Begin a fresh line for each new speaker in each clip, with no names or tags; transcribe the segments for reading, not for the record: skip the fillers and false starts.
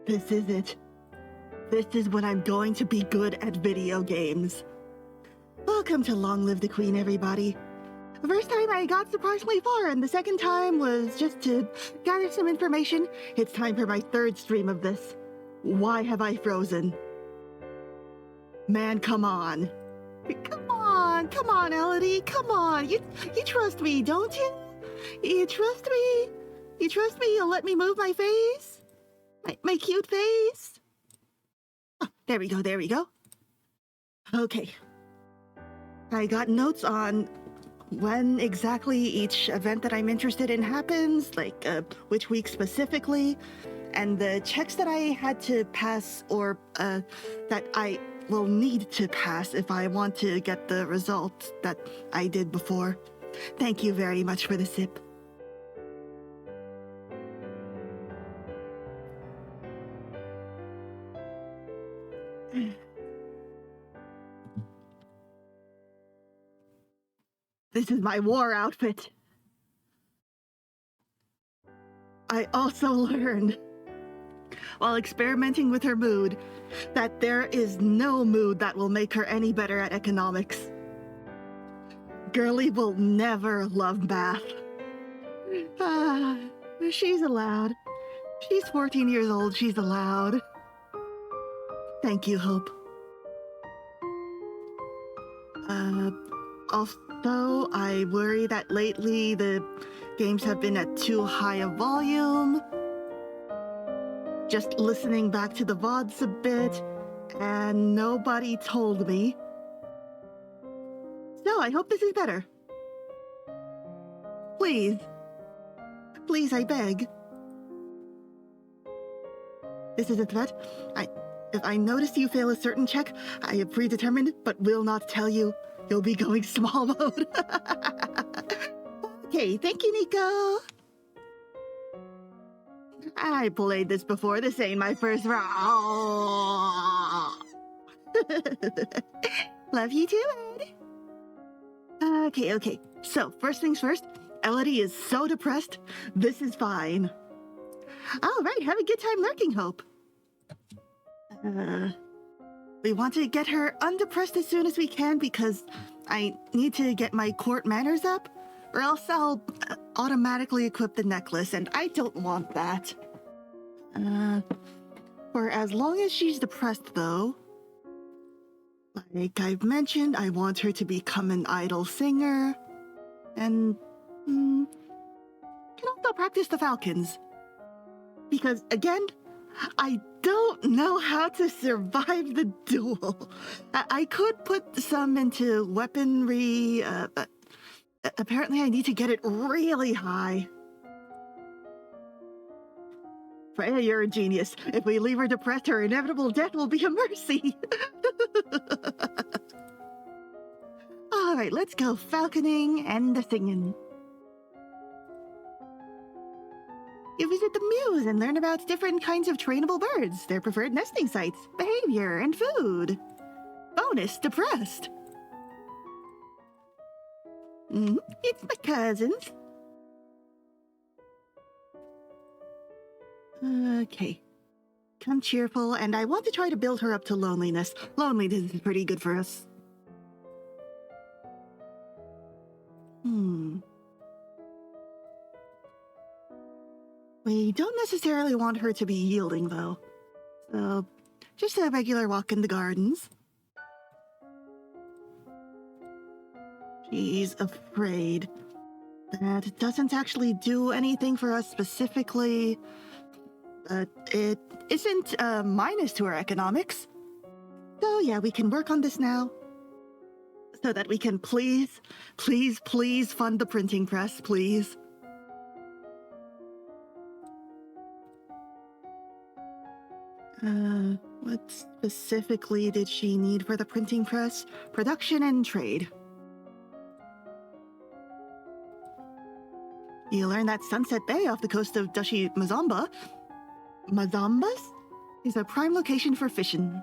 This is it. This is when I'm going to be good at video games. Welcome to Long Live the Queen, everybody. The first time I got surprisingly far, and the second time was just to gather some information. It's time for my third stream of this. Why have I frozen? Man, come on. Come on, Elodie, come on. You trust me, don't you? You trust me? You trust me you'll let me move my face? My cute face? Oh, there we go. Okay. I got notes on when exactly each event that I'm interested in happens, like which week specifically, and the checks that I had to pass or that I will need to pass if I want to get the result that I did before. Thank you very much for the sip. This is my war outfit. I also learned, while experimenting with her mood, that there is no mood that will make her any better at economics. Girlie will never love math. She's allowed. She's 14 years old, she's allowed. Thank you, Hope. Also, I worry that lately the games have been at too high a volume. Just listening back to the VODs a bit, and nobody told me. So I hope this is better. Please. Please, I beg. This is a threat. If I notice you fail a certain check, I have predetermined but will not tell you. You'll be going small mode. Okay, thank you, Nico. I played this before. This ain't my first round. Love you too, Ed. Okay. So, first things first, Elodie is so depressed. This is fine. All right, have a good time lurking, Hope. We want to get her undepressed as soon as we can because I need to get my court manners up, or else I'll automatically equip the necklace, and I don't want that. For as long as she's depressed, though, like I've mentioned, I want her to become an idol singer, and can also practice the falcons. Because, again, I don't know how to survive the duel. I could put some into weaponry, but apparently I need to get it really high. Freya, you're a genius. If we leave her depressed, her inevitable death will be a mercy. All right, let's go falconing and the singing. You visit the Muse and learn about different kinds of trainable birds, their preferred nesting sites, behavior, and food. Bonus, depressed. It's my cousins. Okay. Come cheerful, and I want to try to build her up to loneliness. Loneliness is pretty good for us. We don't necessarily want her to be yielding, though. So, just a regular walk in the gardens. She's afraid. That doesn't actually do anything for us specifically, but it isn't a minus to our economics. So yeah, we can work on this now. So that we can please fund the printing press, please. What specifically did she need for the printing press? Production and trade. You learn that Sunset Bay off the coast of Duchy Mazamba, Mazambas, is a prime location for fishing.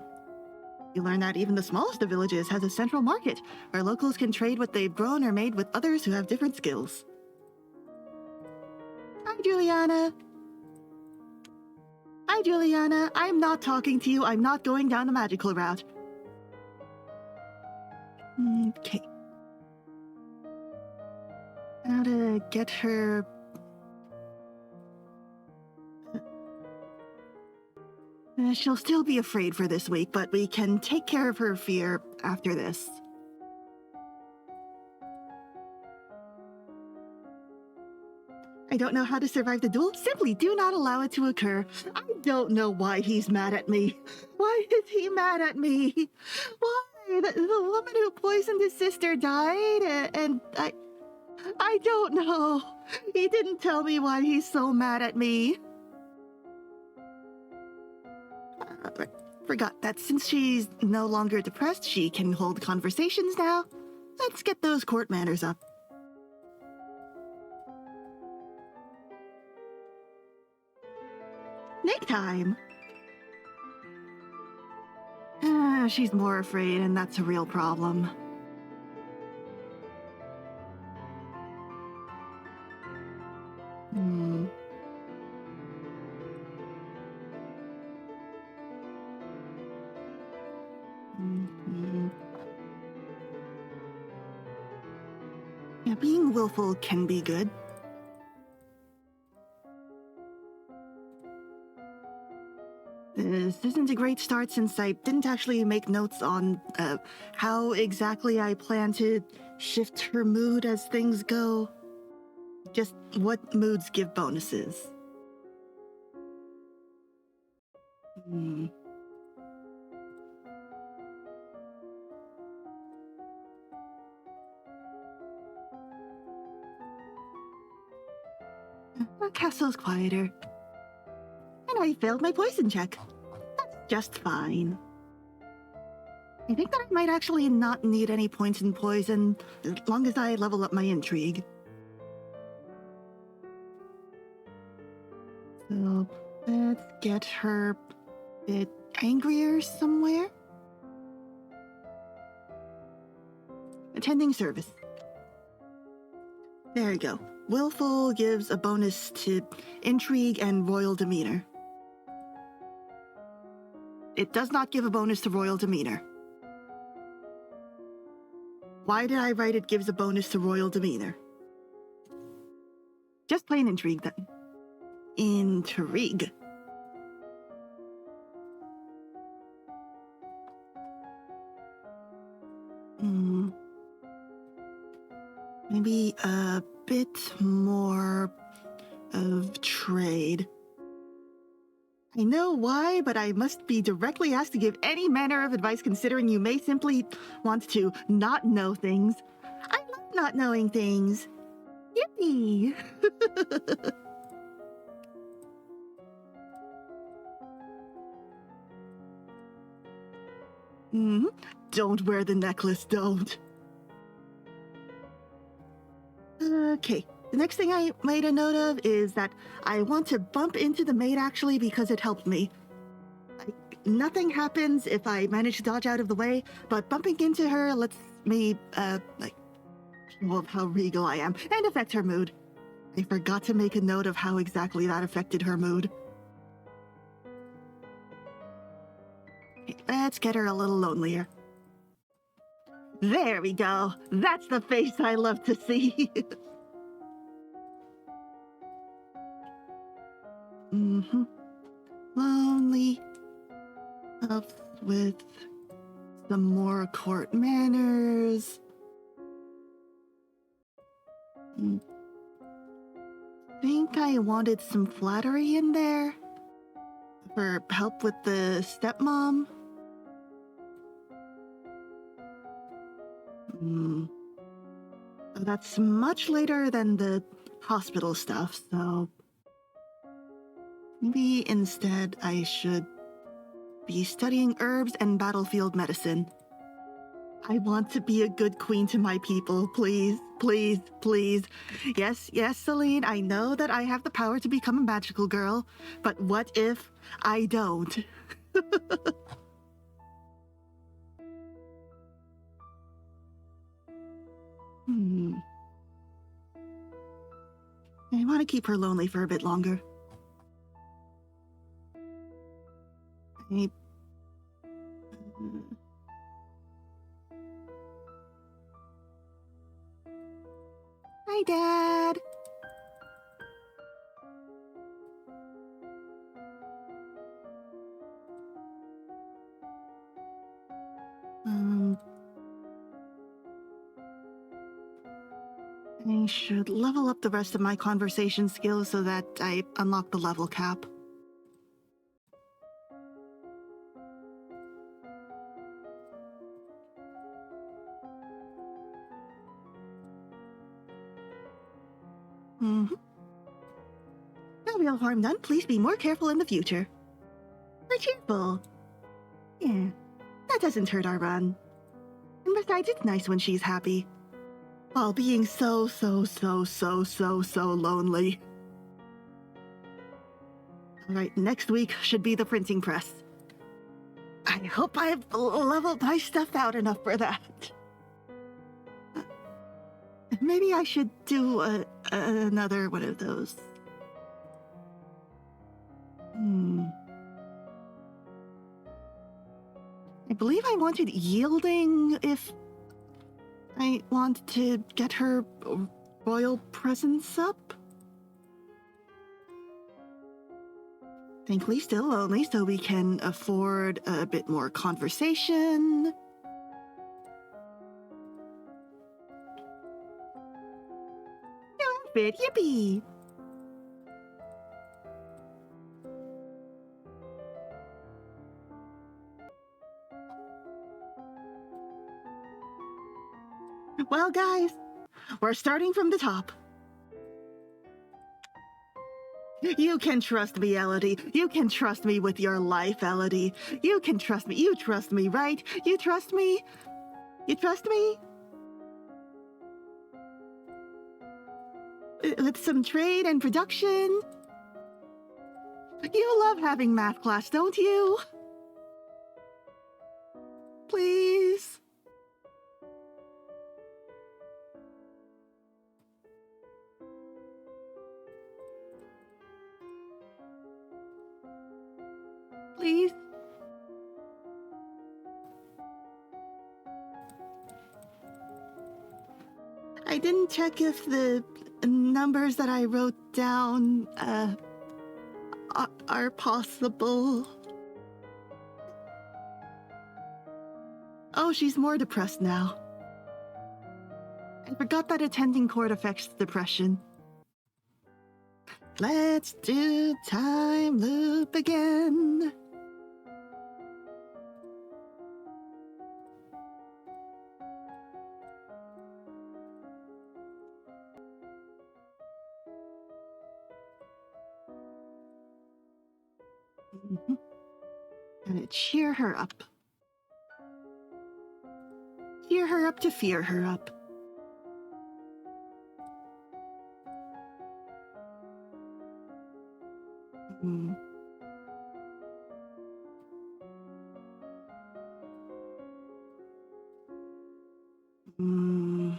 You learn that even the smallest of villages has a central market, where locals can trade what they've grown or made with others who have different skills. Hi, Juliana. Hi, Hi, Juliana. I'm not talking to you. I'm not going down the magical route. Okay. How to get her... she'll still be afraid for this week, but we can take care of her fear after this. I don't know how to survive the duel. Simply do not allow it to occur. I don't know why he's mad at me. Why is he mad at me? Why? The woman who poisoned his sister died, and I don't know. He didn't tell me why he's so mad at me. Forgot that since she's no longer depressed, she can hold conversations now. Let's get those court manners up. Nick time! She's more afraid, and that's a real problem. Yeah, being willful can be good. This isn't a great start since I didn't actually make notes on how exactly I plan to shift her mood as things go. Just what moods give bonuses. Our castle's quieter. And I failed my poison check. That's just fine. I think that I might actually not need any points in poison as long as I level up my intrigue. So let's get her a bit angrier somewhere. Attending service. There you go. Willful gives a bonus to intrigue and royal demeanor. It does not give a bonus to royal demeanor. Why did I write it gives a bonus to royal demeanor? Just plain intrigue then. Intrigue. Maybe a bit more of trade. I know why, but I must be directly asked to give any manner of advice considering you may simply want to not know things. I love not knowing things. Yippee! Don't wear the necklace, don't. Okay. The next thing I made a note of is that I want to bump into the maid actually because it helped me. Nothing happens if I manage to dodge out of the way, but bumping into her lets me, show off how regal I am and affect her mood. I forgot to make a note of how exactly that affected her mood. Okay, let's get her a little lonelier. There we go. That's the face I love to see. Lonely. Helps with some more court manners. Think I wanted some flattery in there for help with the stepmom. That's much later than the hospital stuff, so maybe instead I should be studying herbs and battlefield medicine. I want to be a good queen to my people, please, please, please. Yes, Celine, I know that I have the power to become a magical girl, but what if I don't? I want to keep her lonely for a bit longer. I... Hi, Dad. I should level up the rest of my conversation skills so that I unlock the level cap. Mm-hmm. No real harm done. Please be more careful in the future. We're cheerful. Yeah, that doesn't hurt our run. And besides, it's nice when she's happy. While being so lonely. Alright, next week should be the printing press. I hope I've leveled my stuff out enough for that. Maybe I should do another one of those. I believe I wanted yielding if I want to get her royal presence up. Thankfully still lonely, so we can afford a bit more conversation. Outfit, yippee! Well, guys, we're starting from the top. You can trust me, Elodie. You can trust me with your life, Elodie. You can trust me. You trust me, right? You trust me? You trust me? With some trade and production? You love having math class, don't you? Please? Please? I didn't check if the numbers that I wrote down, are possible. Oh, she's more depressed now. I forgot that attending court affects depression. Let's do time loop again. Gonna cheer her up. Cheer her up to fear her up. Mm. Mm.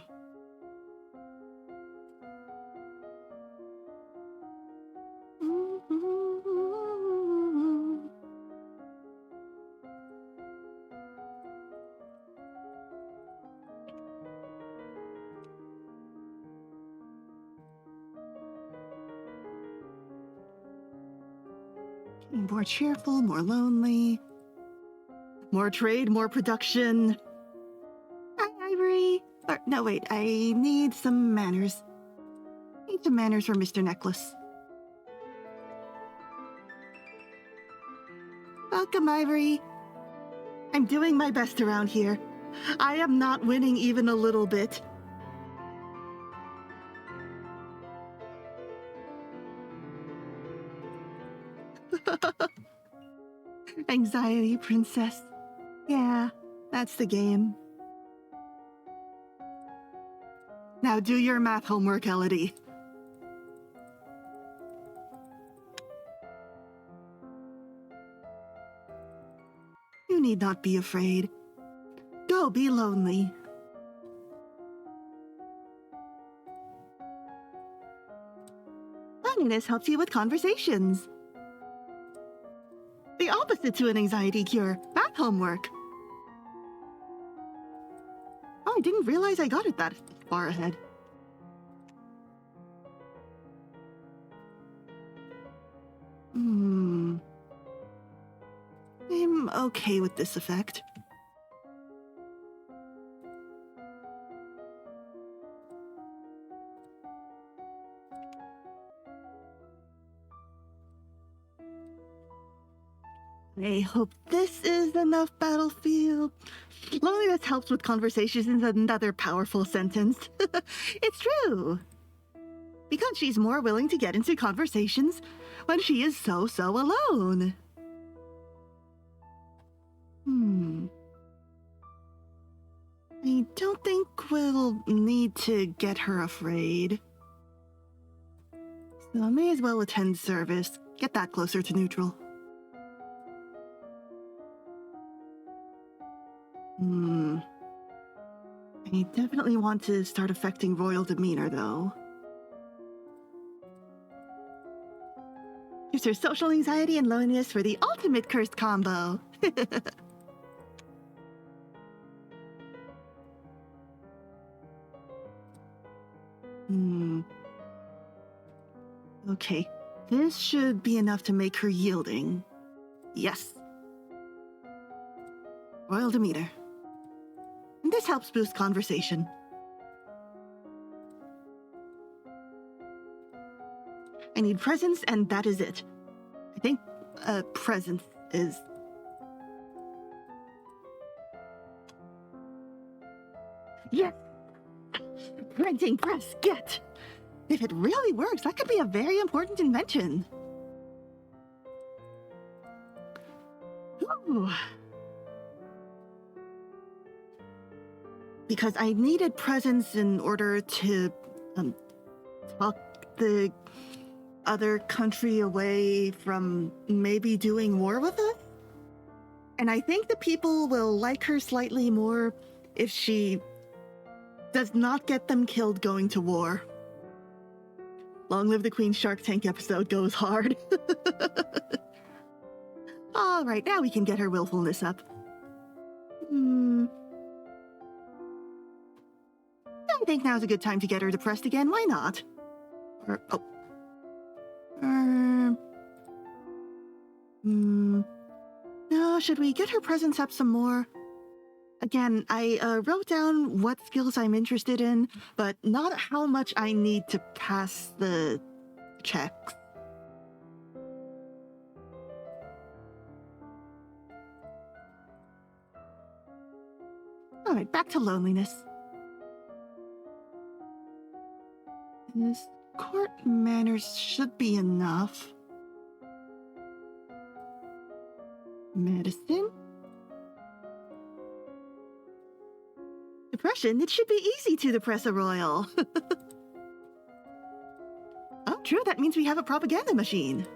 More cheerful, more lonely. More trade, more production. Hi, Ivory. No, wait, I need some manners. Need some manners for Mr. Necklace. Welcome, Ivory. I'm doing my best around here. I am not winning even a little bit. Anxiety, princess. Yeah, that's the game. Now do your math homework, Elodie. You need not be afraid. Go be lonely. Loneliness helps you with conversations. The opposite to an anxiety cure. Math homework. Oh, I didn't realize I got it that far ahead. I'm okay with this effect. I hope this is enough battlefield. Loneliness helps with conversations is another powerful sentence. It's true. Because she's more willing to get into conversations when she is so alone. I don't think we'll need to get her afraid. So I may as well attend service. Get that closer to neutral. I definitely want to start affecting royal demeanor, though. Gives her social anxiety and loneliness for the ultimate cursed combo. Okay, this should be enough to make her yielding. Yes. Royal demeanor. This helps boost conversation. I need presence, and that is it. I think presence is... Yes! Printing press, get! If it really works, that could be a very important invention. Ooh. Because I needed presence in order to talk the other country away from maybe doing war with us. And I think the people will like her slightly more if she does not get them killed going to war. Long live the Queen Shark Tank episode goes hard. All right, now we can get her willfulness up. I think now's a good time to get her depressed again. Why not? No, should we get her presence up some more? Again, I wrote down what skills I'm interested in, but not how much I need to pass the checks. All right, back to loneliness. This court manners should be enough. Medicine? Depression? It should be easy to depress a royal. Oh, true, that means we have a propaganda machine.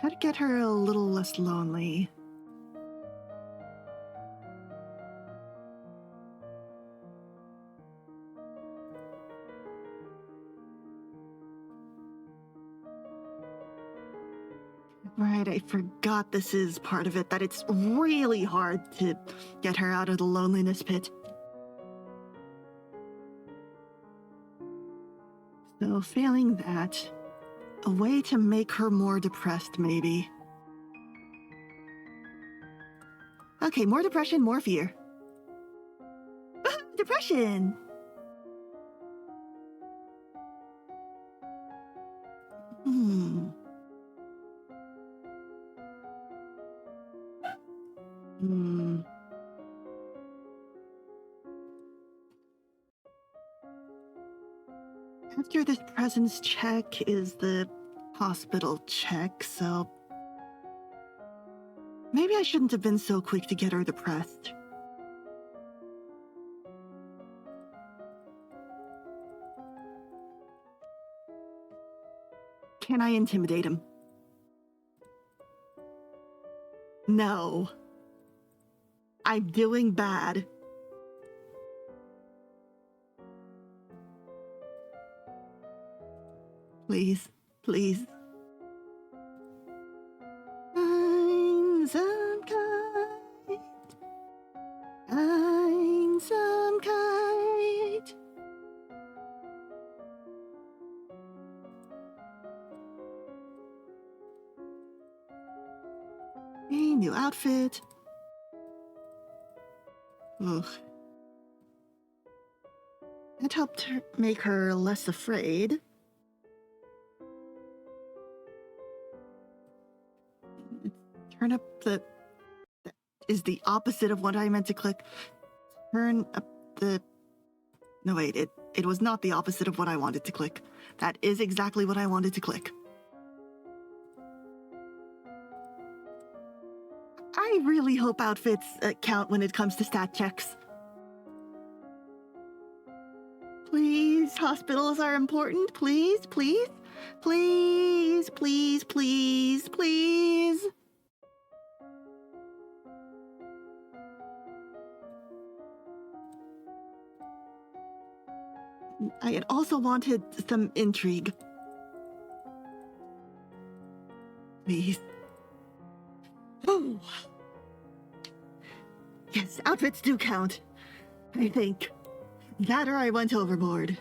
How to get her a little less lonely. Right, I forgot this is part of it, that it's really hard to get her out of the loneliness pit. So failing that, a way to make her more depressed, maybe. Okay, more depression, more fear. Depression! After this presence check is the hospital check, so maybe I shouldn't have been so quick to get her depressed. Can I intimidate him? No. I'm doing bad. Please, please. Find some kite. Find some kite. A new outfit. Ugh. That helped her make her less afraid. Turn up the... That is the opposite of what I meant to click. Turn up the... No, wait, it was not the opposite of what I wanted to click. That is exactly what I wanted to click. I really hope outfits count when it comes to stat checks. Please, hospitals are important. Please, please, please, please, please, please. I had also wanted some intrigue. Please. Oh. Yes, outfits do count. I think. That or I went overboard.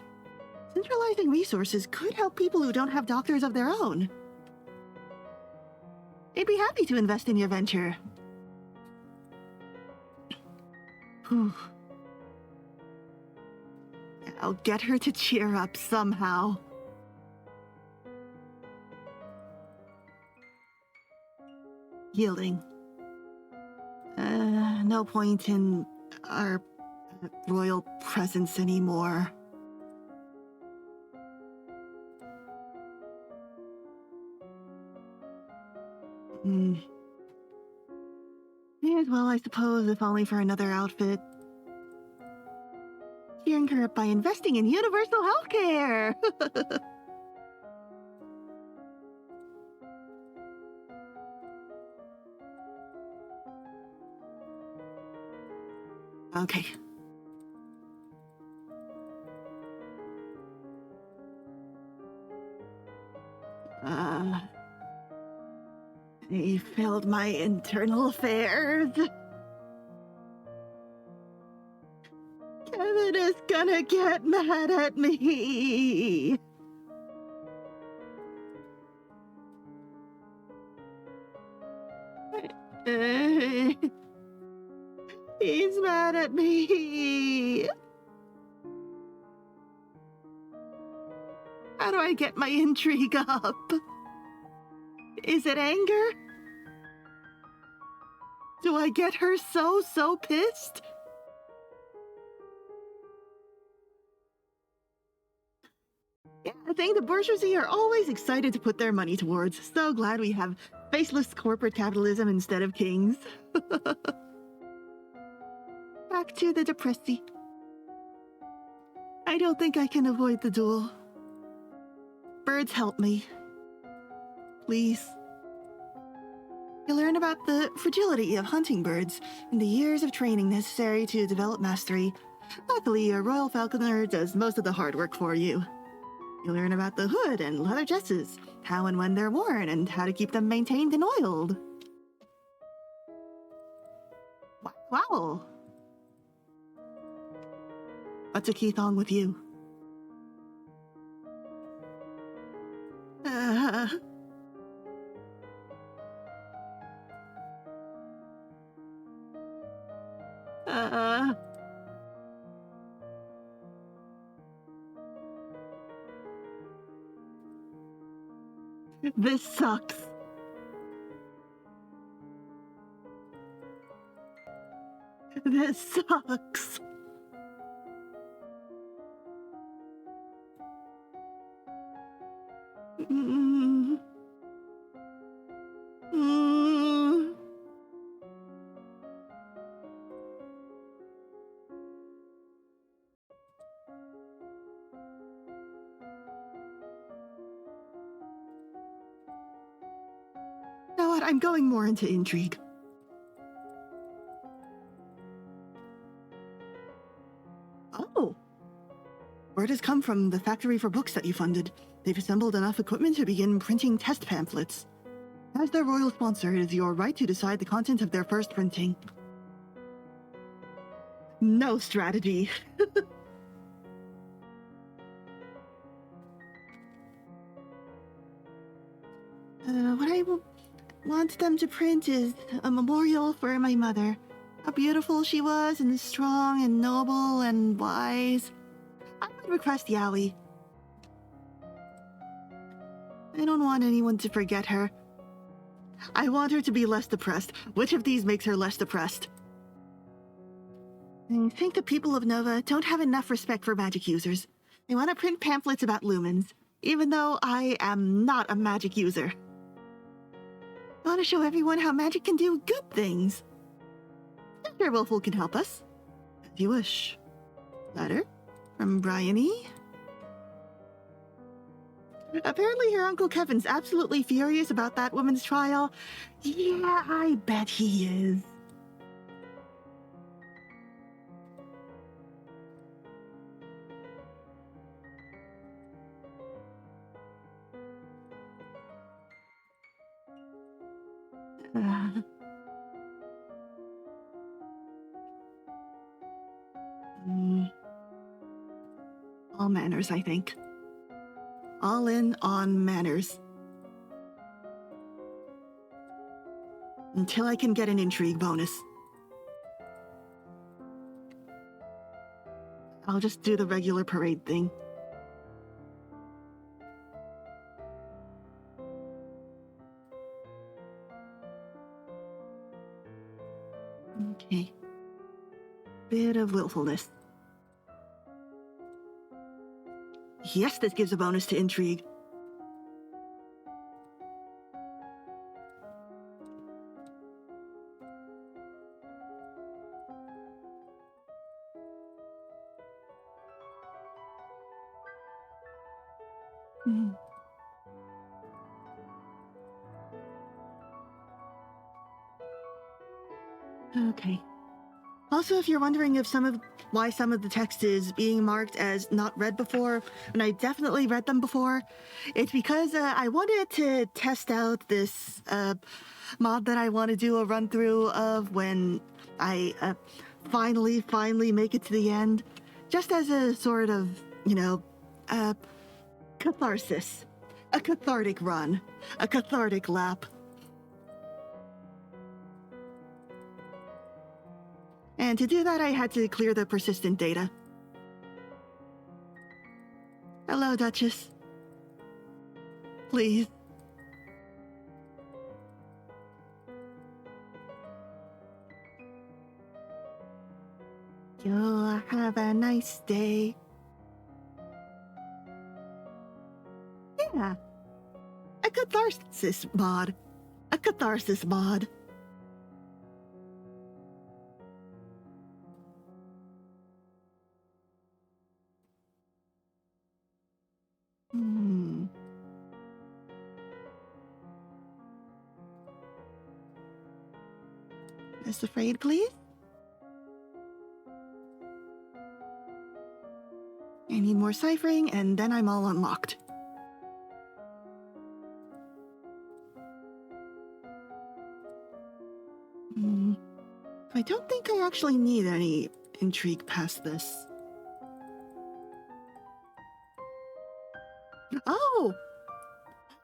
Centralizing resources could help people who don't have doctors of their own. I'd be happy to invest in your venture. Whew. I'll get her to cheer up somehow. Yielding. No point in our royal presence anymore. May as well, I suppose, if only for another outfit. Cheering her up by investing in universal healthcare! Okay. I failed my internal affairs. Kevin is gonna get mad at me. He's mad at me. How do I get my intrigue up? Is it anger? Do I get her so pissed? Yeah, I think the bourgeoisie are always excited to put their money towards. So glad we have faceless corporate capitalism instead of kings. Back to the depressy. I don't think I can avoid the duel. Birds, help me. Please. You learn about the fragility of hunting birds and the years of training necessary to develop mastery. Luckily, a royal falconer does most of the hard work for you. You learn about the hood and leather dresses, how and when they're worn, and how to keep them maintained and oiled. Wow. What's a Keithong with you? This sucks. This sucks. Know what? I'm going more into intrigue. Oh. Word has come from the factory for books that you funded. They've assembled enough equipment to begin printing test pamphlets. As their royal sponsor, it is your right to decide the content of their first printing. No strategy. What I want them to print is a memorial for my mother. How beautiful she was, and strong, and noble, and wise. I would request Yaoi. I don't want anyone to forget her. I want her to be less depressed. Which of these makes her less depressed? I think the people of Nova don't have enough respect for magic users. They want to print pamphlets about lumens, even though I am not a magic user. I want to show everyone how magic can do good things. Mr. Willful can help us. As you wish. Letter from Bryony. Apparently her Uncle Kevin's absolutely furious about that woman's trial. Yeah, I bet he is. All manners, I think. All in on manners. Until I can get an intrigue bonus. I'll just do the regular parade thing. Okay. Bit of willfulness. Yes, this gives a bonus to intrigue. Okay. Also, if you're wondering if why some of the text is being marked as not read before, and I definitely read them before, it's because I wanted to test out this mod that I want to do a run through of when I finally make it to the end, just as a sort of, catharsis, a cathartic run, a cathartic lap. And to do that, I had to clear the persistent data. Hello, Duchess. Please. You'll have a nice day. Yeah. A catharsis mod. A catharsis mod. Miss Afraid, please? I need more ciphering, and then I'm all unlocked. I don't think I actually need any intrigue past this. Oh!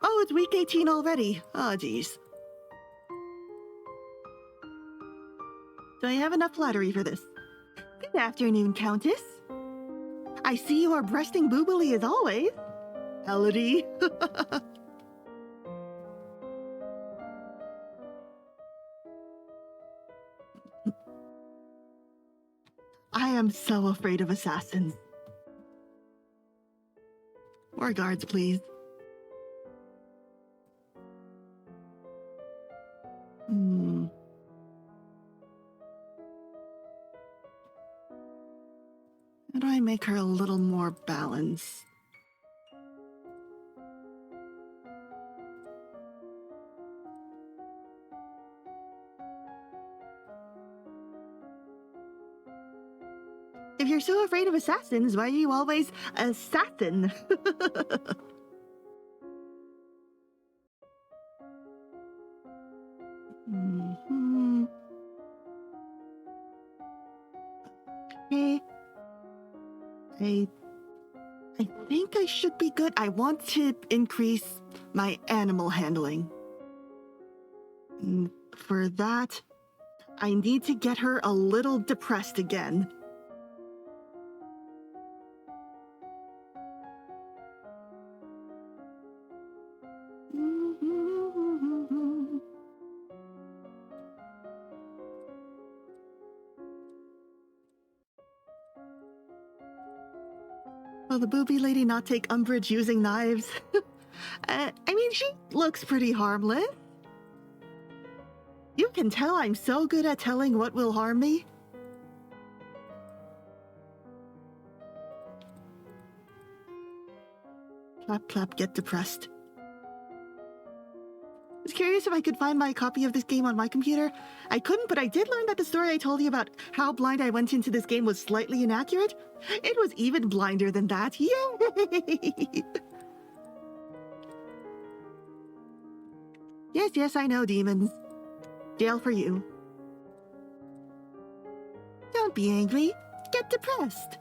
Oh, it's week 18 already. Oh, geez. Do I have enough flattery for this? Good afternoon, Countess. I see you are breasting boobily as always. Elodie. I am so afraid of assassins. More guards, please. How do I make her a little more balanced? If you're so afraid of assassins, why are you always assassin? Hmm. Okay. I think I should be good. I want to increase my animal handling. For that, I need to get her a little depressed again. Will the booby lady not take umbrage using knives? I mean, she looks pretty harmless. You can tell I'm so good at telling what will harm me. Clap, clap, get depressed. I was curious if I could find my copy of this game on my computer. I couldn't, but I did learn that the story I told you about how blind I went into this game was slightly inaccurate. It was even blinder than that. Yay! Yes, I know, demons. Jail for you. Don't be angry. Get depressed.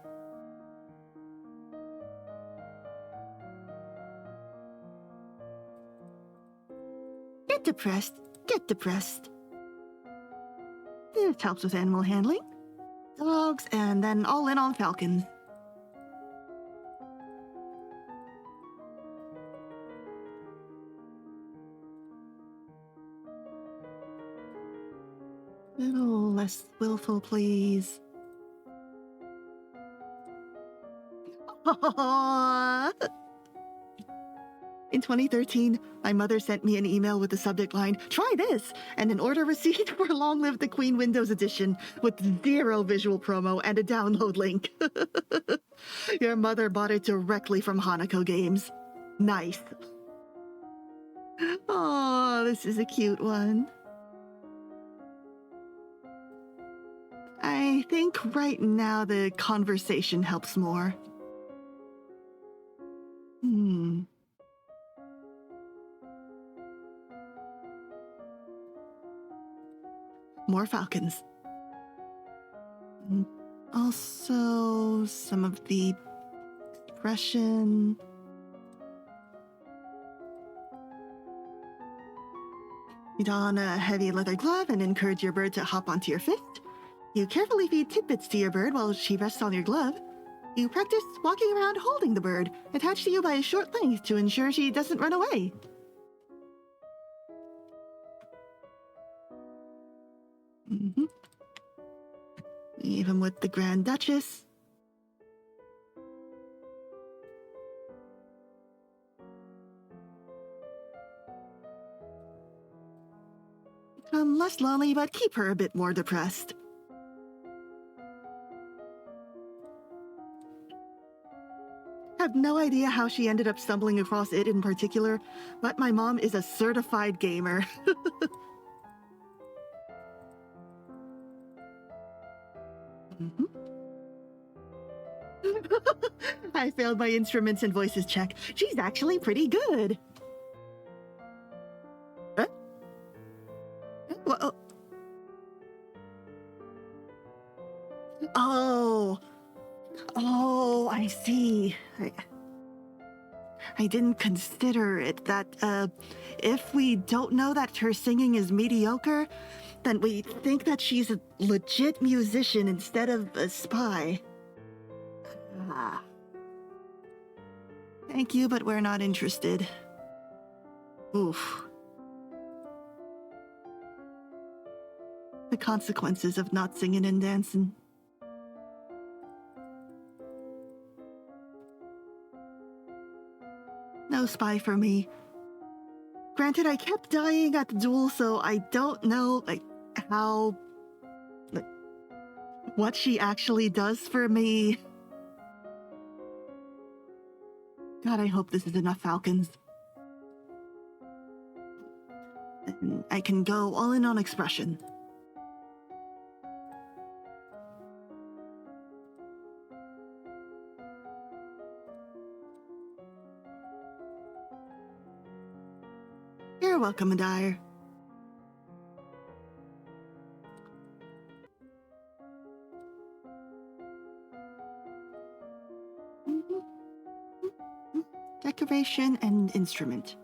Get depressed. Get depressed. This helps with animal handling. Dogs, and then all in on falcons. Little less willful, please. In 2013, my mother sent me an email with the subject line, "Try this," and an order receipt for Long Live the Queen Windows Edition with 0 visual promo and a download link. Your mother bought it directly from Hanako Games. Nice. Oh, this is a cute one. I think right now the conversation helps more. More falcons. Also, some of the expression. You don a heavy leather glove and encourage your bird to hop onto your fist. You carefully feed tidbits to your bird while she rests on your glove. You practice walking around holding the bird, attached to you by a short length to ensure she doesn't run away. Even with the Grand Duchess. I'm less lonely, but keep her a bit more depressed. Have no idea how she ended up stumbling across it in particular, but my mom is a certified gamer. I failed my instruments and voices check. She's actually pretty good. Huh? Well, oh, I see. I didn't consider it that, if we don't know that her singing is mediocre, then we think that she's a legit musician instead of a spy. Thank you, but we're not interested. Oof. The consequences of not singing and dancing. No spy for me. Granted, I kept dying at the duel, so I don't know, what she actually does for me. God, I hope this is enough falcons. And I can go all in on expression. You're welcome, Adair. Decoration and instrument.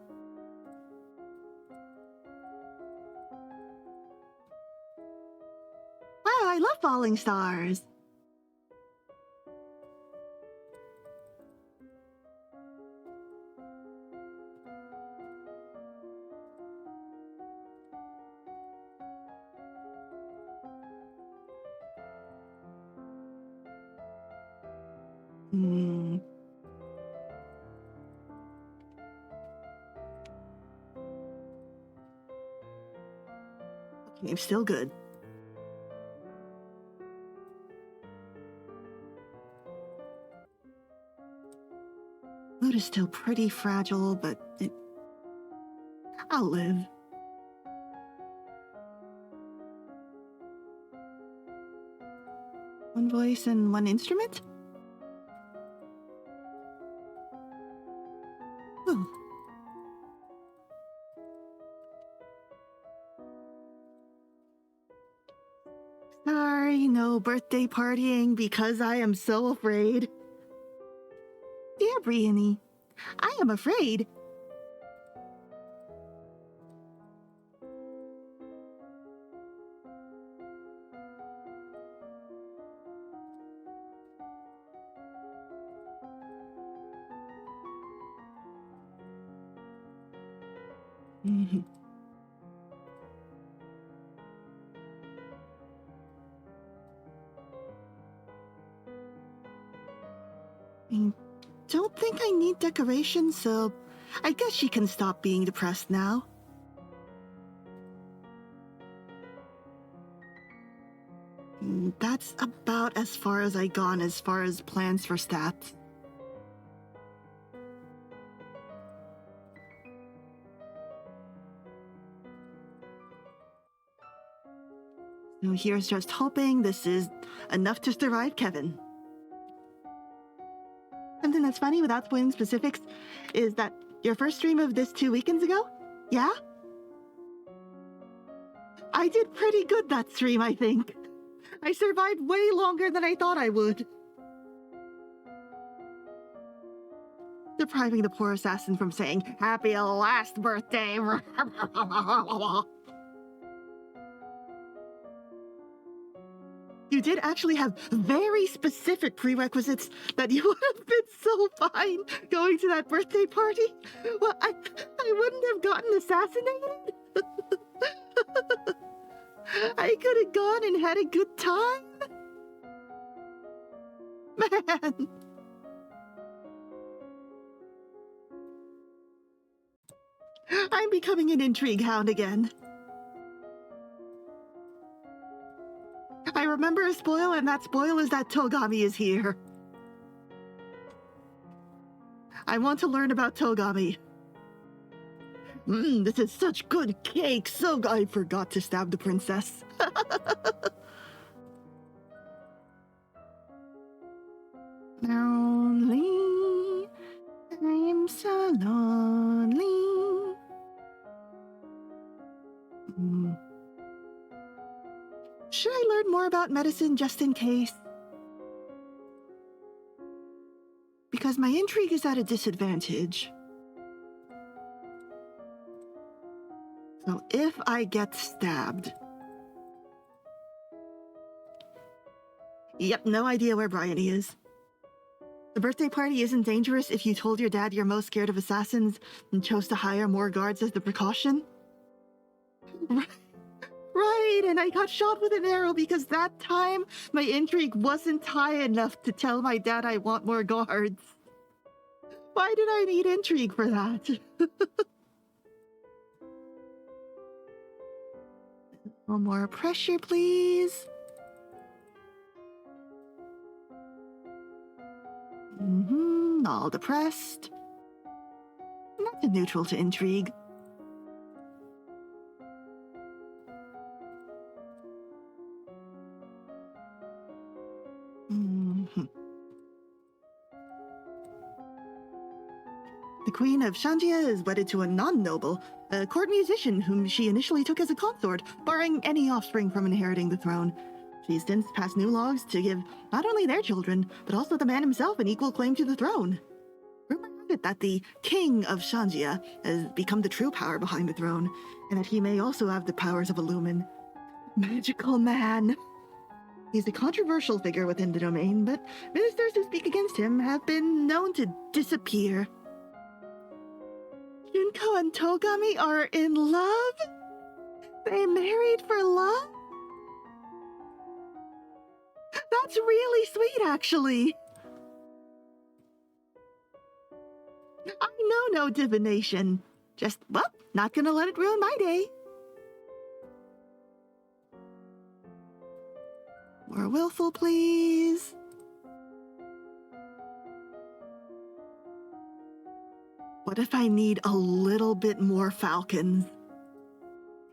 Wow, I love falling stars. Hmm. Okay, I'm still good. Mood is still pretty fragile, but I'll live. One voice and one instrument? Ooh. Sorry, no birthday partying because I am so afraid. Dear Briony, I am afraid. I don't think I need decorations, so I guess she can stop being depressed now. That's about as far as I gone as far as plans for stats. So here's just hoping this is enough to survive Kevin. Something that's funny without spoiling specifics is that your first stream of this 2 weekends ago? Yeah? I did pretty good that stream, I think. I survived way longer than I thought I would. Depriving the poor assassin from saying, "Happy last birthday." You did actually have very specific prerequisites that you would have been so fine going to that birthday party. Well, I wouldn't have gotten assassinated. I could have gone and had a good time. Man. I'm becoming an intrigue hound again. I remember a spoil, and that spoil is that Togami is here. I want to learn about Togami. This is such good cake. So I forgot to stab the princess. Lonely. I'm so lonely. Should I learn more about medicine just in case? Because my intrigue is at a disadvantage. So if I get stabbed... Yep, no idea where Bryony is. The birthday party isn't dangerous if you told your dad you're most scared of assassins and chose to hire more guards as the precaution. Right, and I got shot with an arrow because that time my intrigue wasn't high enough to tell my dad I want more guards. Why did I need intrigue for that? One more pressure, please. All depressed. Not a neutral to intrigue. The Queen of Shanjia is wedded to a non-noble, a court musician whom she initially took as a consort, barring any offspring from inheriting the throne. She's since passed new laws to give not only their children, but also the man himself an equal claim to the throne. Rumor it that the king of Shanjia has become the true power behind the throne, and that he may also have the powers of a lumen. Magical man. He's a controversial figure within the domain, but ministers who speak against him have been known to disappear. Junko and Togami are in love? They married for love? That's really sweet, actually. I know no divination. Just, well, not gonna let it ruin my day. More willful, please. What if I need a little bit more falcons?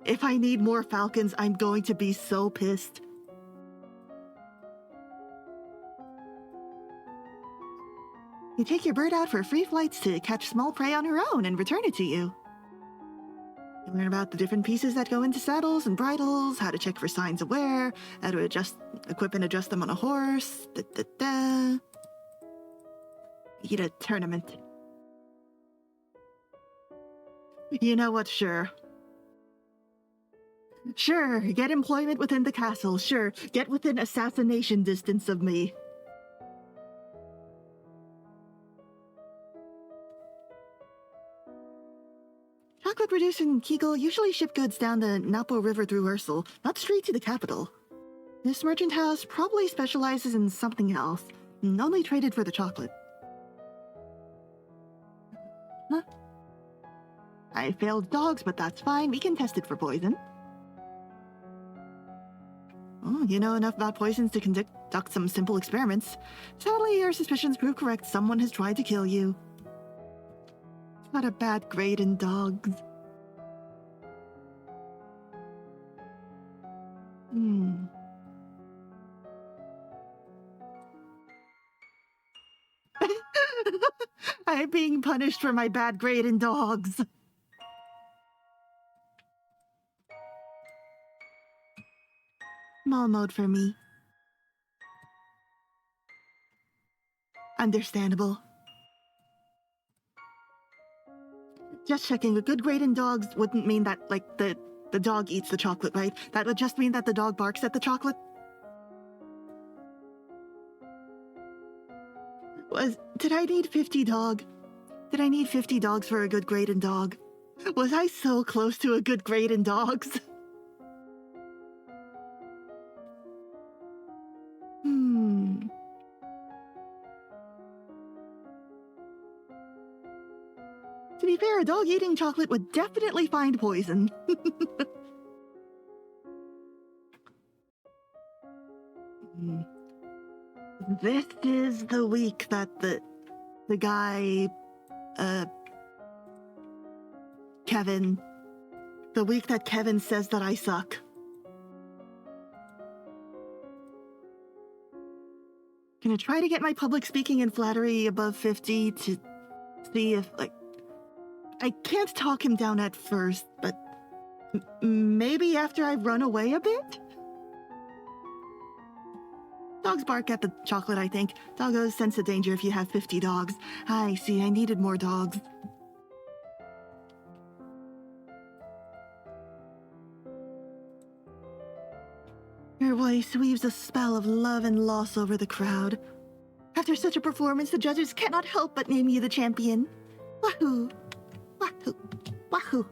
If I need more falcons, I'm going to be so pissed. You take your bird out for free flights to catch small prey on her own and return it to you. You learn about the different pieces that go into saddles and bridles, how to check for signs of wear, how to equip and adjust them on a horse, Eat a tournament. You know what, sure. Sure, get employment within the castle, sure, get within assassination distance of me. Chocolate produced in Kegel usually ship goods down the Napo River through Ursel, not straight to the capital. This merchant house probably specializes in something else, and only traded for the chocolate. Huh? I failed dogs, but that's fine. We can test it for poison. Oh, you know enough about poisons to conduct some simple experiments. Sadly, your suspicions prove correct. Someone has tried to kill you. Not a bad grade in dogs. I'm being punished for my bad grade in dogs. Small mode for me. Understandable. Just checking, a good grade in dogs wouldn't mean that, like, the dog eats the chocolate, right? That would just mean that the dog barks at the chocolate? Did I need 50 dog? Did I need 50 dogs for a good grade in dog? Was I so close to a good grade in dogs? To be fair, a dog eating chocolate would definitely find poison. This is the week that the guy, Kevin, the week that Kevin says that I suck. Gonna try to get my public speaking and flattery above 50 to see if, like, I can't talk him down at first, but maybe after I run away a bit? Dogs bark at the chocolate, I think. Doggos sense the danger if you have 50 dogs. I see, I needed more dogs. Your voice weaves a spell of love and loss over the crowd. After such a performance, the judges cannot help but name you the champion. Wahoo! Wahoo! Wahoo!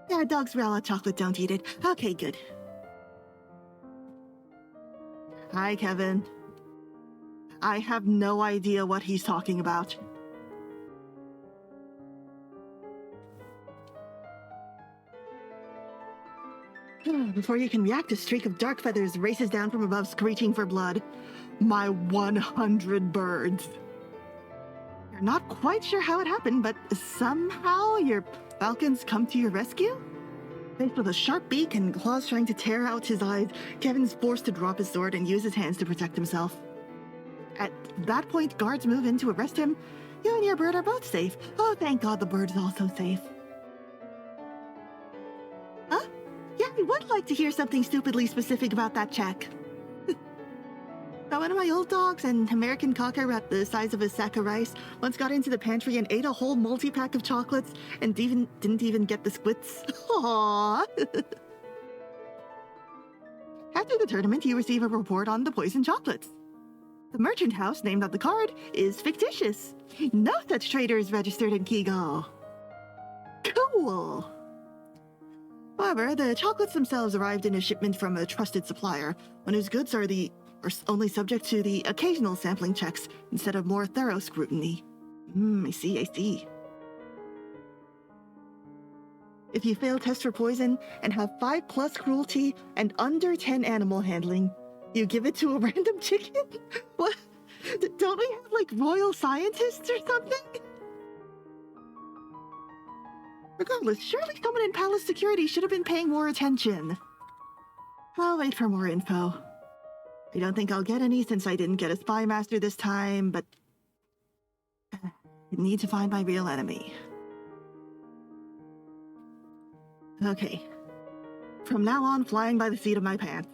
Yeah, dogs growl at chocolate, don't eat it. Okay, good. Hi, Kevin. I have no idea what he's talking about. Before you can react, a streak of dark feathers races down from above, screeching for blood. My 100 birds. You're not quite sure how it happened, but somehow your falcons come to your rescue? Faced with a sharp beak and claws trying to tear out his eyes, Kevin's forced to drop his sword and use his hands to protect himself. At that point, guards move in to arrest him. You and your bird are both safe. Oh, thank God the bird is also safe. Huh? Yeah, I would like to hear something stupidly specific about that check. One of my old dogs, an American cocker about the size of a sack of rice, once got into the pantry and ate a whole multi-pack of chocolates and didn't even get the squits. Aww. After the tournament, you receive a report on the poison chocolates. The merchant house named on the card is fictitious. No such trader is registered in Kigo. Cool. However, the chocolates themselves arrived in a shipment from a trusted supplier, one whose goods are only subject to the occasional sampling checks instead of more thorough scrutiny. I see. If you fail test for poison and have 5+ cruelty and under 10 animal handling, you give it to a random chicken? What? Don't we have, like, royal scientists or something? Regardless, surely someone in palace security should have been paying more attention. I'll wait for more info. I don't think I'll get any since I didn't get a spy master this time, but I need to find my real enemy. Okay. From now on, flying by the seat of my pants.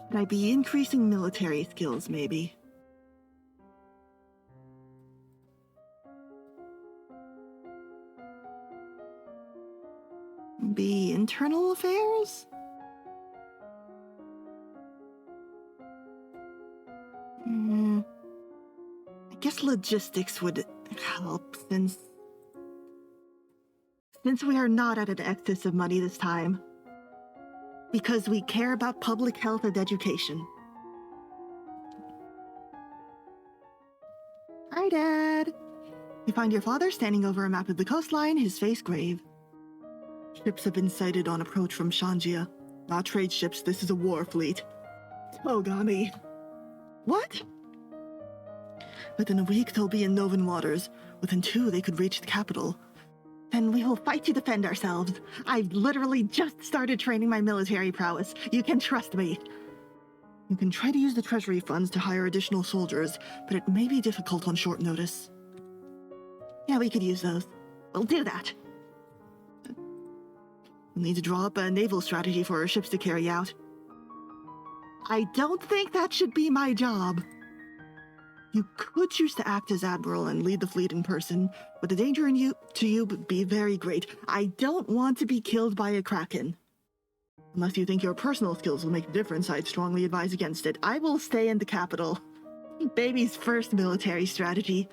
Should I be increasing military skills, maybe? Be internal affairs? I guess logistics would help since we are not at an excess of money this time. Because we care about public health and education. Hi, Dad. You find your father standing over a map of the coastline, his face grave. Ships have been sighted on approach from Shanjia. Not trade ships, this is a war fleet. Togami. What? Within a week, they'll be in Novan waters. Within 2, they could reach the capital. Then we will fight to defend ourselves. I've literally just started training my military prowess. You can trust me. You can try to use the treasury funds to hire additional soldiers, but it may be difficult on short notice. Yeah, we could use those. We'll do that. We'll need to draw up a naval strategy for our ships to carry out. I don't think that should be my job. You could choose to act as admiral and lead the fleet in person, but the danger to you would be very great. I don't want to be killed by a kraken. Unless you think your personal skills will make a difference, I'd strongly advise against it. I will stay in the capital. Baby's first military strategy.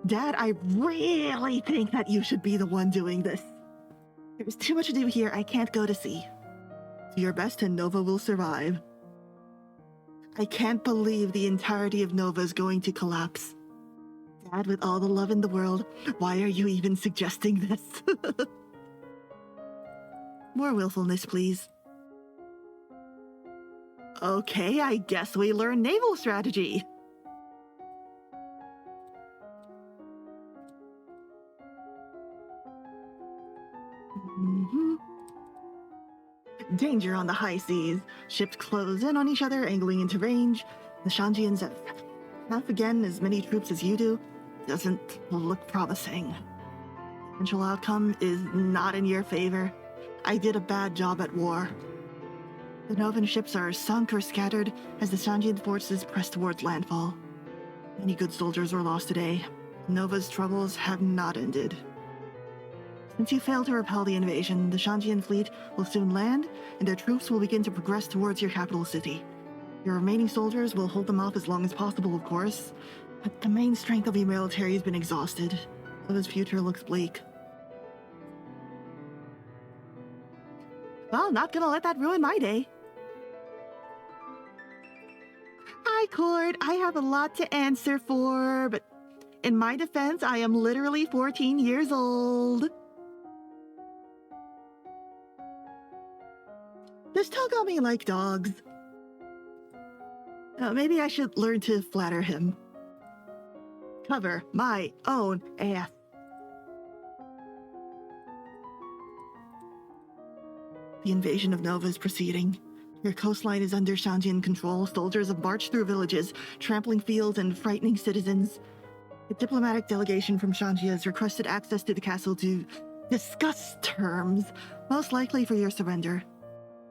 Dad, I really think that you should be the one doing this. There's too much to do here, I can't go to sea. Do your best and Nova will survive. I can't believe the entirety of Nova is going to collapse. Dad, with all the love in the world, why are you even suggesting this? More willfulness, please. Okay, I guess we learn naval strategy. Danger on the high seas. Ships close in on each other, angling into range. The Shanjians have half again as many troops as you do. Doesn't look promising. Potential outcome is not in your favor. I did a bad job at war. The Novan ships are sunk or scattered as the Shanjian forces press towards landfall. Many good soldiers were lost today. Nova's troubles have not ended. Since you failed to repel the invasion, the Shanjian fleet will soon land, and their troops will begin to progress towards your capital city. Your remaining soldiers will hold them off as long as possible, of course, but the main strength of your military has been exhausted. Nova's future looks bleak. Well, not gonna let that ruin my day. Hi, Cord. I have a lot to answer for, but in my defense, I am literally 14 years old. Does Togami like dogs? Maybe I should learn to flatter him. Cover my own ass. The invasion of Nova is proceeding. Your coastline is under Shanjian control. Soldiers have marched through villages, trampling fields and frightening citizens. A diplomatic delegation from Shanjia has requested access to the castle to discuss terms, most likely for your surrender.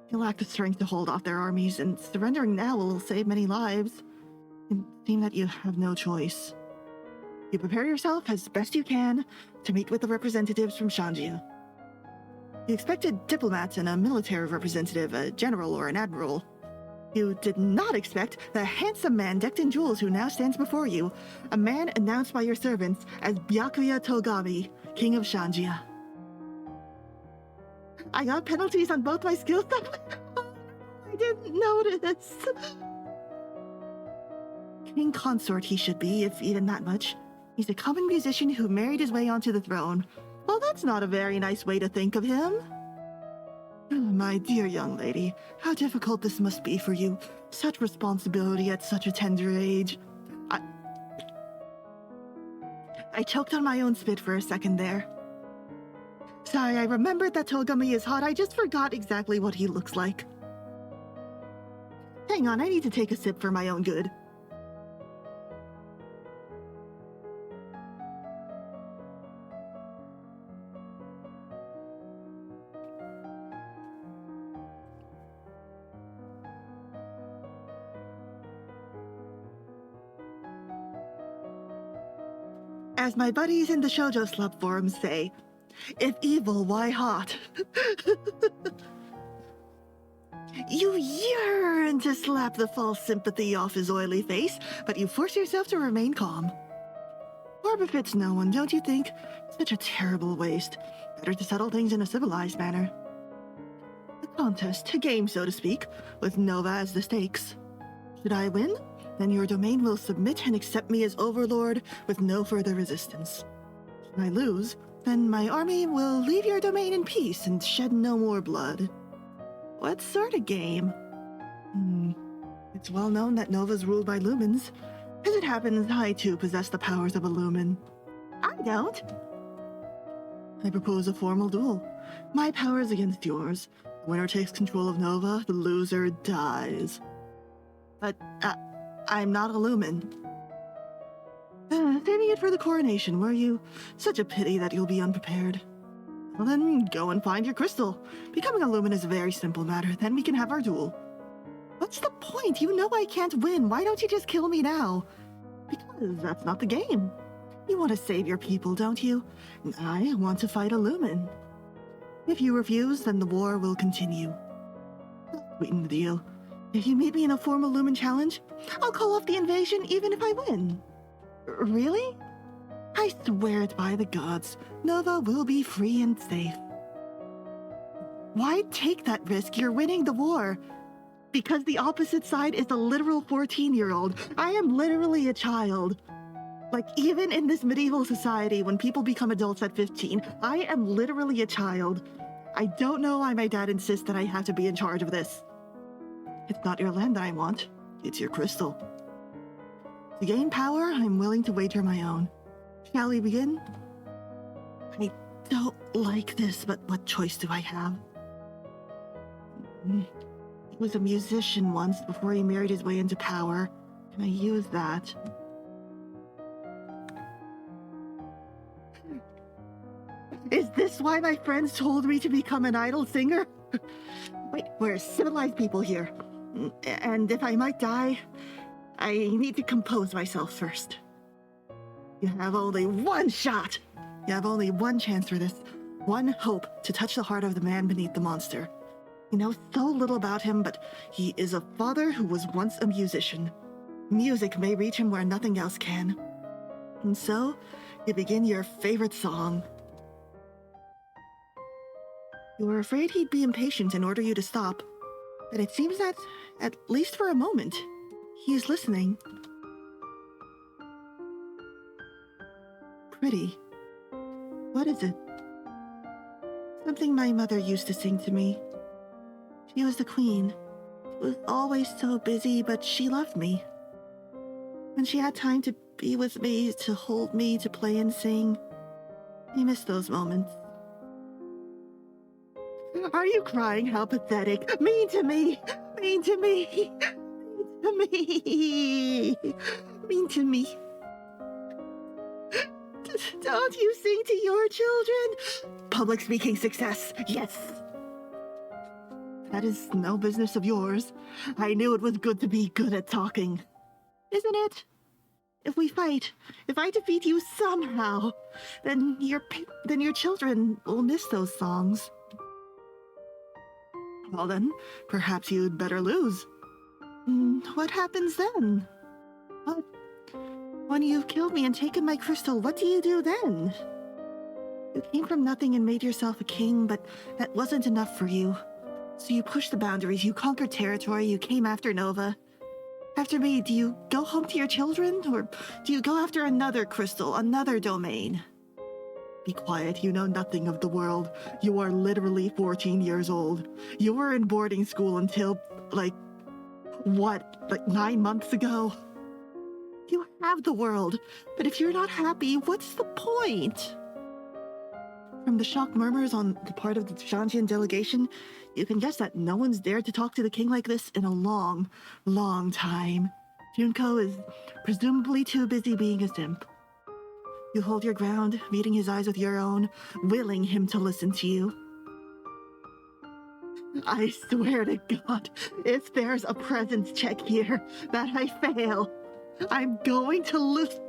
You lack the strength to hold off their armies, and surrendering now will save many lives. It seems that you have no choice. You prepare yourself as best you can to meet with the representatives from Shanjia. You expected diplomats and a military representative, a general or an admiral. You did not expect the handsome man decked in jewels who now stands before you, a man announced by your servants as Byakuya Togami, king of Shanjia. I got penalties on both my skills. I didn't notice. King consort he should be, if even that much. He's a common musician who married his way onto the throne. Well, that's not a very nice way to think of him. My dear young lady, how difficult this must be for you. Such responsibility at such a tender age. I choked on my own spit for a second there. Sorry, I remembered that Togami is hot. I just forgot exactly what he looks like. Hang on, I need to take a sip for my own good. As my buddies in the shoujo slub forums say, if evil, why hot? You yearn to slap the false sympathy off his oily face, but you force yourself to remain calm. War befits no one, don't you think? Such a terrible waste. Better to settle things in a civilized manner. A contest, a game so to speak, with Nova as the stakes. Should I win? Then your domain will submit and accept me as overlord with no further resistance. Should I lose? Then my army will leave your domain in peace and shed no more blood. What sort of game? It's well known that Nova's ruled by lumens. As it happens, I too possess the powers of a lumen. I don't. I propose a formal duel. My powers against yours. The winner takes control of Nova, the loser dies. But, I'm not a lumen. Saving it for the coronation, were you? Such a pity that you'll be unprepared. Well then, go and find your crystal. Becoming a lumen is a very simple matter, then we can have our duel. What's the point? You know I can't win. Why don't you just kill me now? Because that's not the game. You want to save your people, don't you? And I want to fight a lumen. If you refuse, then the war will continue. I'll sweeten the deal. If you meet me in a formal lumen challenge, I'll call off the invasion even if I win. Really? I swear it by the gods. Nova will be free and safe. Why take that risk? You're winning the war. Because the opposite side is a literal 14-year-old. I am literally a child. Like, even in this medieval society, when people become adults at 15, I am literally a child. I don't know why my dad insists that I have to be in charge of this. It's not your land that I want. It's your crystal. To gain power, I'm willing to wager my own. Shall we begin? I don't like this, but what choice do I have? He was a musician once before he married his way into power. Can I use that? Is this why my friends told me to become an idol singer? Wait, we're civilized people here. And if I might die, I need to compose myself first. You have only one shot. You have only one chance for this. One hope to touch the heart of the man beneath the monster. You know so little about him, but he is a father who was once a musician. Music may reach him where nothing else can. And so, you begin your favorite song. You were afraid he'd be impatient and order you to stop. But it seems that, at least for a moment, he is listening. Pretty. What is it? Something my mother used to sing to me. She was the queen. She was always so busy, but she loved me. When she had time to be with me, to hold me, to play and sing, I miss those moments. Are you crying? How pathetic. Mean to me. Mean to me. Mean to me. Mean to me. Don't you sing to your children? public speaking success. Yes. That is no business of yours. I knew it was good to be good at talking. Isn't it? If we fight, if I defeat you somehow, then your children will miss those songs. Well then, perhaps you'd better lose. What happens then? What? When you've killed me and taken my crystal, what do you do then? You came from nothing and made yourself a king, but that wasn't enough for you. So you pushed the boundaries, you conquered territory, you came after Nova. After me, do you go home to your children, or do you go after another crystal, another domain? Be quiet, you know nothing of the world. You are literally 14 years old. You were in boarding school until, 9 months ago? You have the world, but if you're not happy, what's the point? From the shocked murmurs on the part of the Shantian delegation, you can guess that no one's dared to talk to the king like this in a long, long time. Junko is presumably too busy being a simp. You hold your ground, meeting his eyes with your own, willing him to listen to you. I swear to God, if there's a presence check here that I fail, I'm going to lose.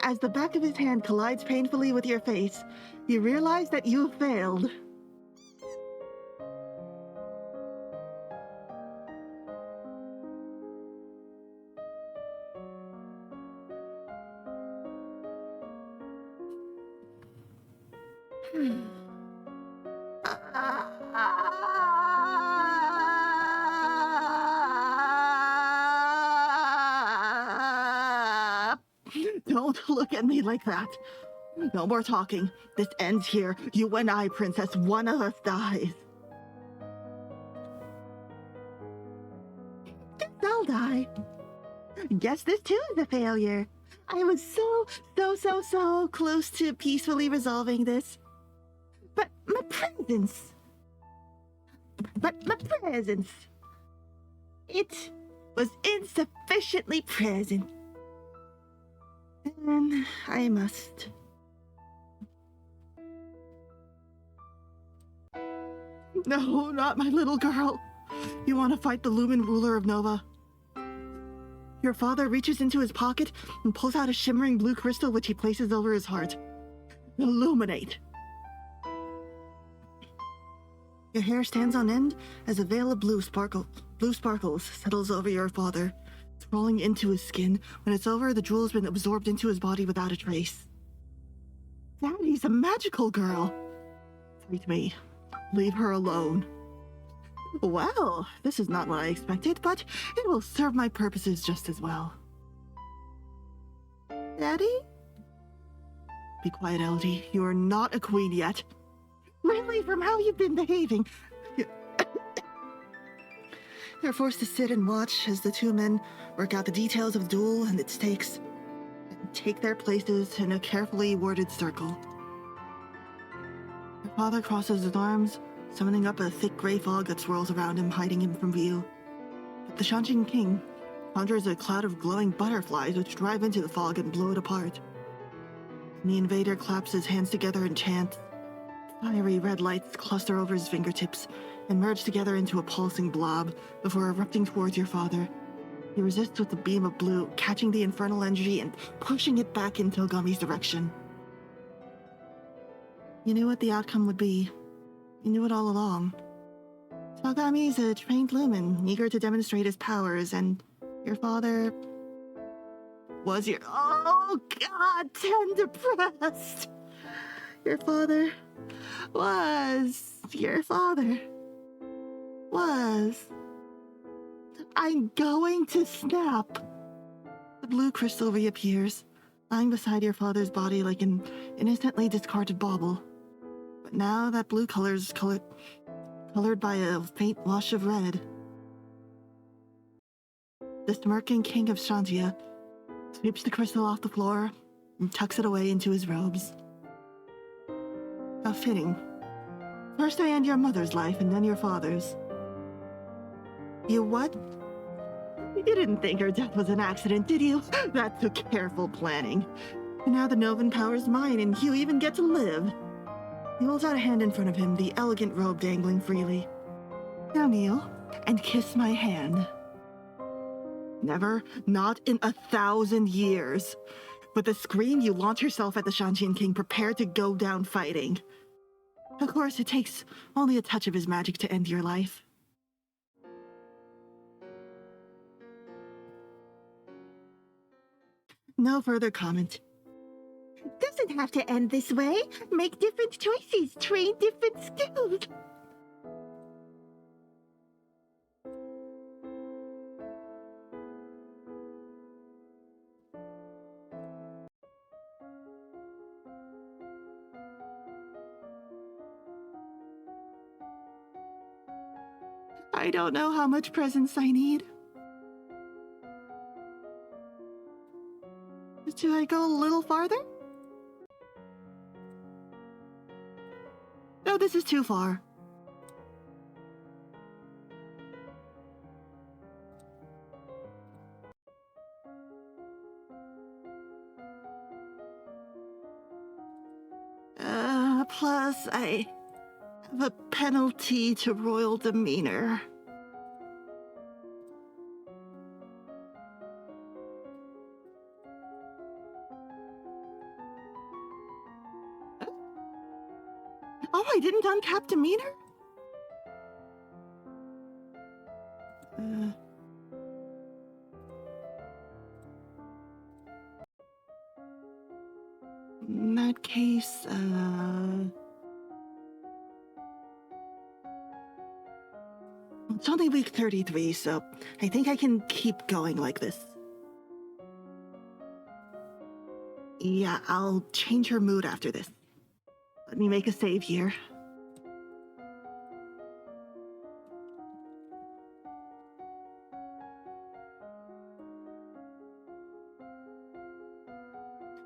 As the back of his hand collides painfully with your face, you realize that you failed. Don't look at me like that. No more talking. This ends here. You and I, princess. One of us dies. Guess I'll die. Guess this too is a failure. I was so close to peacefully resolving this. But my presence. It was insufficiently present. And I must. No, not my little girl. You want to fight the Lumen ruler of Nova? Your father reaches into his pocket and pulls out a shimmering blue crystal which he places over his heart. Illuminate. Your hair stands on end as a veil of blue sparkles settles over your father, rolling into his skin. When it's over, the jewel has been absorbed into his body without a trace. Daddy's a magical girl. Fight me. Leave her alone. Well, this is not what I expected, but it will serve my purposes just as well. Daddy? Be quiet, Elodie. You are not a queen yet. Really, from how you've been behaving. They're forced to sit and watch as the two men work out the details of the duel and its stakes, and take their places in a carefully worded circle. Your father crosses his arms, summoning up a thick gray fog that swirls around him, hiding him from view. But the Shantian king conjures a cloud of glowing butterflies which drive into the fog and blow it apart. And the invader claps his hands together and chants. Fiery red lights cluster over his fingertips and merge together into a pulsing blob before erupting towards your father. He resists with a beam of blue, catching the infernal energy and pushing it back in Togami's direction. You knew what the outcome would be. You knew it all along. Togami's a trained lumen, eager to demonstrate his powers, and your father was your— oh God, 10 depressed! Your father was your father. Was. I'm going to snap. The blue crystal reappears, lying beside your father's body like an innocently discarded bauble. But now that blue color is colored by a faint wash of red. The smirking king of Shantia sweeps the crystal off the floor and tucks it away into his robes. How fitting. First I end your mother's life and then your father's. You what? You didn't think her death was an accident, did you? That took careful planning. And now the Novan power's mine, and you even get to live. He holds out a hand in front of him, the elegant robe dangling freely. Now kneel and kiss my hand. Never, not in 1,000 years. With a scream, you launch yourself at the Shanshin King, prepared to go down fighting. Of course, it takes only a touch of his magic to end your life. No further comment. Doesn't have to end this way. Make different choices, train different skills. I don't know how much presents I need. Do I go a little farther? No, this is too far. Plus I have a penalty to royal demeanor. Oh, I didn't uncap demeanor? In that case, it's only week 33, so I think I can keep going like this. Yeah, I'll change her mood after this. Let me make a save here.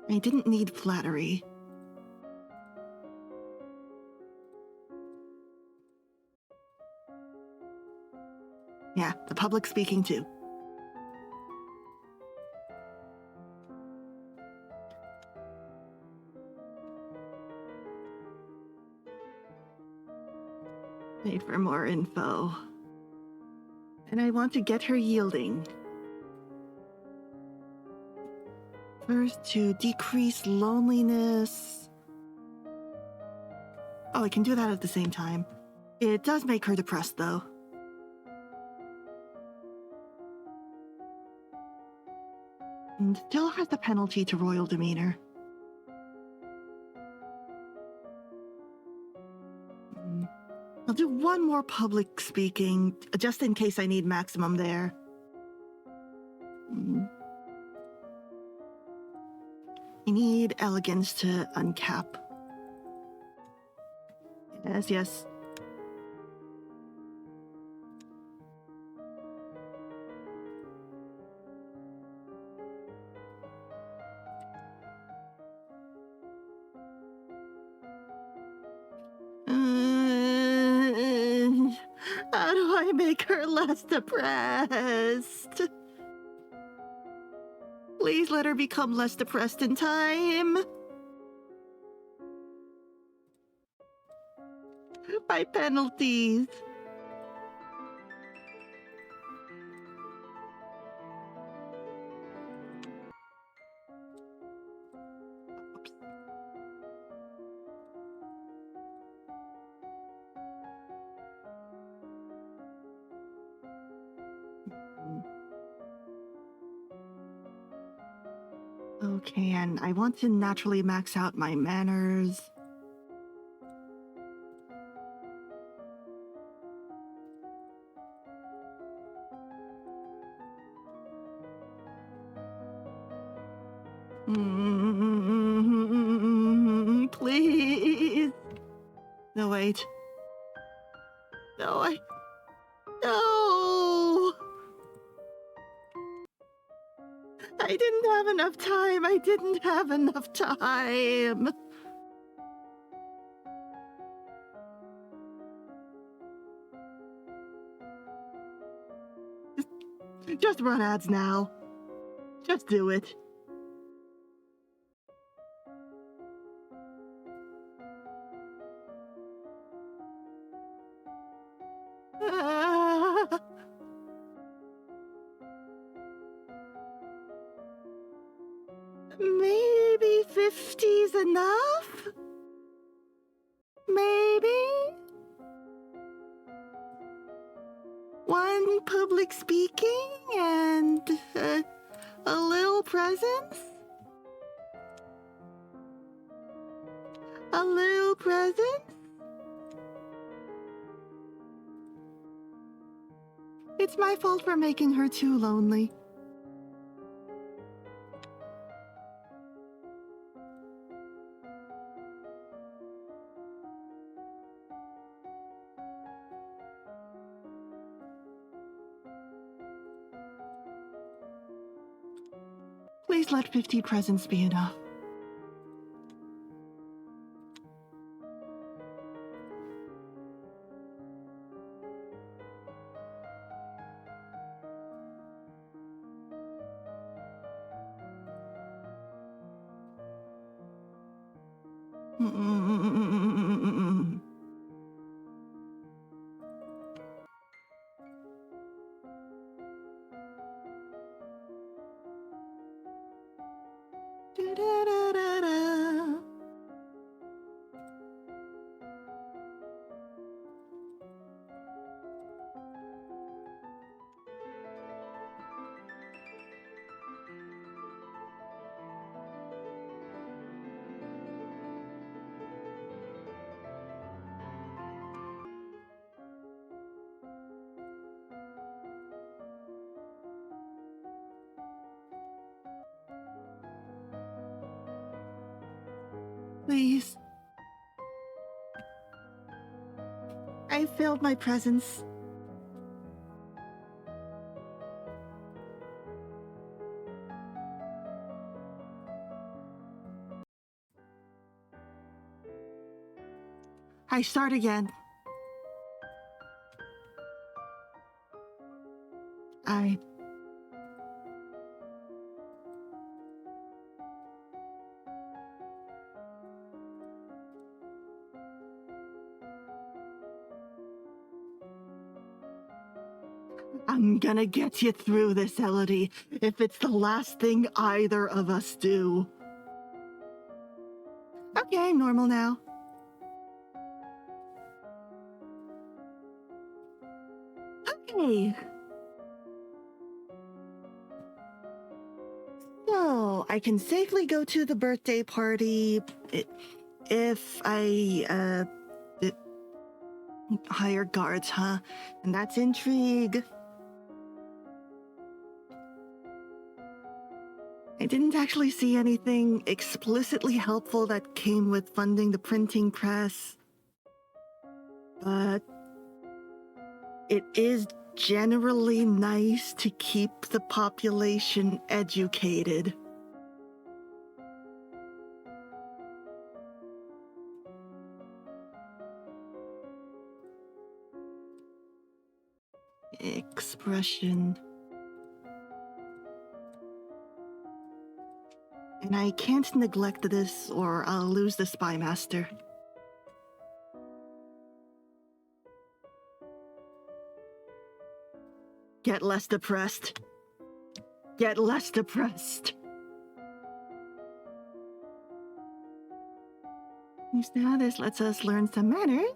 I didn't need flattery. Yeah, the public speaking too. Wait for more info. And I want to get her yielding. First, to decrease loneliness. Oh, I can do that at the same time. It does make her depressed, though. And still has the penalty to royal demeanor. I'll do one more public speaking, just in case I need maximum there. I need elegance to uncap. Yes. How do I make her less depressed? Please let her become less depressed in time. By penalties. Okay, and I want to naturally max out my manners. Please. No, wait. No. I didn't have enough time. I didn't have enough time. Just run ads now. Just do it. Maybe 50's enough? Maybe? One public speaking and a little presence? A little presence? It's my fault for making her too lonely. Please let 50 presents be enough. Da-da-da-da-da. Please. I failed my presents. I start again. I'm gonna get you through this, Elodie, if it's the last thing either of us do. Okay, I'm normal now. Okay. So, I can safely go to the birthday party if I, hire guards, huh? And that's intrigue. I didn't actually see anything explicitly helpful that came with funding the printing press. But it is generally nice to keep the population educated. Expression. And I can't neglect this or I'll lose the spy master. Get less depressed. Get less depressed. Now this lets us learn some manners.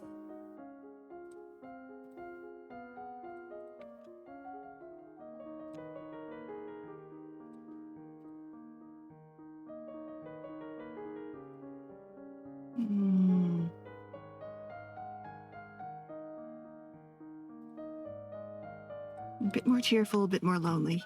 A bit more cheerful, a bit more lonely.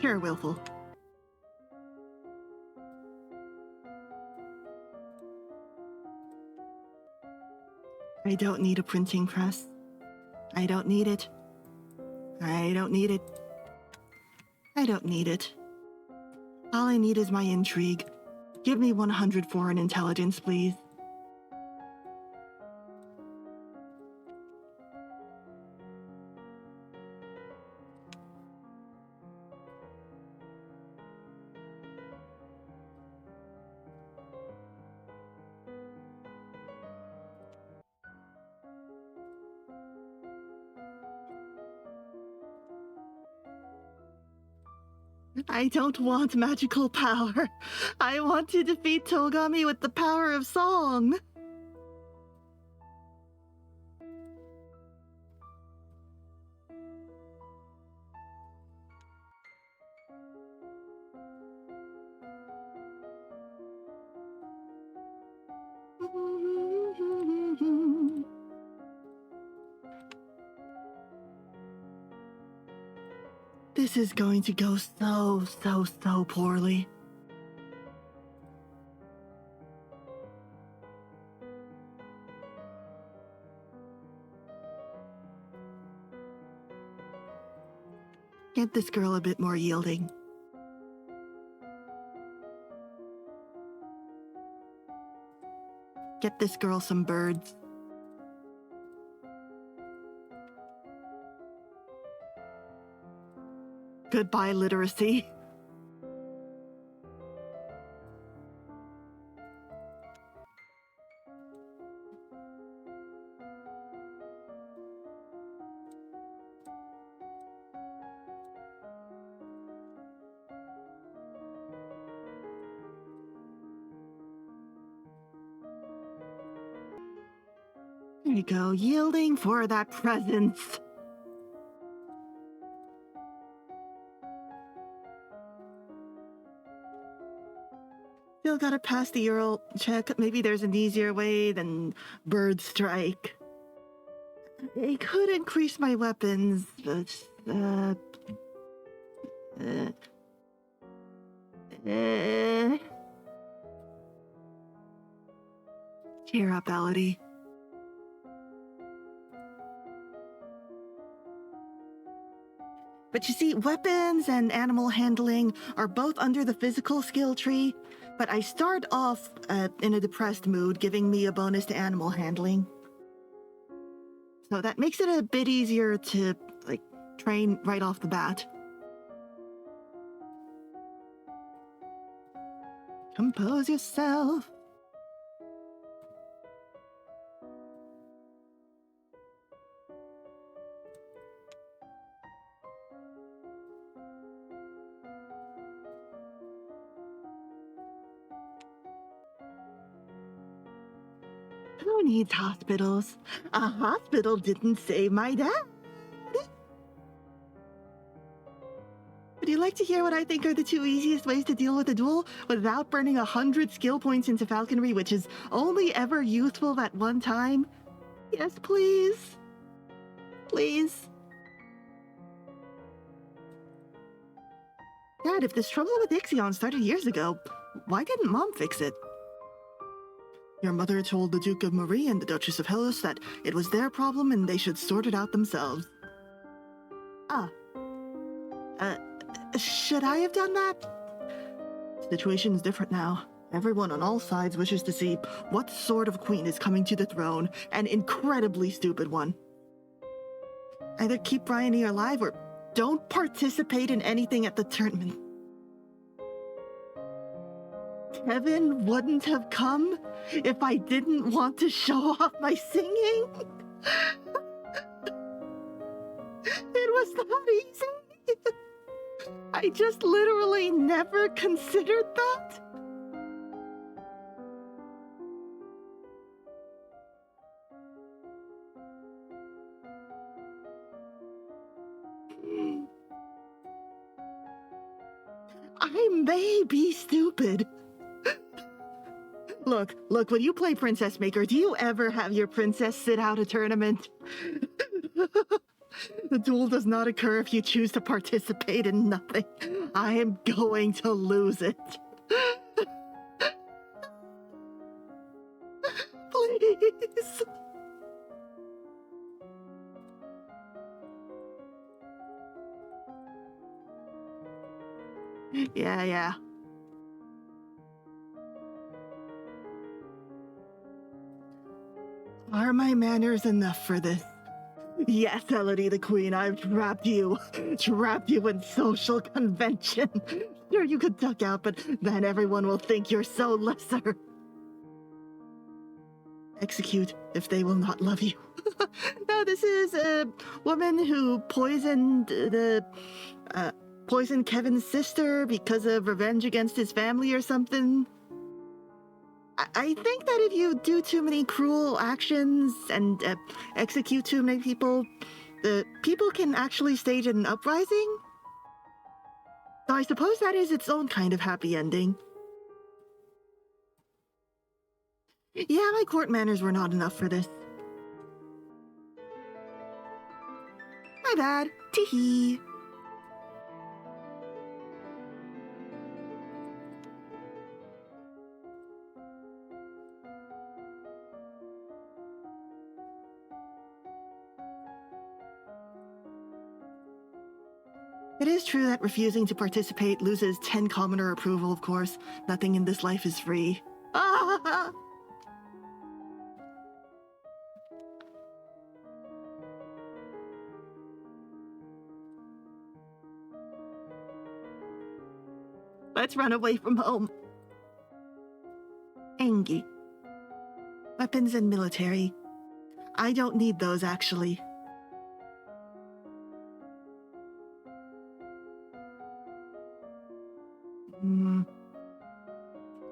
Sure, Willful. I don't need a printing press. I don't need it. I don't need it. I don't need it. All I need is my intrigue. Give me 100 foreign intelligence, please. I don't want magical power. I want to defeat Togami with the power of song. This is going to go so poorly. Get this girl a bit more yielding. Get this girl some birds. Goodbye, literacy. There you go, yielding for that presence. Still gotta pass the Ural check. Maybe there's an easier way than bird strike. I could increase my weapons, but cheer up, Elodie. But you see, weapons and animal handling are both under the physical skill tree, but I start off in a depressed mood, giving me a bonus to animal handling. So that makes it a bit easier to, like, train right off the bat. Compose yourself. Who needs hospitals? A hospital didn't save my dad. Would you like to hear what I think are the two easiest ways to deal with a duel without burning 100 skill points into falconry, which is only ever useful at one time? Yes, please. Please. Dad, if this trouble with Ixion started years ago, why didn't Mom fix it? Your mother told the Duke of Marie and the Duchess of Hellas that it was their problem and they should sort it out themselves. Should I have done that? The situation's different now. Everyone on all sides wishes to see what sort of queen is coming to the throne, an incredibly stupid one. Either keep Bryony alive or don't participate in anything at the tournament. Kevin wouldn't have come if I didn't want to show off my singing. It was that easy. I just literally never considered that. I may be stupid. Look, when you play Princess Maker, do you ever have your princess sit out a tournament? The duel does not occur if you choose to participate in nothing. I am going to lose it. Please. Yeah, yeah. Are my manners enough for this? Yes, Elodie the Queen, I've trapped you. Trapped you in social convention. Sure, you could duck out, but then everyone will think you're so lesser. Execute if they will not love you. No, this is a woman who poisoned poisoned Kevin's sister because of revenge against his family or something. I think that if you do too many cruel actions and execute too many people, the people can actually stage an uprising. So I suppose that is its own kind of happy ending. Yeah, my court manners were not enough for this. My bad. Tee-hee. It is true that refusing to participate loses 10 commoner approval, of course. Nothing in this life is free. Ah! Let's run away from home. Engi. Weapons and military. I don't need those, actually.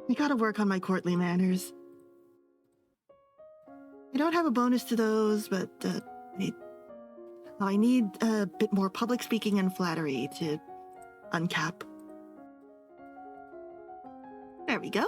I gotta work on my courtly manners. I don't have a bonus to those, but I need a bit more public speaking and flattery to uncap. There we go.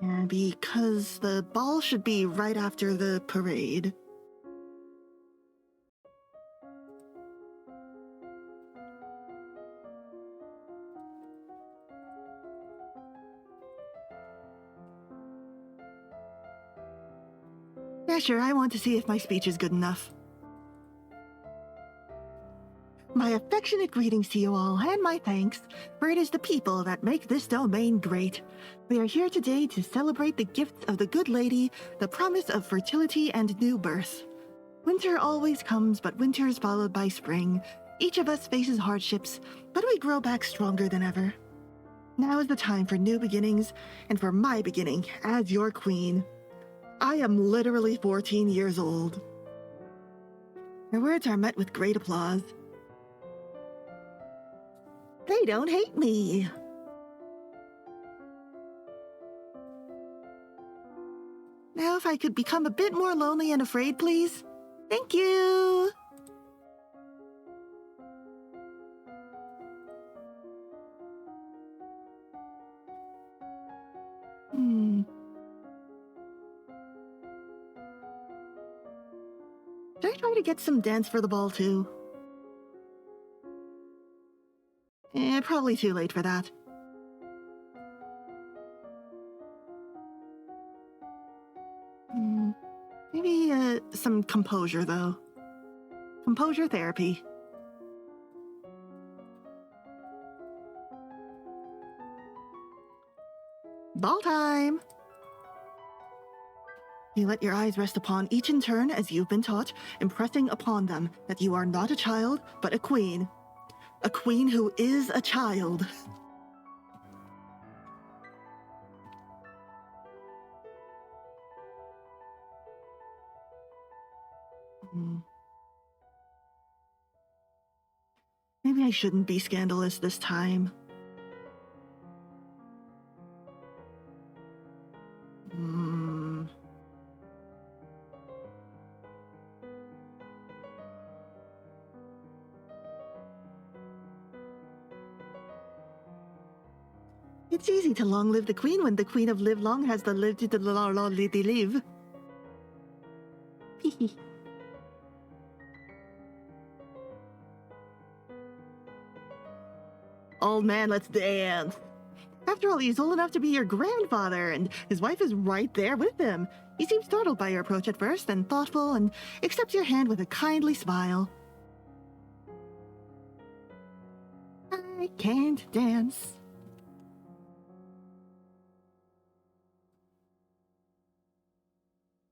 Yeah, because the ball should be right after the parade. Yeah, sure, I want to see if my speech is good enough. My affectionate greetings to you all, and my thanks, for it is the people that make this domain great. We are here today to celebrate the gifts of the good lady, the promise of fertility and new birth. Winter always comes, but winter is followed by spring. Each of us faces hardships, but we grow back stronger than ever. Now is the time for new beginnings, and for my beginning as your queen. I am literally 14 years old. Her words are met with great applause. They don't hate me. Now if I could become a bit more lonely and afraid, please. Thank you. Should I try to get some dance for the ball too? Probably too late for that. Maybe some composure, though. Composure therapy. Ball time! You let your eyes rest upon each in turn as you've been taught, impressing upon them that you are not a child, but a queen. A queen who is a child. Maybe I shouldn't be scandalous this time. It's easy to long live the queen when the queen of live long has the live to the live. Old man, let's dance. After all, he's old enough to be your grandfather, and his wife is right there with him. He seems startled by your approach at first, and thoughtful, and accepts your hand with a kindly smile. I can't dance.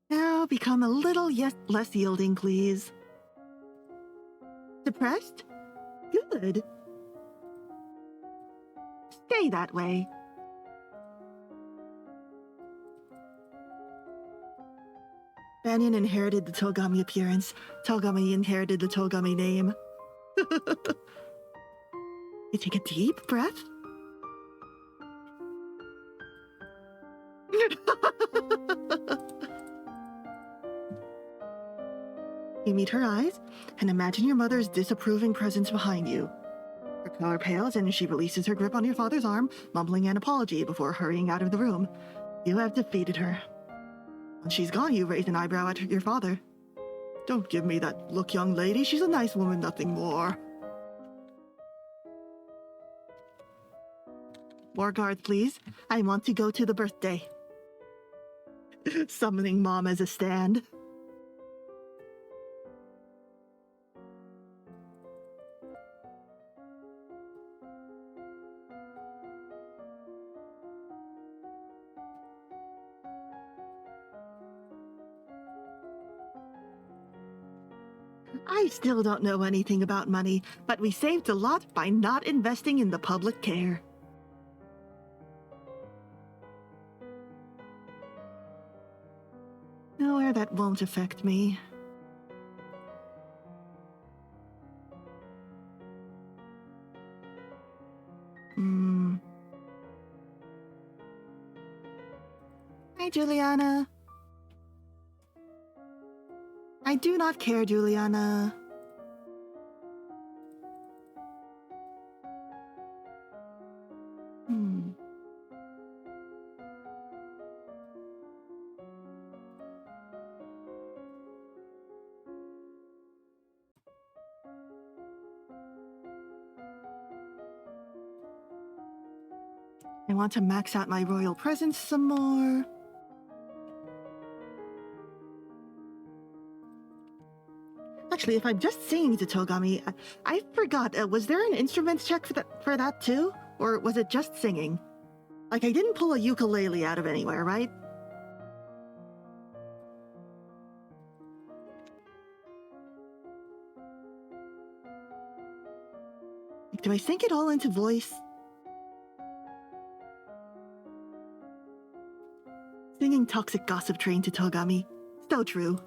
Now become a little less yielding, please. Depressed? Good. Stay that way. Banyan inherited the Togami appearance. Togami inherited the Togami name. You take a deep breath. You meet her eyes and imagine your mother's disapproving presence behind you. Her color pales and she releases her grip on your father's arm, mumbling an apology before hurrying out of the room. You have defeated her. When she's gone, you raise an eyebrow at your father. Don't give me that look, young lady. She's a nice woman, nothing more. More guards, please. I want to go to the birthday. Summoning mom as a stand. I still don't know anything about money, but we saved a lot by not investing in the public care. Nowhere that won't affect me. Hi, Juliana. I do not care, Juliana. I want to max out my royal presence some more. Actually, if I'm just singing to Togami, I forgot, was there an instruments check for that too? Or was it just singing? Like, I didn't pull a ukulele out of anywhere, right? Like, do I sync it all into voice? Singing toxic gossip train to Togami. So true.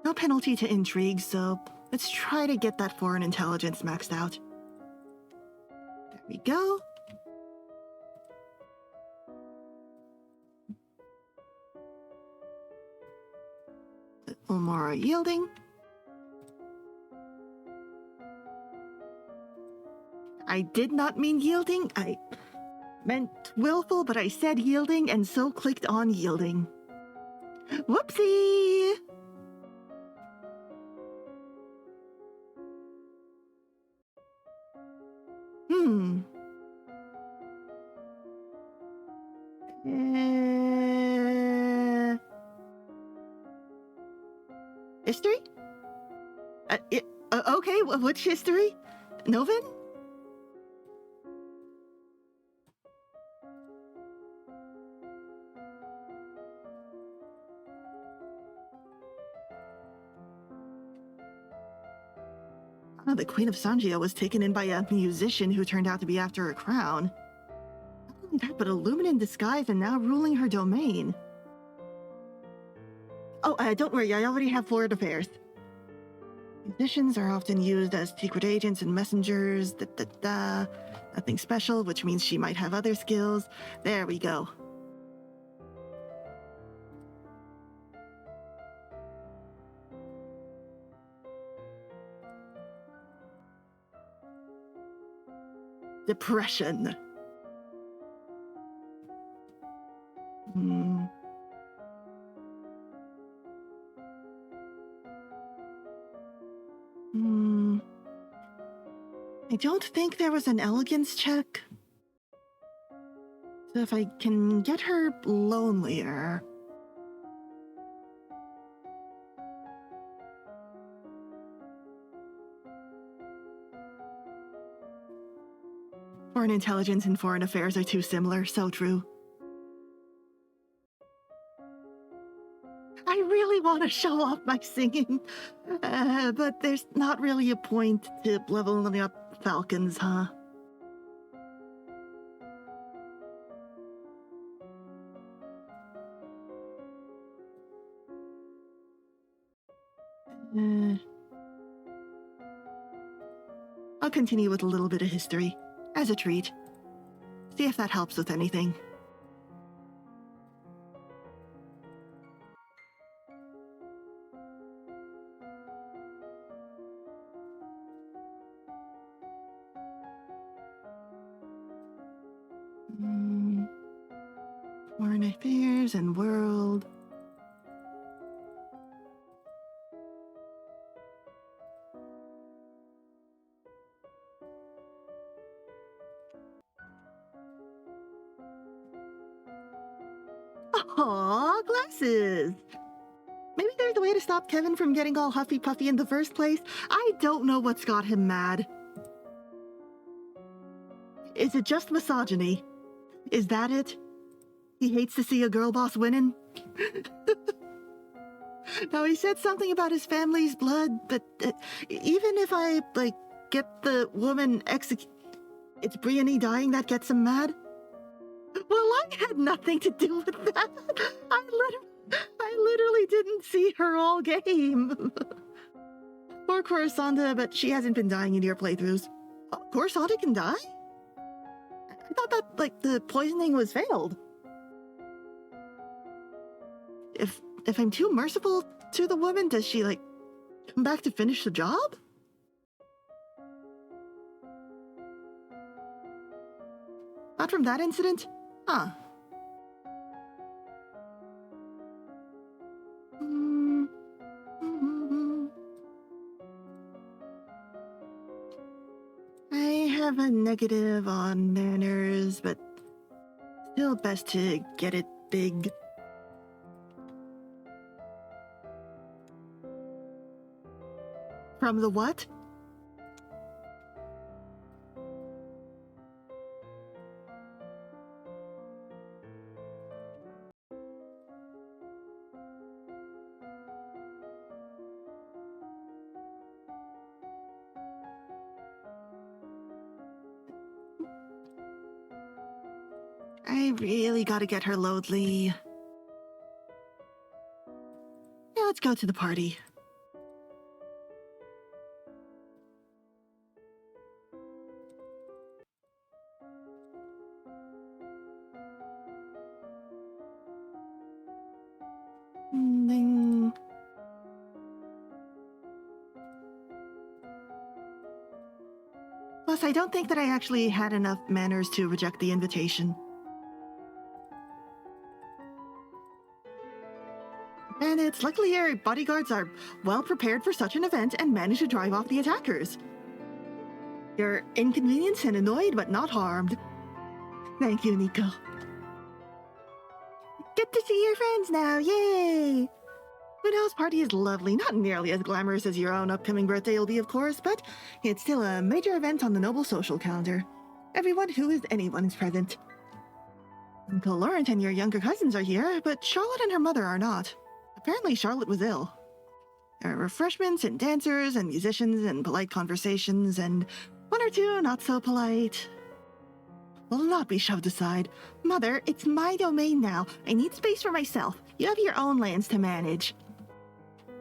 No penalty to intrigue, so let's try to get that foreign intelligence maxed out. There we go. Umara yielding. I did not mean yielding. I meant willful, but I said yielding and so clicked on yielding. Whoopsie! History? Okay, which history? Novin? Oh, the Queen of Sanjia was taken in by a musician who turned out to be after her crown. Not only that, but a lumen in disguise and now ruling her domain. Oh, don't worry, I already have foreign affairs. Musicians are often used as secret agents and messengers. Nothing special, which means she might have other skills. There we go. Depression. I don't think there was an elegance check. So if I can get her lonelier. Foreign intelligence and foreign affairs are too similar, so true. I really want to show off my singing, but there's not really a point to leveling up falcons, huh? I'll continue with a little bit of history, as a treat. See if that helps with anything. Foreign affairs and world. Aw, glasses! Maybe there's a way to stop Kevin from getting all huffy-puffy in the first place. I don't know what's got him mad. Is it just misogyny? Is that it? He hates to see a girl boss winning? Now, he said something about his family's blood, but even if I, get the woman it's Brienne dying that gets him mad? Well, I had nothing to do with that. I literally didn't see her all game. Poor Coruscant, but she hasn't been dying in your playthroughs. Oh, Coruscant can die? I thought that, the poisoning was failed. If I'm too merciful to the woman, does she, come back to finish the job? Not from that incident? Huh. I have a negative on manners, but still best to get it big. From the what? I really gotta get her lonely. Yeah, let's go to the party. Ding. Plus, I don't think that I actually had enough manners to reject the invitation. And it's luckily your bodyguards are well prepared for such an event and manage to drive off the attackers. You're inconvenienced and annoyed, but not harmed. Thank you, Nico. Get to see your friends now, yay! Uno's party is lovely, not nearly as glamorous as your own upcoming birthday will be, of course, but it's still a major event on the noble social calendar. Everyone who is anyone is present. Uncle Laurent and your younger cousins are here, but Charlotte and her mother are not. Apparently Charlotte was ill. There are refreshments and dancers and musicians and polite conversations and one or two not so polite. Will not be shoved aside. Mother, it's my domain now. I need space for myself. You have your own lands to manage.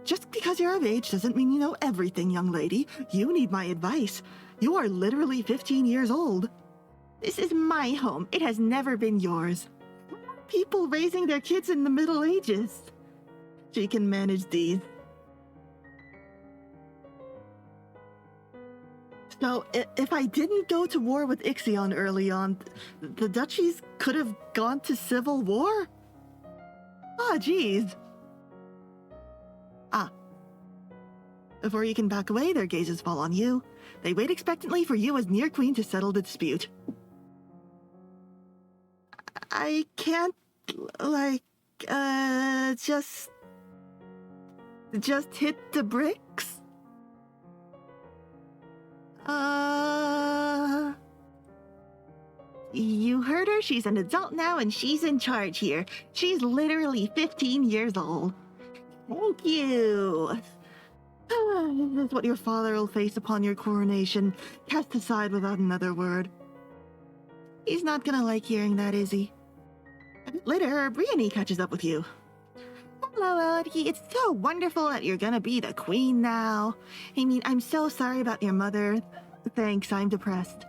Just because you're of age doesn't mean you know everything, young lady. You need my advice. You are literally 15 years old. This is my home. It has never been yours. People raising their kids in the Middle Ages. She can manage these. So, if I didn't go to war with Ixion early on, the duchies could have gone to civil war? Ah, geez. Ah. Before you can back away, their gazes fall on you. They wait expectantly for you as near queen to settle the dispute. I can't, just hit the bricks? You heard her? She's an adult now and she's in charge here. She's literally 15 years old. Thank you. This is what your father will face upon your coronation, cast aside without another word. He's not gonna like hearing that, is he? Later, Brienne catches up with you. Hello, Elodie. It's so wonderful that you're gonna be the queen now. I mean, I'm so sorry about your mother. Thanks, I'm depressed.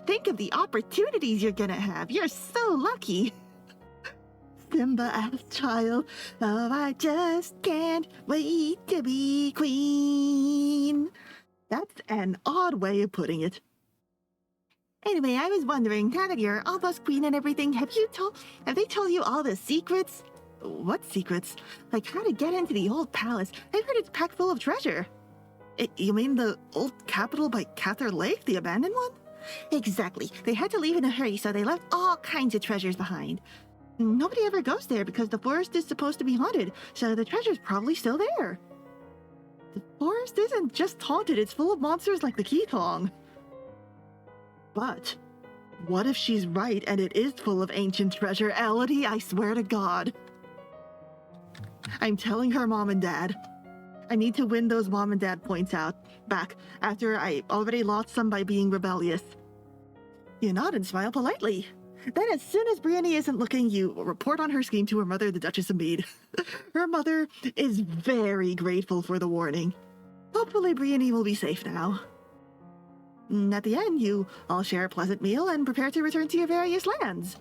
Think of the opportunities you're gonna have. You're so lucky. Simba-ass child. Oh, I just can't wait to be queen. That's an odd way of putting it. Anyway, I was wondering, now that you're almost queen and everything, have they told you all the secrets? What secrets? Like how to get into the old palace. I've heard it's packed full of treasure. You mean the old capital by Cathar Lake, the abandoned one? Exactly. They had to leave in a hurry, so they left all kinds of treasures behind. Nobody ever goes there because the forest is supposed to be haunted, so the treasure's probably still there. The forest isn't just haunted, it's full of monsters like the Keithong. But what if she's right and it is full of ancient treasure, Elodie? I swear to God. I'm telling her mom and dad. I need to win those mom and dad points back after I already lost some by being rebellious. You nod and smile politely. Then as soon as Brienne isn't looking, you report on her scheme to her mother, the Duchess of Mead. Her mother is very grateful for the warning. Hopefully Brienne will be safe now. At the end, you all share a pleasant meal and prepare to return to your various lands.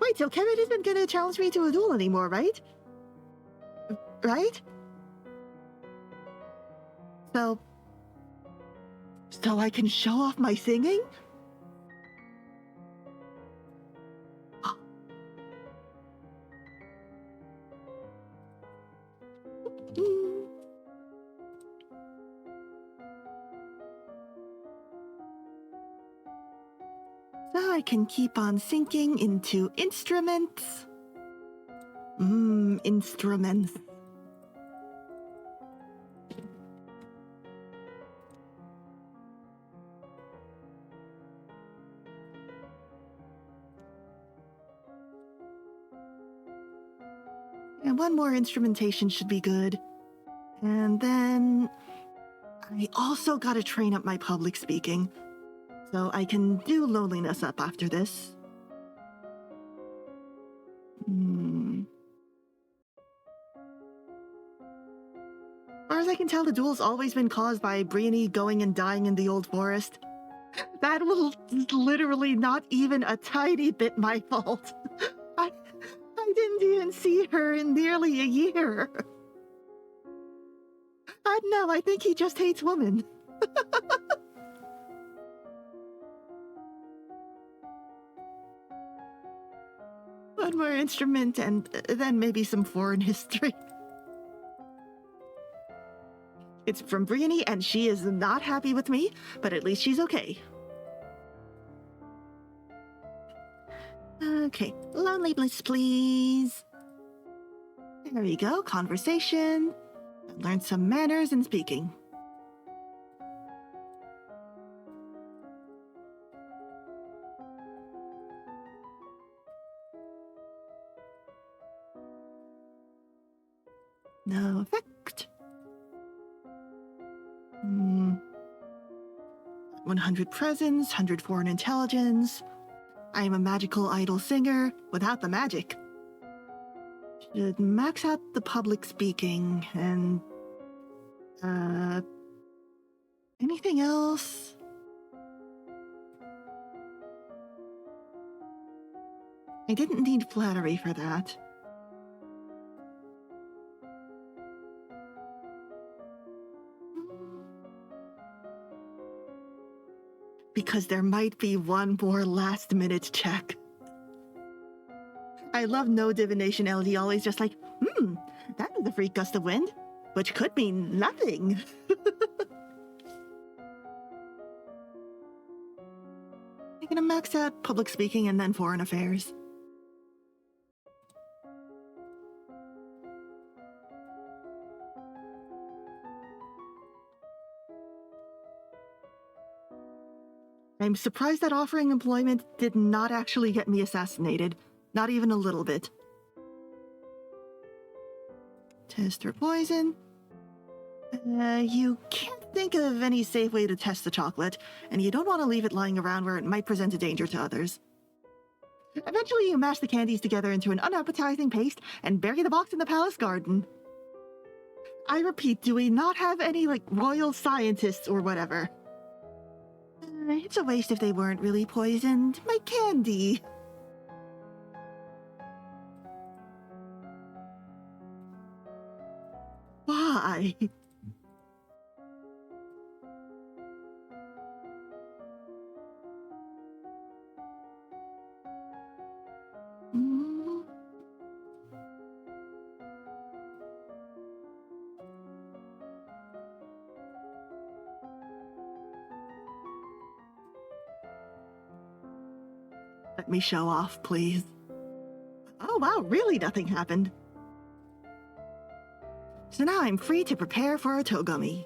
Wait, so Kevin isn't gonna challenge me to a duel anymore, right? Right? So I can show off my singing? So I can keep on sinking into instruments. Instruments. And one more instrumentation should be good. And then I also gotta train up my public speaking, so I can do loneliness up after this. As far as I can tell, the duel's always been caused by Brienne going and dying in the old forest. That was literally not even a tiny bit my fault. I didn't even see her in nearly a year. No, I think he just hates women. One more instrument and then maybe some foreign history. It's from Brienne and she is not happy with me, but at least she's okay. Okay, lonely bliss, please. There we go, conversation. Learn some manners in speaking. No effect. 100 presence, 100 foreign intelligence. I am a magical idol singer without the magic. Should max out the public speaking and anything else? I didn't need flattery for that. Because there might be one more last-minute check. I love no divination LD, always just like, that was a freak gust of wind, which could mean nothing. I'm gonna max out public speaking and then foreign affairs. I'm surprised that offering employment did not actually get me assassinated. Not even a little bit. Test for poison. You can't think of any safe way to test the chocolate, and you don't want to leave it lying around where it might present a danger to others. Eventually, you mash the candies together into an unappetizing paste and bury the box in the palace garden. I repeat, do we not have any, royal scientists or whatever? It's a waste if they weren't really poisoned. My candy. Why? Let me show off, please. Oh wow, really nothing happened. So now I'm free to prepare for a togami.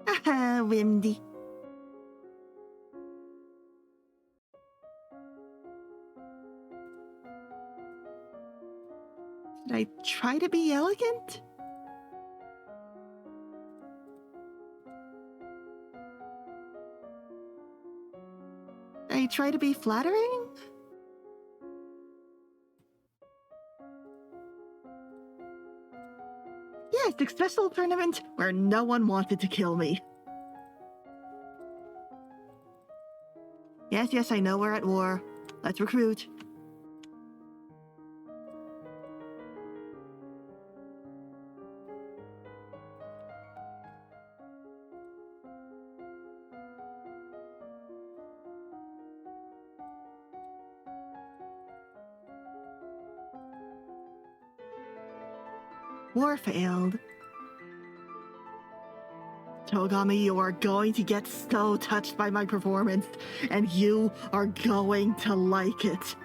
Haha, Windy. Should I try to be elegant? Should I try to be flattering? Yes, successful tournament where no one wanted to kill me. Yes, I know we're at war. Let's recruit. War failed. Togami, you are going to get so touched by my performance, and you are going to like it.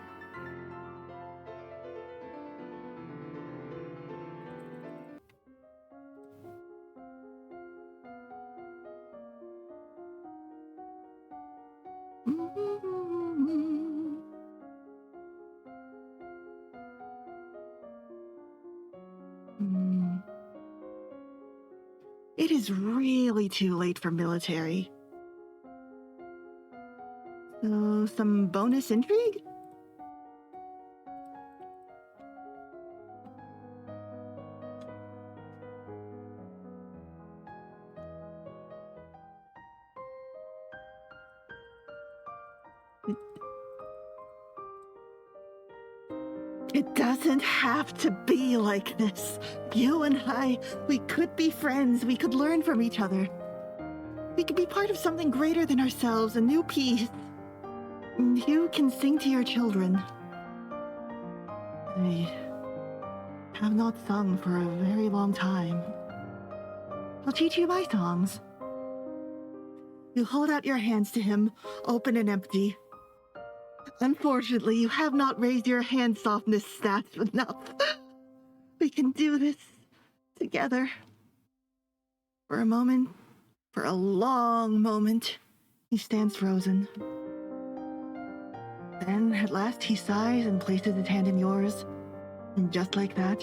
It is really too late for military. So, some bonus intrigue? It doesn't have to be like this. You and I, we could be friends. We could learn from each other. We could be part of something greater than ourselves, a new piece. You can sing to your children. I have not sung for a very long time. I'll teach you my songs. You hold out your hands to him, open and empty. Unfortunately, you have not raised your hand softness stats enough. We can do this together. For a moment, for a long moment, he stands frozen. Then, at last, he sighs and places his hand in yours. And just like that,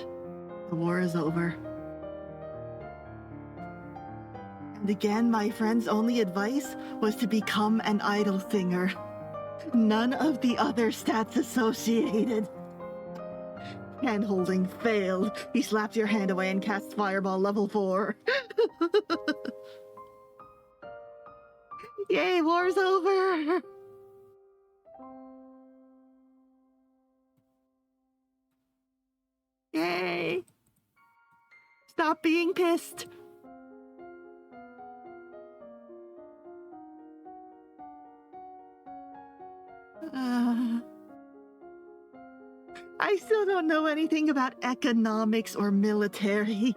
the war is over. And again, my friend's only advice was to become an idol singer. None of the other stats associated. Hand-holding failed. He slapped your hand away and cast Fireball level 4. Yay, war's over! Yay! Stop being pissed! I still don't know anything about economics or military.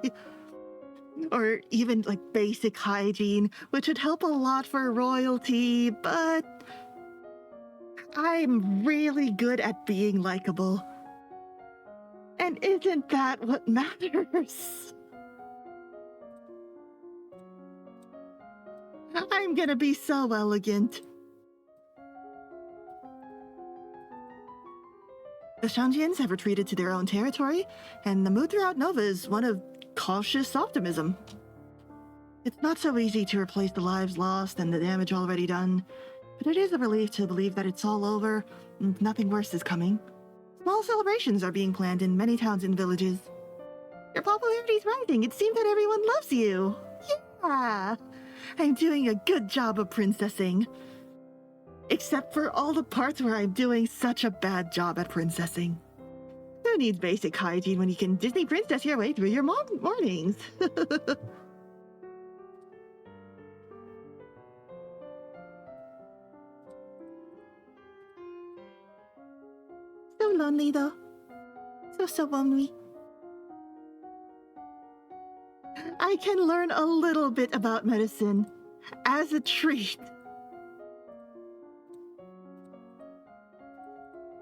Or even like basic hygiene, which would help a lot for royalty, but I'm really good at being likable. And isn't that what matters? I'm gonna be so elegant. The Shanjians have retreated to their own territory, and the mood throughout Nova is one of cautious optimism. It's not so easy to replace the lives lost and the damage already done, but it is a relief to believe that it's all over and nothing worse is coming. Small celebrations are being planned in many towns and villages. Your popularity's rising. It seems that everyone loves you. Yeah! I'm doing a good job of princessing. Except for all the parts where I'm doing such a bad job at princessing. Who needs basic hygiene when you can Disney princess your way through your mornings? So lonely though. So lonely. I can learn a little bit about medicine as a treat.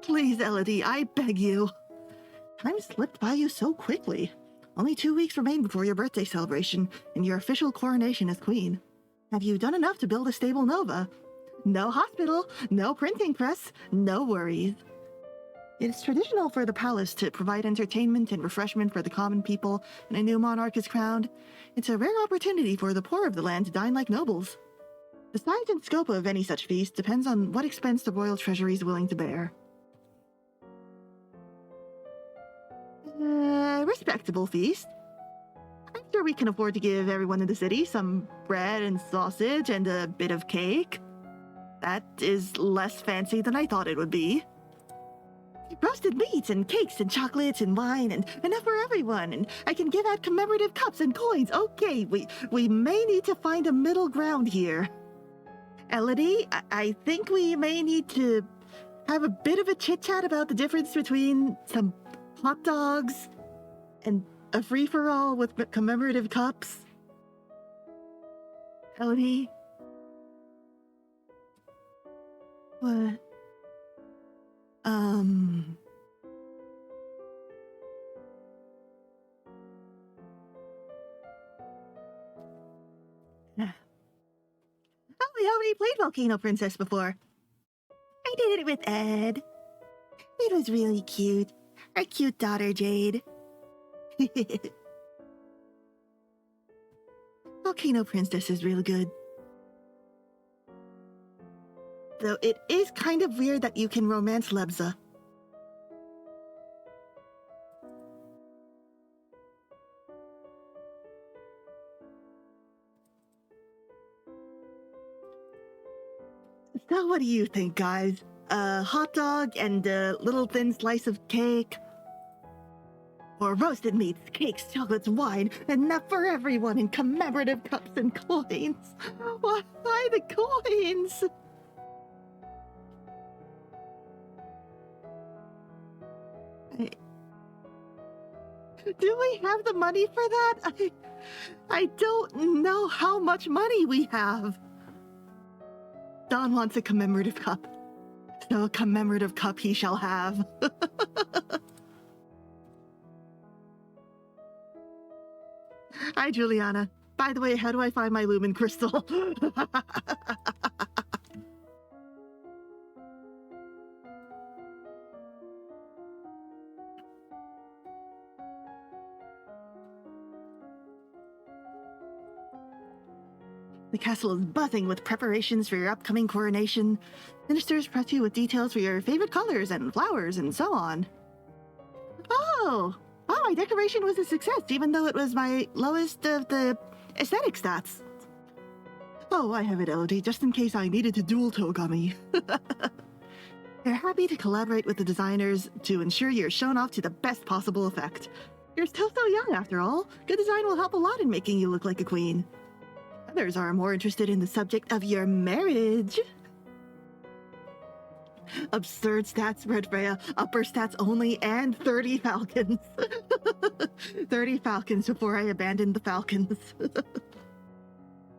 Please, Elodie, I beg you. Time slipped by you so quickly. Only 2 weeks remain before your birthday celebration and your official coronation as queen. Have you done enough to build a stable Nova? No hospital, no printing press, no worries. It's traditional for the palace to provide entertainment and refreshment for the common people when a new monarch is crowned. It's a rare opportunity for the poor of the land to dine like nobles. The size and scope of any such feast depends on what expense the royal treasury is willing to bear. Respectable feast. I'm sure we can afford to give everyone in the city some bread and sausage and a bit of cake. That is less fancy than I thought it would be. Roasted meats and cakes and chocolates and wine and enough for everyone. And I can give out commemorative cups and coins. Okay, we may need to find a middle ground here. Elodie, I think we may need to have a bit of a chit-chat about the difference between some hot dogs and a free-for-all with commemorative cups. Elodie? What? Oh, we already played Volcano Princess before. I did it with Ed. It was really cute. Our cute daughter, Jade. Volcano Princess is really good. Though it is kind of weird that you can romance Lebza. So what do you think, guys? A hot dog and a little thin slice of cake? Or roasted meats, cakes, chocolates, wine, enough for everyone in commemorative cups and coins? Why the coins? Do we have the money for that? I don't know how much money we have. Don wants a commemorative cup. So a commemorative cup he shall have. Hi, Juliana. By the way, how do I find my lumen crystal? The castle is buzzing with preparations for your upcoming coronation. Ministers press you with details for your favorite colors and flowers and so on. Oh, my decoration was a success, even though it was my lowest of the aesthetic stats. Oh, I have it, Elodie, just in case I needed to dual Togami. They're happy to collaborate with the designers to ensure you're shown off to the best possible effect. You're still so young, after all. Good design will help a lot in making you look like a queen. Others are more interested in the subject of your marriage. Absurd stats, Red Freya. Upper stats only, and 30 falcons. 30 falcons before I abandon the falcons.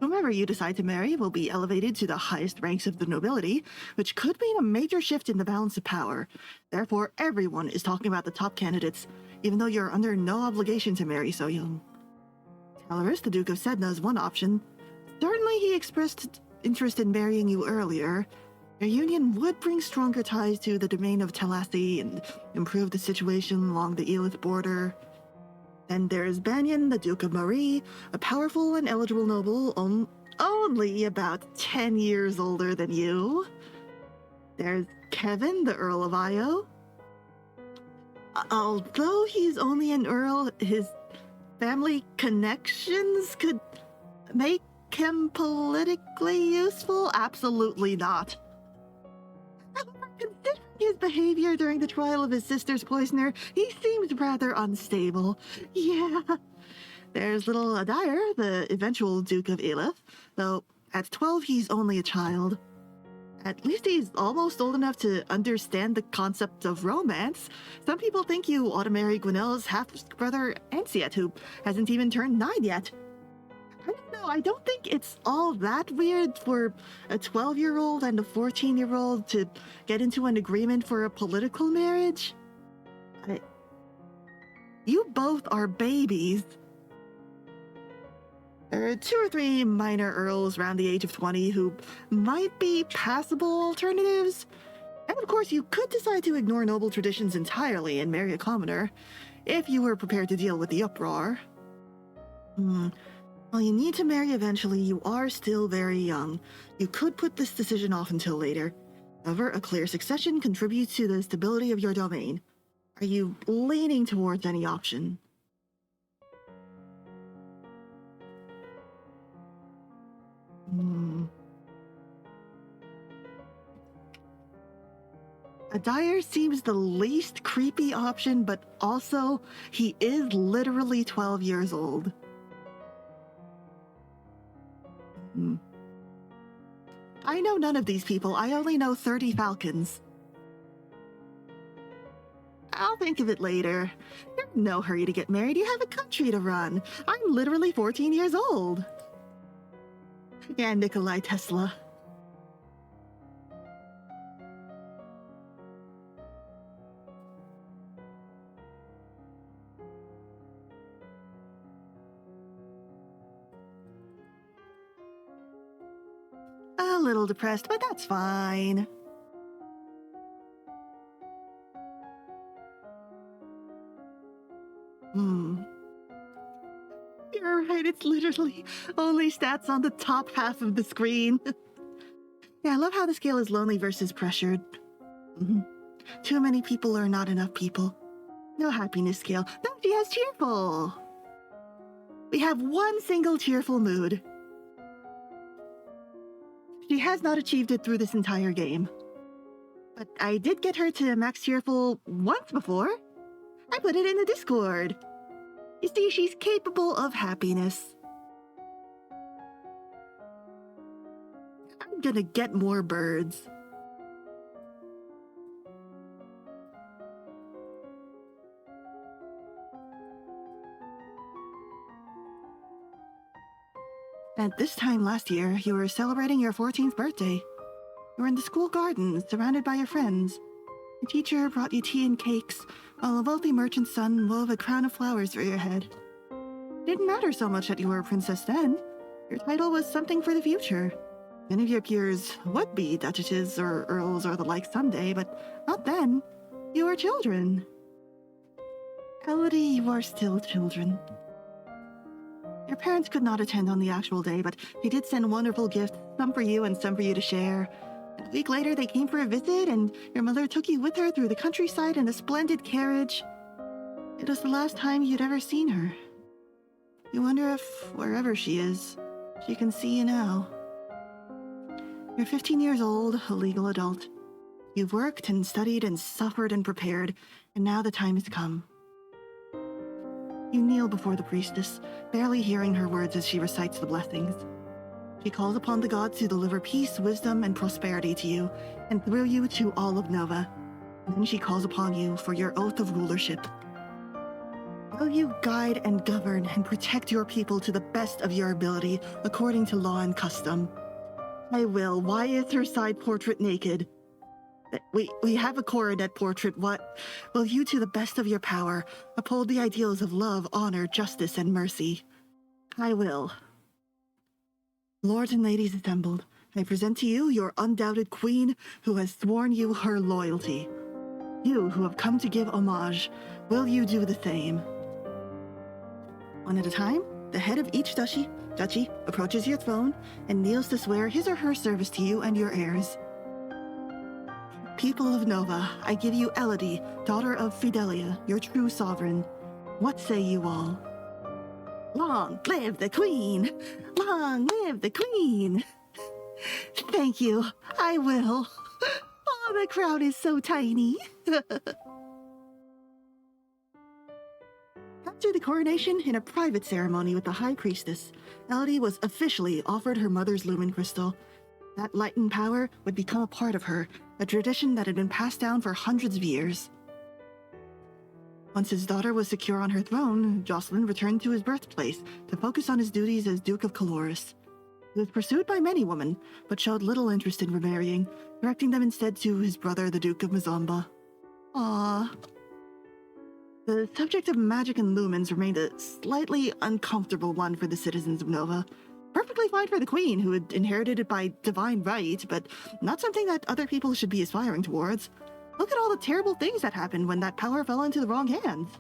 Whomever you decide to marry will be elevated to the highest ranks of the nobility, which could mean a major shift in the balance of power. Therefore, everyone is talking about the top candidates, even though you're under no obligation to marry so young. Catharsis, the Duke of Sedna, is one option. Certainly he expressed interest in marrying you earlier. Your union would bring stronger ties to the domain of Talassi and improve the situation along the Elith border. Then there's Banyan, the Duke of Marie, a powerful and eligible noble only about 10 years older than you. There's Kevin, the Earl of Io. Although he's only an earl, his family connections could make him politically useful? Absolutely not. However, considering his behavior during the trial of his sister's poisoner, he seems rather unstable. Yeah. There's little Adair, the eventual Duke of Elith, though at 12 he's only a child. At least he's almost old enough to understand the concept of romance. Some people think you ought to marry Gwenella's half-brother Ansiet, who hasn't even turned 9 yet. I don't know, I don't think it's all that weird for a 12-year-old and a 14-year-old to get into an agreement for a political marriage. You both are babies. There are 2 or 3 minor earls around the age of 20 who might be passable alternatives. And of course, you could decide to ignore noble traditions entirely and marry a commoner, if you were prepared to deal with the uproar. While you need to marry eventually, you are still very young. You could put this decision off until later. However, a clear succession contributes to the stability of your domain. Are you leaning towards any option? Adair seems the least creepy option, but also, he is literally 12 years old. I know none of these people. I only know 30 falcons. I'll think of it later. You're in no hurry to get married. You have a country to run. I'm literally 14 years old. Yeah, Nikolai Tesla. A little depressed, but that's fine. You're right, it's literally only stats on the top half of the screen. Yeah, I love how the scale is lonely versus pressured. Too many people or not enough people. No happiness scale. No, she has cheerful. We have one single cheerful mood. She has not achieved it through this entire game. But I did get her to max cheerful once before. I put it in the Discord. You see, she's capable of happiness. I'm gonna get more birds. At this time last year, you were celebrating your 14th birthday. You were in the school garden, surrounded by your friends. The teacher brought you tea and cakes, while a wealthy merchant's son wove a crown of flowers for your head. It didn't matter so much that you were a princess then. Your title was something for the future. Many of your peers would be duchesses or earls or the like someday, but not then. You were children. Elodie, you are still children. Your parents could not attend on the actual day, but they did send wonderful gifts, some for you and some for you to share. A week later, they came for a visit, and your mother took you with her through the countryside in a splendid carriage. It was the last time you'd ever seen her. You wonder if, wherever she is, she can see you now. You're 15 years old, a legal adult. You've worked and studied and suffered and prepared, and now the time has come. You kneel before the priestess, barely hearing her words as she recites the blessings. She calls upon the gods to deliver peace, wisdom, and prosperity to you, and through you to all of Nova. And then she calls upon you for your oath of rulership. Will you guide and govern and protect your people to the best of your ability, according to law and custom? I will. Why is her side portrait naked? We have a coronet portrait. What? Will you, to the best of your power, uphold the ideals of love, honor, justice, and mercy? I will. Lords and ladies assembled, I present to you your undoubted queen who has sworn you her loyalty. You who have come to give homage, will you do the same? One at a time, the head of each duchy approaches your throne and kneels to swear his or her service to you and your heirs. People of Nova, I give you Elodie, daughter of Fidelia, your true sovereign. What say you all? Long live the Queen! Long live the Queen! Thank you, I will. Oh, the crowd is so tiny. After the coronation, in a private ceremony with the High Priestess, Elodie was officially offered her mother's lumen crystal. That light and power would become a part of her, a tradition that had been passed down for hundreds of years. Once his daughter was secure on her throne, Jocelyn returned to his birthplace to focus on his duties as Duke of Catharsis. He was pursued by many women, but showed little interest in remarrying, directing them instead to his brother, the Duke of Mazomba. The subject of magic and lumens remained a slightly uncomfortable one for the citizens of Nova. Perfectly fine for the Queen, who had inherited it by divine right, but not something that other people should be aspiring towards. Look at all the terrible things that happened when that power fell into the wrong hands.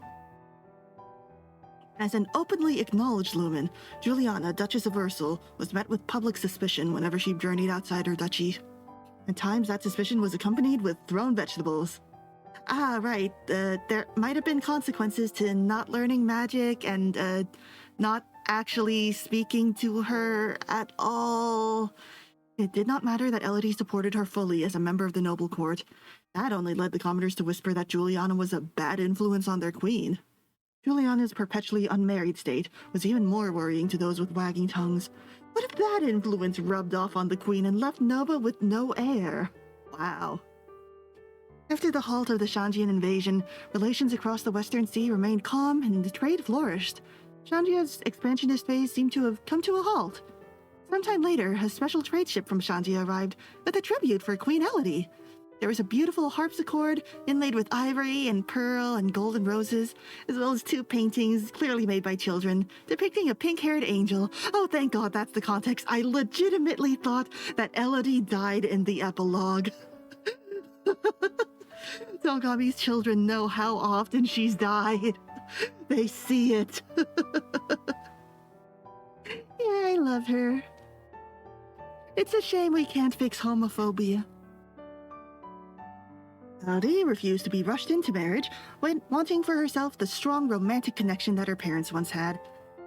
As an openly acknowledged lumen, Juliana, Duchess of Ursul, was met with public suspicion whenever she journeyed outside her duchy. At times, that suspicion was accompanied with thrown vegetables. Ah, right, there might have been consequences to not learning magic and, not actually speaking to her at all. It did not matter that Elodie supported her fully as a member of the noble court. That only led the commoners to whisper that Juliana was a bad influence on their queen. Juliana's perpetually unmarried state was even more worrying to those with wagging tongues. What if that influence rubbed off on the queen and left Nova with no heir? Wow. After the halt of the Shanjian invasion, relations across the Western Sea remained calm and the trade flourished. Shanjia's expansionist phase seemed to have come to a halt. Sometime later, a special trade ship from Shanjia arrived with a tribute for Queen Elodie. There was a beautiful harpsichord inlaid with ivory and pearl and golden roses, as well as 2 paintings clearly made by children, depicting a pink-haired angel. Oh, thank God that's the context. I legitimately thought that Elodie died in the epilogue. Togami's children know how often she's died. They see it. Yeah, I love her. It's a shame we can't fix homophobia. Elodie refused to be rushed into marriage, wanting for herself the strong romantic connection that her parents once had.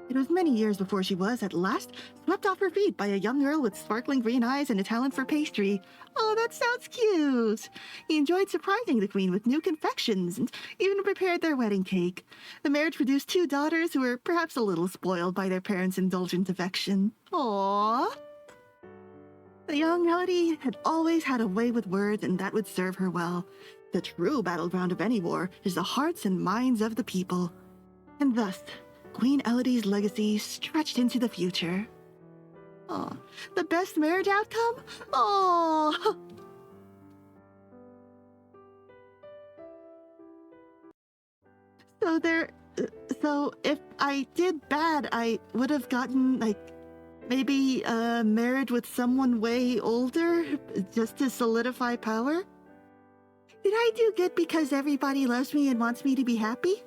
It was many years before she was, at last, swept off her feet by a young girl with sparkling green eyes and a talent for pastry. Oh, that sounds cute! He enjoyed surprising the queen with new confections and even prepared their wedding cake. The marriage produced 2 daughters who were perhaps a little spoiled by their parents' indulgent affection. Aww! The young Elodie had always had a way with words, and that would serve her well. The true battleground of any war is the hearts and minds of the people. And thus, Queen Elodie's legacy stretched into the future. Oh, the best marriage outcome? Oh! So if I did bad, I would have gotten, maybe a marriage with someone way older, just to solidify power? Did I do good because everybody loves me and wants me to be happy?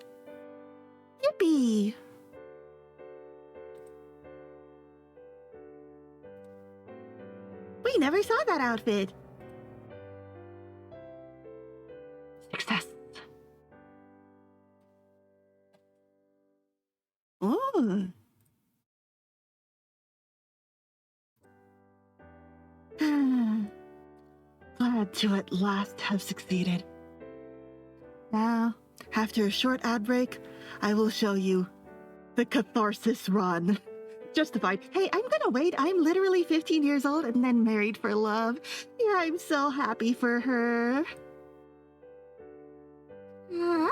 Yippee! We never saw that outfit. Success. Oh. Glad to at last have succeeded. Now, after a short ad break, I will show you the Catharsis run. Justified. Hey, I'm gonna wait. I'm literally 15 years old and then married for love. Yeah, I'm so happy for her. Huh?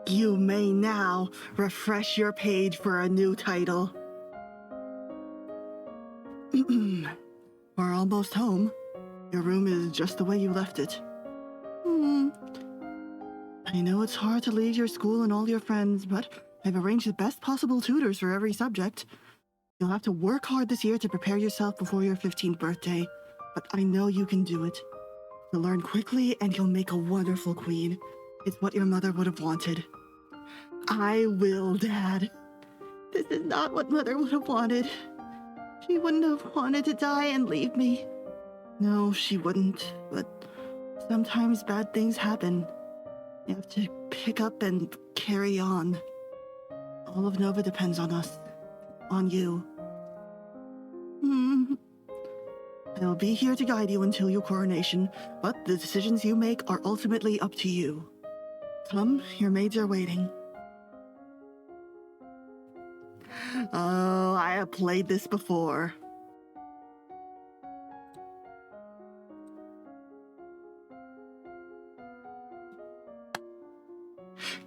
You may now refresh your page for a new title. We're almost home. Your room is just the way you left it. I know it's hard to leave your school and all your friends, but I've arranged the best possible tutors for every subject. You'll have to work hard this year to prepare yourself before your 15th birthday, but I know you can do it. You'll learn quickly and you'll make a wonderful queen. It's what your mother would have wanted. I will, Dad. This is not what Mother would have wanted. She wouldn't have wanted to die and leave me. No, she wouldn't, but sometimes bad things happen. You have to pick up and carry on. All of Nova depends on us. On you. I'll be here to guide you until your coronation, but the decisions you make are ultimately up to you. Come, your maids are waiting. Oh, I have played this before.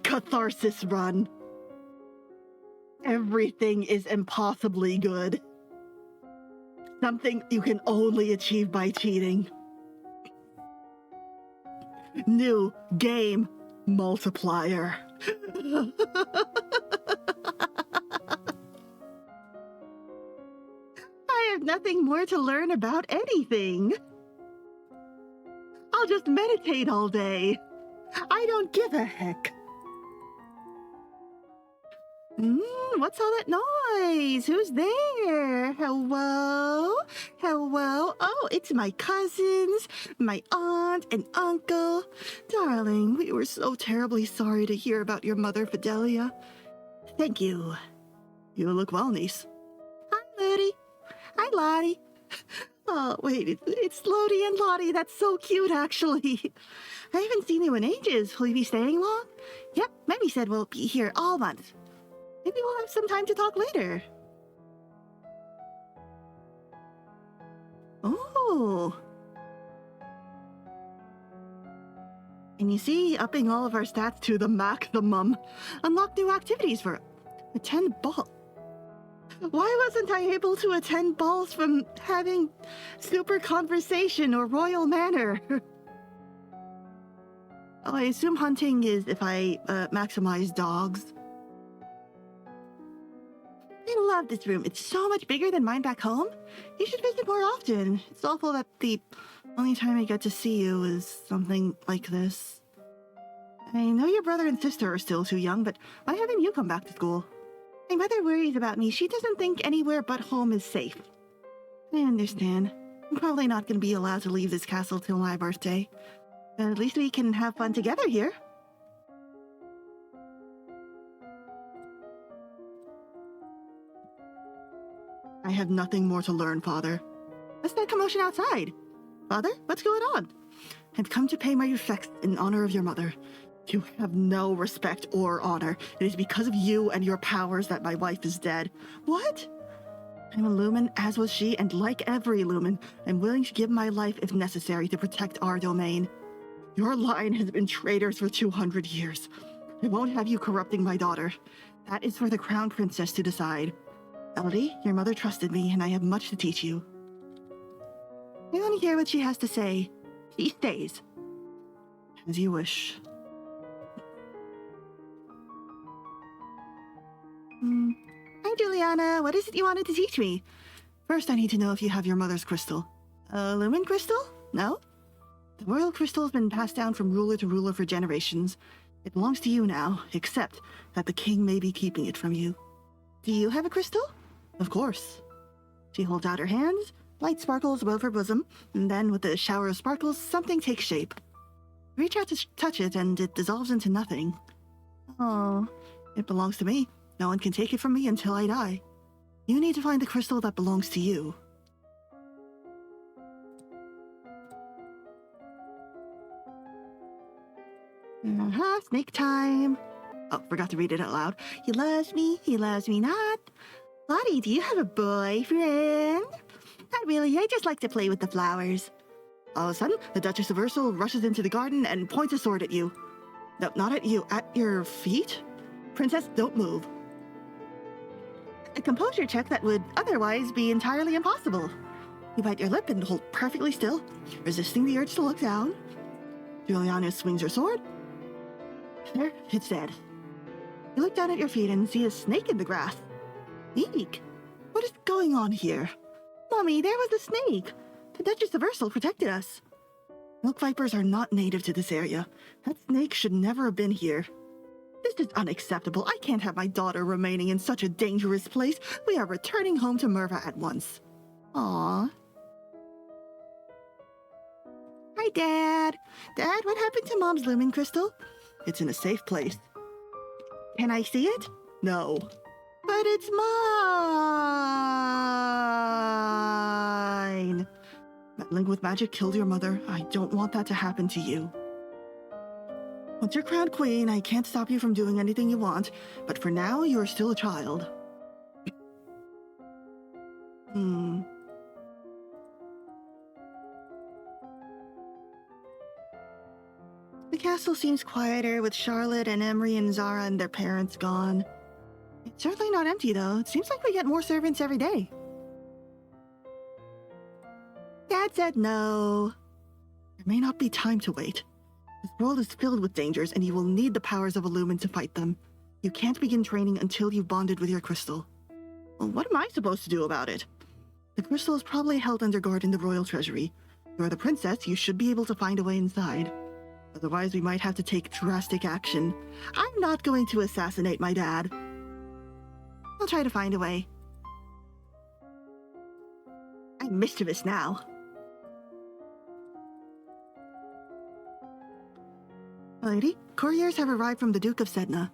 Catharsis run. Everything is impossibly good. Something you can only achieve by cheating. New game multiplier. I have nothing more to learn about anything. I'll just meditate all day. I don't give a heck. What's all that noise? Who's there? Hello? Hello? Oh, it's my cousins, my aunt and uncle. Darling, we were so terribly sorry to hear about your mother, Fidelia. Thank you. You look well, niece. Hi, Lottie. Hi, Lottie. Oh, wait, it's Lottie and Lottie. That's so cute, actually. I haven't seen you in ages. Will you be staying long? Yep, Mammy said we'll be here all month. Maybe we'll have some time to talk later. Oh. And you see, upping all of our stats to the maximum. Unlock new activities for attend ball. Why wasn't I able to attend balls from having super conversation or royal manner? Oh, I assume hunting is if I maximize dogs. I love this room. It's so much bigger than mine back home. You should visit more often. It's awful that the only time I get to see you is something like this. I know your brother and sister are still too young, but why haven't you come back to school? My mother worries about me. She doesn't think anywhere but home is safe. I understand. I'm probably not going to be allowed to leave this castle till my birthday. But at least we can have fun together here. I have nothing more to learn, Father. What's that commotion outside? Father, what's going on? I've come to pay my respects in honor of your mother. You have no respect or honor. It is because of you and your powers that my wife is dead. What? I'm a Lumen, as was she, and like every Lumen, I'm willing to give my life if necessary to protect our domain. Your line has been traitors for 200 years. I won't have you corrupting my daughter. That is for the Crown Princess to decide. Elodie, your mother trusted me, and I have much to teach you. I want to hear what she has to say. She stays. As you wish. Hi, Juliana. What is it you wanted to teach me? First, I need to know if you have your mother's crystal. A lumen crystal? No? The royal crystal has been passed down from ruler to ruler for generations. It belongs to you now, except that the king may be keeping it from you. Do you have a crystal? Of course. She holds out her hands. Light sparkles above her bosom, and then with a shower of sparkles, something takes shape. Reach out to touch it, and it dissolves into nothing. Oh, it belongs to me. No one can take it from me until I die. You need to find the crystal that belongs to you. Snake time. Oh, forgot to read it out loud. He loves me not. Lottie, do you have a boyfriend? Not really, I just like to play with the flowers. All of a sudden, the Duchess of Ursel rushes into the garden and points a sword at you. No, not at you, at your feet? Princess, don't move. A composure check that would otherwise be entirely impossible. You bite your lip and hold perfectly still, resisting the urge to look down. Juliana swings her sword. There, it's dead. You look down at your feet and see a snake in the grass. Eek! What is going on here? Mommy, there was a snake! The Duchess of Ursel protected us. Milk vipers are not native to this area. That snake should never have been here. This is unacceptable. I can't have my daughter remaining in such a dangerous place. We are returning home to Merva at once. Aww. Hi, Dad. Dad, what happened to Mom's lumen crystal? It's in a safe place. Can I see it? No. But it's mine! Meddling with magic killed your mother. I don't want that to happen to you. Once you're crowned queen, I can't stop you from doing anything you want, but for now, you are still a child. The castle seems quieter with Charlotte and Emery and Zara and their parents gone. It's certainly not empty, though. It seems like we get more servants every day. Dad said no. There may not be time to wait. This world is filled with dangers, and you will need the powers of a lumen to fight them. You can't begin training until you've bonded with your crystal. Well, what am I supposed to do about it? The crystal is probably held under guard in the royal treasury. You're the princess, you should be able to find a way inside. Otherwise, we might have to take drastic action. I'm not going to assassinate my dad. I'll try to find a way. I'm mischievous now. Lady, couriers have arrived from the Duke of Sedna.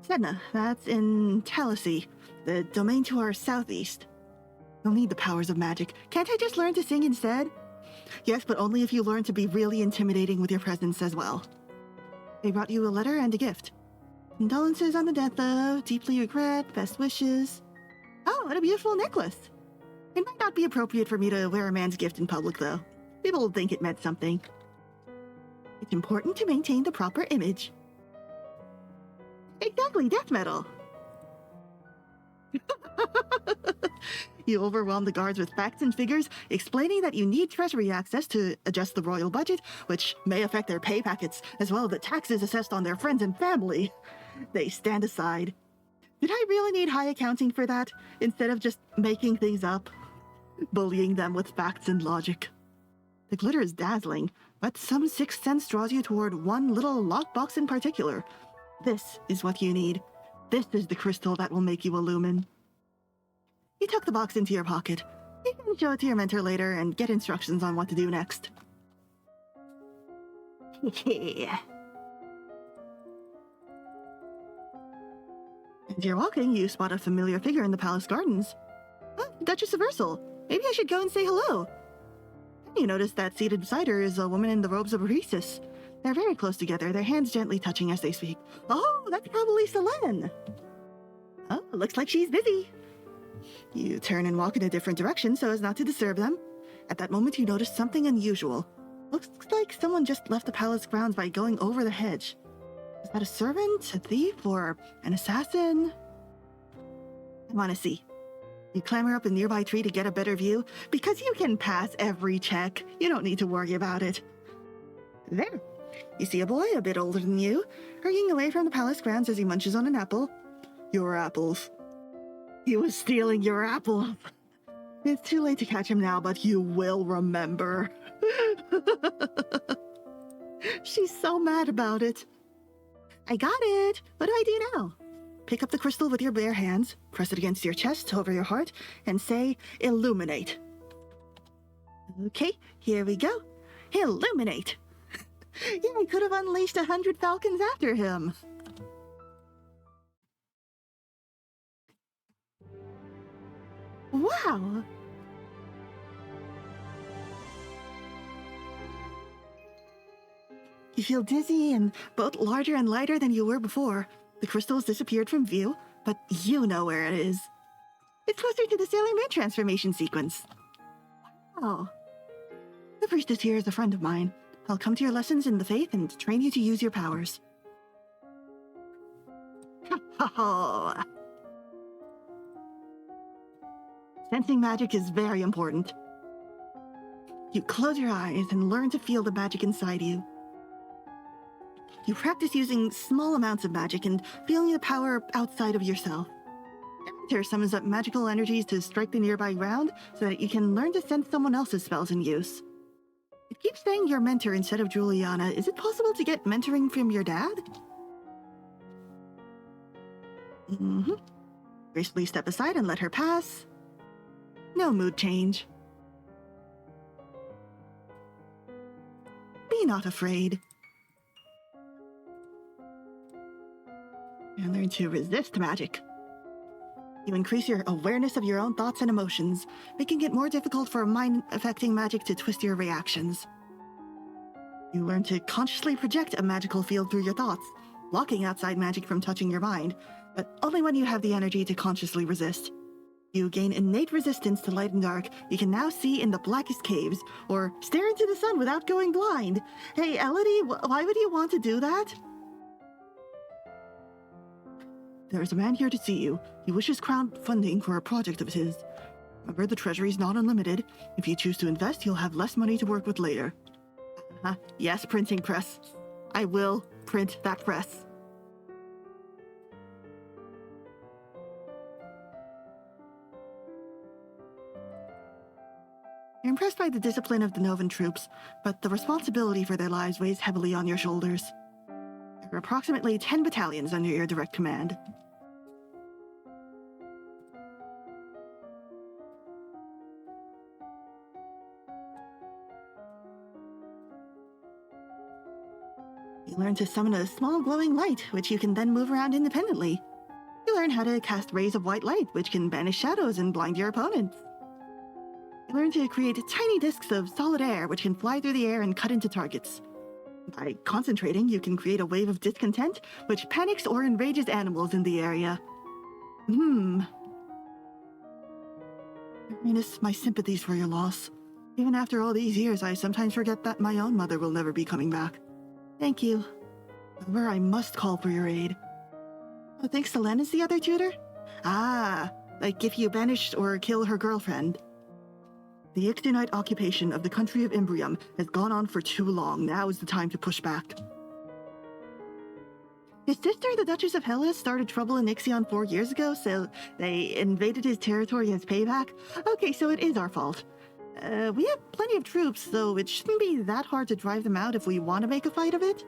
Sedna, that's in Talisi, the domain to our southeast. You'll need the powers of magic. Can't I just learn to sing instead? Yes, but only if you learn to be really intimidating with your presence as well. They brought you a letter and a gift. Condolences on the death of, deeply regret, best wishes. Oh, and a beautiful necklace. It might not be appropriate for me to wear a man's gift in public, though. People will think it meant something. It's important to maintain the proper image. Exactly, death metal. You overwhelm the guards with facts and figures, explaining that you need treasury access to adjust the royal budget, which may affect their pay packets, as well as the taxes assessed on their friends and family. They stand aside. Did I really need high accounting for that, instead of just making things up? Bullying them with facts and logic. The glitter is dazzling, but some sixth sense draws you toward one little lockbox in particular. This is what you need. This is the crystal that will make you a lumen. You tuck the box into your pocket. You can show it to your mentor later and get instructions on what to do next. As you're walking, you spot a familiar figure in the palace gardens. Oh, Duchess of Ursel. Maybe I should go and say hello. You notice that seated beside her is a woman in the robes of a priestess. They're very close together, their hands gently touching as they speak. Oh, that's probably Selene. Oh, looks like she's busy. You turn and walk in a different direction so as not to disturb them. At that moment, you notice something unusual. Looks like someone just left the palace grounds by going over the hedge. Is that a servant, a thief, or an assassin? I want to see. You clamber up a nearby tree to get a better view. Because you can pass every check, you don't need to worry about it. There. You see a boy a bit older than you, hurrying away from the palace grounds as he munches on an apple. Your apples. He was stealing your apples. It's too late to catch him now, but you will remember. She's so mad about it. I got it. What do I do now? Pick up the crystal with your bare hands, press it against your chest over your heart, and say, illuminate. Okay, here we go. Illuminate! Yeah, I could have unleashed 100 falcons after him. Wow! You feel dizzy and both larger and lighter than you were before. The crystal has disappeared from view, but you know where it is. It's closer to the Sailor Moon transformation sequence. Oh. The priestess here is a friend of mine. I'll come to your lessons in the faith and train you to use your powers. Ha. Sensing magic is very important. You close your eyes and learn to feel the magic inside you. You practice using small amounts of magic and feeling the power outside of yourself. Your mentor summons up magical energies to strike the nearby ground so that you can learn to sense someone else's spells in use. It keeps saying your mentor instead of Juliana. Is it possible to get mentoring from your dad? Gracefully step aside and let her pass. No mood change. Be not afraid. And learn to resist magic. You increase your awareness of your own thoughts and emotions, making it more difficult for mind-affecting magic to twist your reactions. You learn to consciously project a magical field through your thoughts, blocking outside magic from touching your mind, but only when you have the energy to consciously resist. You gain innate resistance to light and dark. You can now see in the blackest caves, or stare into the sun without going blind. Hey, Elodie, why would you want to do that? There is a man here to see you. He wishes crowdfunding for a project of his. Remember, the treasury is not unlimited. If you choose to invest, you'll have less money to work with later. Yes, printing press. I will print that press. You're impressed by the discipline of the Novan troops, but the responsibility for their lives weighs heavily on your shoulders. There are approximately 10 battalions under your direct command. You learn to summon a small glowing light, which you can then move around independently. You learn how to cast rays of white light, which can banish shadows and blind your opponents. You learn to create tiny discs of solid air, which can fly through the air and cut into targets. By concentrating, you can create a wave of discontent, which panics or enrages animals in the area. Your Highness, my sympathies for your loss. Even after all these years, I sometimes forget that my own mother will never be coming back. Thank you. However, I must call for your aid. I think Selene is the other tutor? Like if you banish or kill her girlfriend. The Ixionite occupation of the country of Imbrium has gone on for too long. Now is the time to push back. His sister, the Duchess of Hellas, started trouble in Ixion 4 years ago, so they invaded his territory as payback. Okay, so it is our fault. We have plenty of troops, so it shouldn't be that hard to drive them out if we want to make a fight of it.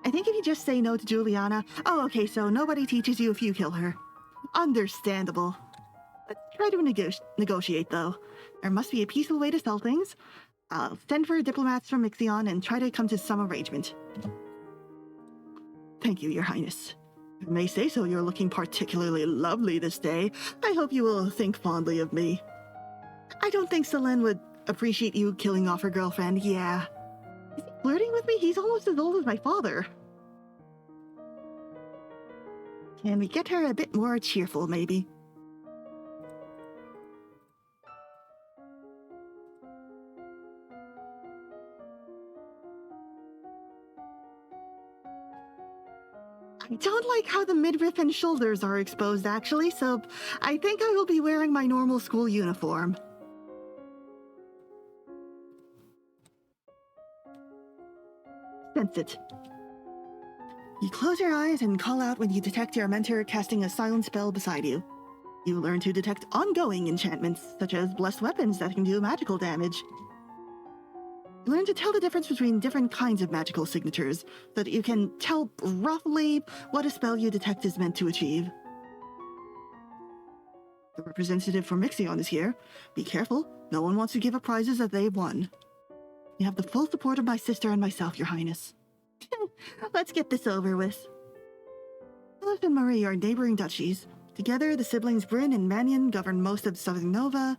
I think if you just say no to Juliana... Oh, okay, so nobody teaches you if you kill her. Understandable. Let's try to negotiate, though. There must be a peaceful way to sell things. I'll send for diplomats from Ixion and try to come to some arrangement. Thank you, Your Highness. If I may say so, you're looking particularly lovely this day. I hope you will think fondly of me. I don't think Selene would appreciate you killing off her girlfriend, yeah. Is he flirting with me? He's almost as old as my father. Can we get her a bit more cheerful, maybe? I don't like how the midriff and shoulders are exposed, actually, so I think I will be wearing my normal school uniform. Sense it. You close your eyes and call out when you detect your mentor casting a silent spell beside you. You learn to detect ongoing enchantments, such as blessed weapons that can do magical damage. You learn to tell the difference between different kinds of magical signatures, so that you can tell roughly what a spell you detect is meant to achieve. The representative from Ixion is here. Be careful. No one wants to give up prizes that they've won. You have the full support of my sister and myself, Your Highness. Let's get this over with. Philip and Marie are neighboring duchies. Together, the siblings Bryn and Mannion govern most of Southern Nova.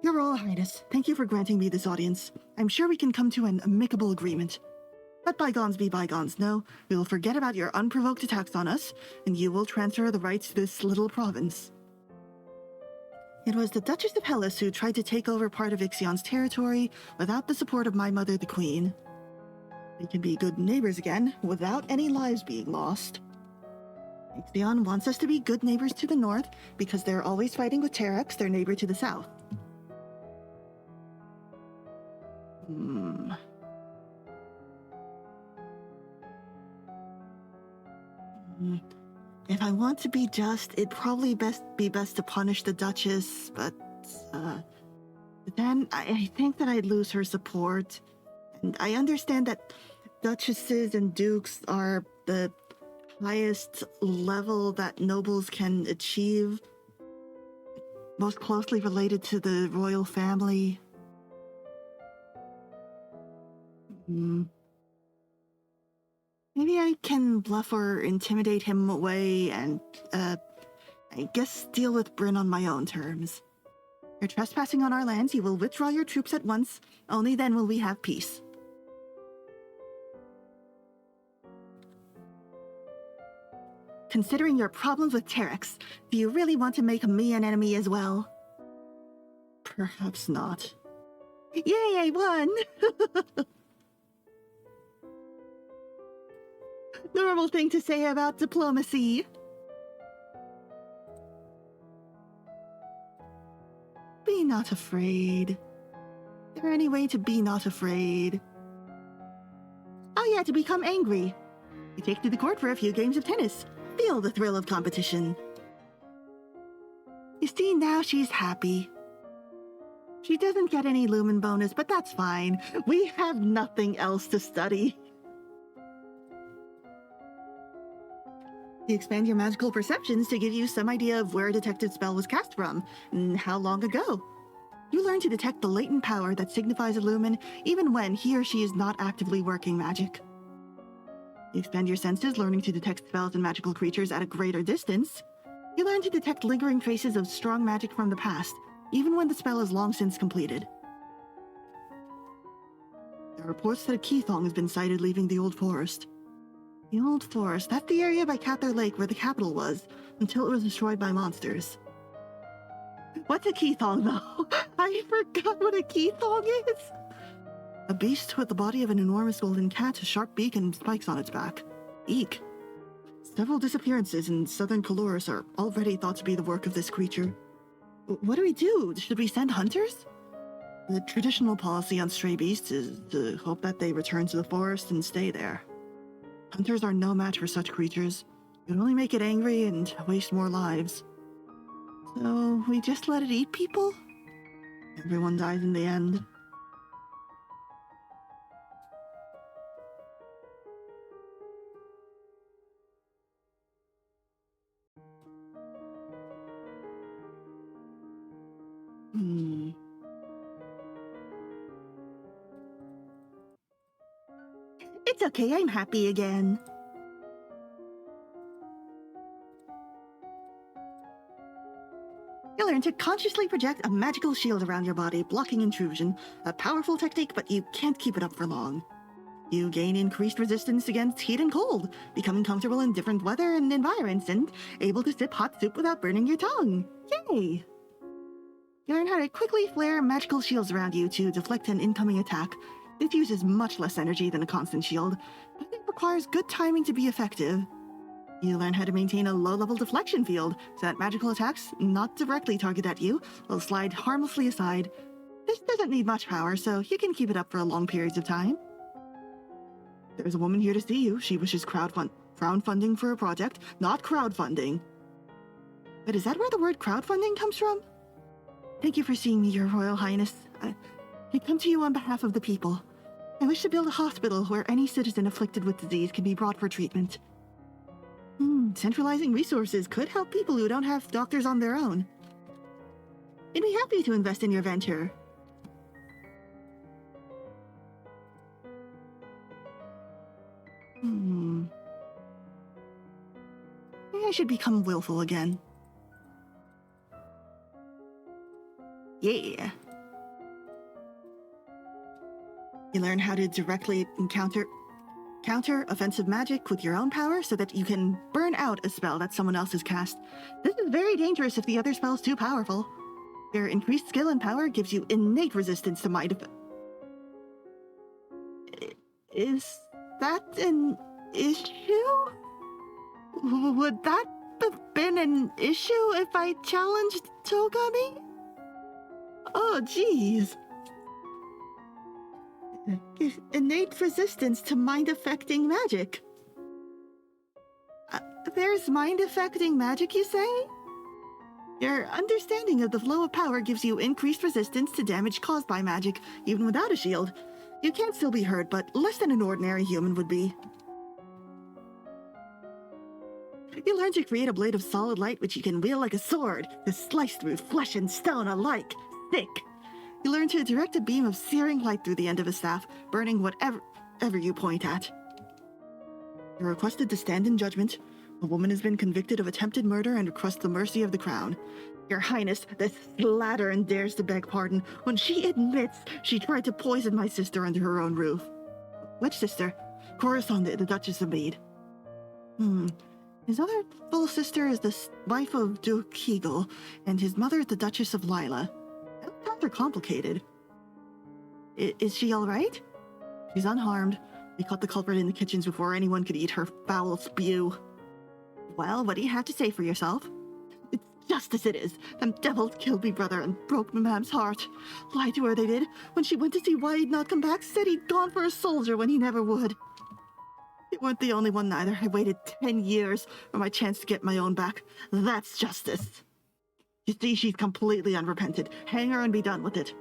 Your Royal Highness, thank you for granting me this audience. I'm sure we can come to an amicable agreement. Let bygones be bygones. No, we will forget about your unprovoked attacks on us, and you will transfer the rights to this little province. It was the Duchess of Hellas who tried to take over part of Ixion's territory without the support of my mother, the Queen. We can be good neighbors again, without any lives being lost. Ixion wants us to be good neighbors to the north, because they're always fighting with Terex, their neighbor to the south. If I want to be just, it'd probably be best to punish the Duchess, but then I think that I'd lose her support. And I understand that Duchesses and Dukes are the highest level that nobles can achieve, most closely related to the royal family. Maybe I can bluff or intimidate him away and, I guess deal with Bryn on my own terms. You're trespassing on our lands, you will withdraw your troops at once. Only then will we have peace. Considering your problems with Terex, do you really want to make me an enemy as well? Perhaps not. Yay, I won! Normal thing to say about diplomacy. Be not afraid. Is there any way to be not afraid? Oh yeah, to become angry. You take to the court for a few games of tennis. Feel the thrill of competition. You see, now she's happy. She doesn't get any lumen bonus, but that's fine. We have nothing else to study. You expand your magical perceptions to give you some idea of where a detected spell was cast from, and how long ago. You learn to detect the latent power that signifies a lumen, even when he or she is not actively working magic. You expand your senses, learning to detect spells and magical creatures at a greater distance. You learn to detect lingering traces of strong magic from the past, even when the spell is long since completed. There are reports that a Keythong has been sighted leaving the Old Forest. The Old Forest, that's the area by Cathar Lake where the capital was, until it was destroyed by monsters. What's a Keythong, though? I forgot what a Keythong is! A beast with the body of an enormous golden cat, a sharp beak, and spikes on its back. Eek. Several disappearances in southern Catharsis are already thought to be the work of this creature. What do we do? Should we send hunters? The traditional policy on stray beasts is to hope that they return to the forest and stay there. Hunters are no match for such creatures. You'd only make it angry and waste more lives. So, we just let it eat people? Everyone dies in the end. It's okay, I'm happy again. You learn to consciously project a magical shield around your body, blocking intrusion. A powerful technique, but you can't keep it up for long. You gain increased resistance against heat and cold, becoming comfortable in different weather and environments, and able to sip hot soup without burning your tongue. Yay! You learn how to quickly flare magical shields around you to deflect an incoming attack. This uses much less energy than a constant shield, but it requires good timing to be effective. You learn how to maintain a low-level deflection field, so that magical attacks, not directly targeted at you, will slide harmlessly aside. This doesn't need much power, so you can keep it up for long periods of time. There's a woman here to see you. She wishes crowdfunding for a project, not crowdfunding. But is that where the word crowdfunding comes from? Thank you for seeing me, Your Royal Highness. I come to you on behalf of the people. I wish to build a hospital where any citizen afflicted with disease can be brought for treatment. Centralizing resources could help people who don't have doctors on their own. I'd be happy to invest in your venture. Maybe I should become willful again. Yeah. You learn how to directly counter offensive magic with your own power so that you can burn out a spell that someone else has cast. This is very dangerous if the other spell's too powerful. Your increased skill and power gives you innate resistance to mind. Is that an issue? Would that have been an issue if I challenged Togami? Oh, jeez. Innate resistance to mind-affecting magic. There's mind-affecting magic, you say? Your understanding of the flow of power gives you increased resistance to damage caused by magic, even without a shield. You can still be hurt, but less than an ordinary human would be. You learn to create a blade of solid light which you can wield like a sword to slice through flesh and stone alike. Thick. You learn to direct a beam of searing light through the end of a staff, burning whatever you point at. You're requested to stand in judgment. A woman has been convicted of attempted murder and requests the mercy of the crown. Your Highness, this slattern dares to beg pardon when she admits she tried to poison my sister under her own roof. Which sister? Corazon, the Duchess of Mead. His other full sister is the wife of Duke Hegel, and his mother is the Duchess of Lila. Times are complicated. Is she all right? She's unharmed. We caught the culprit in the kitchens before anyone could eat her foul spew. Well, what do you have to say for yourself? It's just as it is. Them devils killed me brother and broke my mam's heart. Lied to her they did. When she went to see why he'd not come back, said he'd gone for a soldier when he never would. You weren't the only one neither. I waited 10 years for my chance to get my own back. That's justice. You see, she's completely unrepentant. Hang her and be done with it.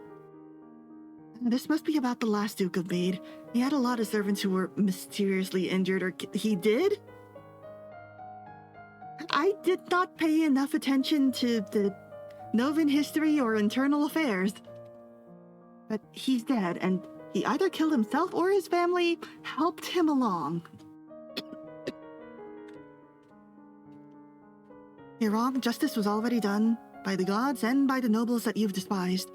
This must be about the last Duke of Mead. He had a lot of servants who were mysteriously injured, or he did? I did not pay enough attention to the Novan history or internal affairs. But he's dead, and he either killed himself or his family helped him along. You're wrong. Justice was already done. By the gods and by the nobles that you've despised.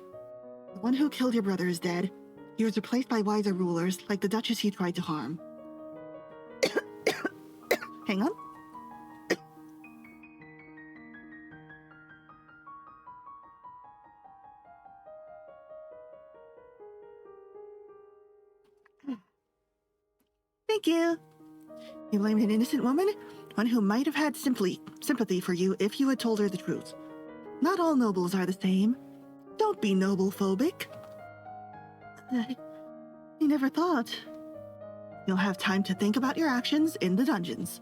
The one who killed your brother is dead. He was replaced by wiser rulers, like the Duchess he tried to harm. Hang on. Thank you. You blamed an innocent woman, one who might have had sympathy for you if you had told her the truth. Not all nobles are the same. Don't be noble-phobic. I never thought. You'll have time to think about your actions in the dungeons.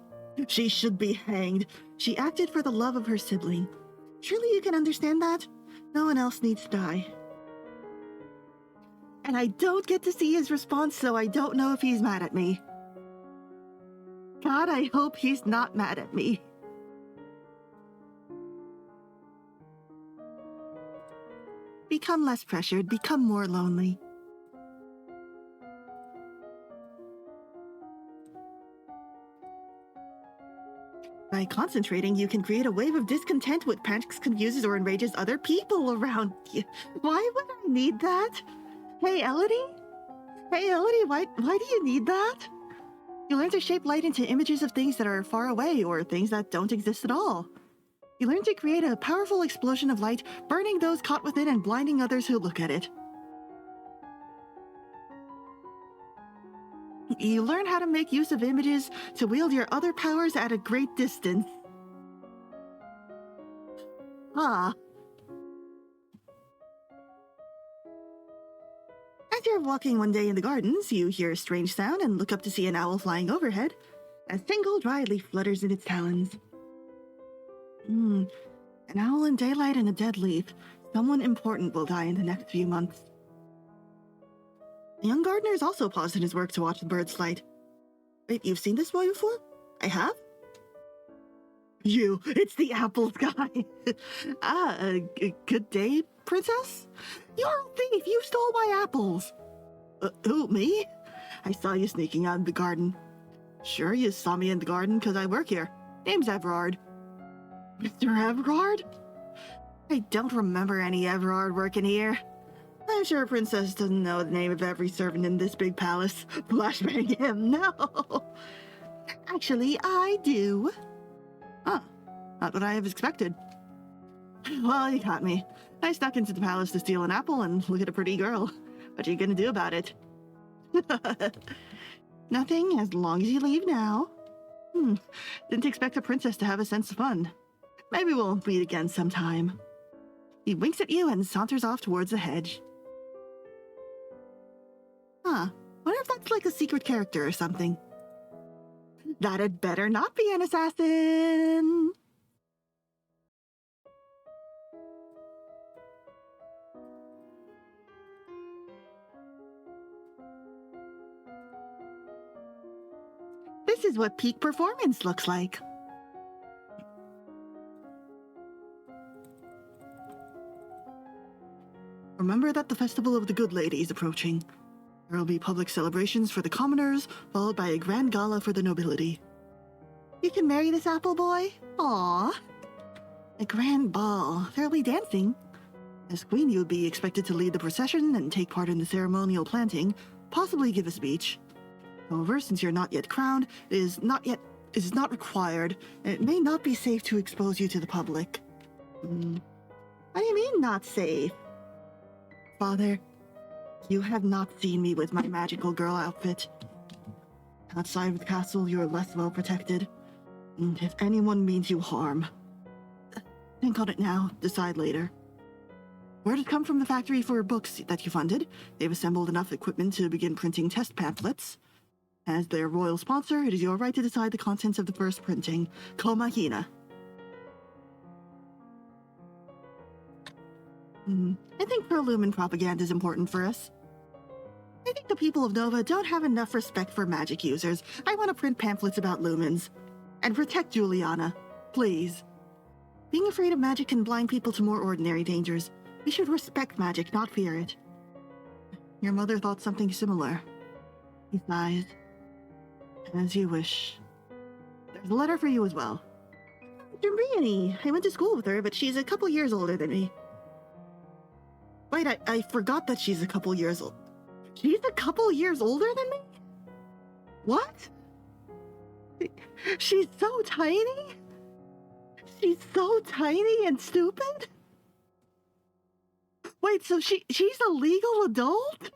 She should be hanged. She acted for the love of her sibling. Surely you can understand that? No one else needs to die. And I don't get to see his response, so I don't know if he's mad at me. God, I hope he's not mad at me. Become less pressured, become more lonely. By concentrating, you can create a wave of discontent which panics, confuses, or enrages other people around you. Why would I need that? Hey, Elodie? Hey, Elodie, why do you need that? You learn to shape light into images of things that are far away or things that don't exist at all. You learn to create a powerful explosion of light, burning those caught within and blinding others who look at it. You learn how to make use of images to wield your other powers at a great distance. Ah. As you're walking one day in the gardens, you hear a strange sound and look up to see an owl flying overhead. A single dry leaf flutters in its talons. An owl in daylight and a dead leaf. Someone important will die in the next few months. The young gardener is also paused in his work to watch the birds flight. Wait, you've seen this boy before? I have? It's the apples guy. Good day, princess? You're a thief. You stole my apples. Who, me? I saw you sneaking out in the garden. Sure, you saw me in the garden because I work here. Name's Everard. Mr. Everard? I don't remember any Everard working here. I'm sure a princess doesn't know the name of every servant in this big palace. Flashbang him, no. Actually, I do. Huh, not what I have expected. Well, you caught me. I snuck into the palace to steal an apple and look at a pretty girl. What are you gonna do about it? Nothing, as long as you leave now. Didn't expect a princess to have a sense of fun. Maybe we'll meet again sometime. He winks at you and saunters off towards the hedge. Wonder if that's like a secret character or something. That had better not be an assassin! This is what peak performance looks like. Remember that the Festival of the Good Lady is approaching. There will be public celebrations for the commoners, followed by a grand gala for the nobility. You can marry this apple boy? Aww. A grand ball. There will be dancing. As queen, you would be expected to lead the procession and take part in the ceremonial planting, possibly give a speech. However, since you're not yet crowned, it is not required, and it may not be safe to expose you to the public. What do you mean, not safe? Father, you have not seen me with my magical girl outfit. Outside of the castle, you are less well protected. And if anyone means you harm, think on it now, decide later. Word has come from the factory for books that you funded. They've assembled enough equipment to begin printing test pamphlets. As their royal sponsor, it is your right to decide the contents of the first printing. Koma Hina. I think pro-lumen propaganda is important for us. I think the people of Nova don't have enough respect for magic users. I want to print pamphlets about lumens. And protect Juliana. Please. Being afraid of magic can blind people to more ordinary dangers. We should respect magic, not fear it. Your mother thought something similar. He sighs. As you wish. There's a letter for you as well. Brittany. I went to school with her, but she's a couple years older than me. Wait, I forgot that she's a couple years old. She's a couple years older than me? What? She's so tiny? She's so tiny and stupid? Wait, so she's a legal adult?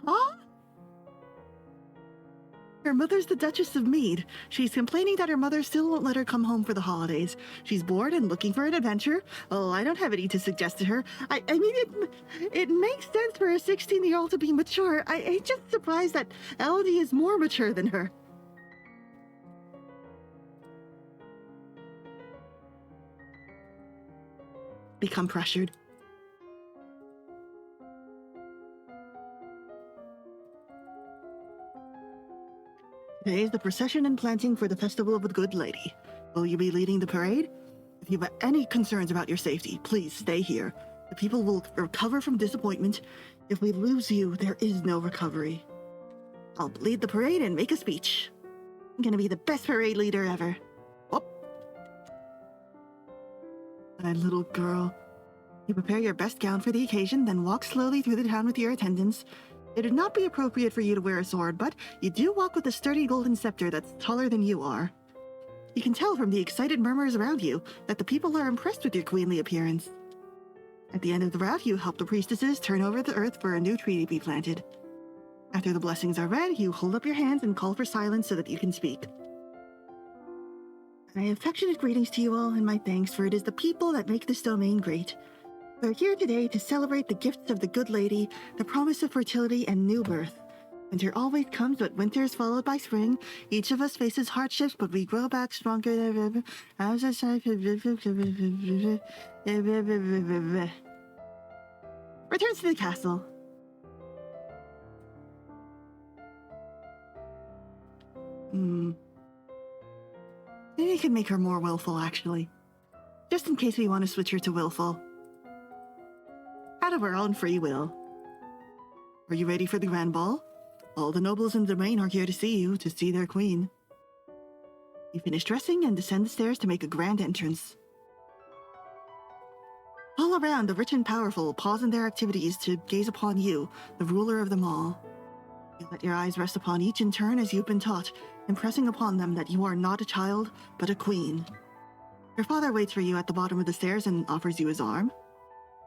Huh? Her mother's the Duchess of Mead. She's complaining that her mother still won't let her come home for the holidays. She's bored and looking for an adventure. Oh, I don't have any to suggest to her. I mean, it makes sense for a 16-year-old to be mature. I'm just surprised that Elodie is more mature than her. Become pressured. Today is the procession and planting for the Festival of the Good Lady. Will you be leading the parade? If you have any concerns about your safety, please stay here. The people will recover from disappointment. If we lose you, there is no recovery. I'll lead the parade and make a speech. I'm gonna be the best parade leader ever. Whoop. My little girl. You prepare your best gown for the occasion, then walk slowly through the town with your attendants. It would not be appropriate for you to wear a sword, but you do walk with a sturdy golden scepter that's taller than you are. You can tell from the excited murmurs around you that the people are impressed with your queenly appearance. At the end of the route, you help the priestesses turn over the earth for a new tree to be planted. After the blessings are read, you hold up your hands and call for silence so that you can speak. My affectionate greetings to you all and my thanks, for it is the people that make this domain great. We're here today to celebrate the gifts of the Good Lady, the promise of fertility and new birth. Winter always comes, but winter is followed by spring. Each of us faces hardships, but we grow back stronger. Returns to the castle. we can make her more willful, actually. Just in case we want to switch her to willful. Out of our own free will. Are you ready for the grand ball? All the nobles in the domain are here to see their queen. You finish dressing and descend the stairs to make a grand entrance. All around, the rich and powerful pause in their activities to gaze upon you, the ruler of them all. You let your eyes rest upon each in turn as you've been taught, impressing upon them that you are not a child, but a queen. Your father waits for you at the bottom of the stairs and offers you his arm.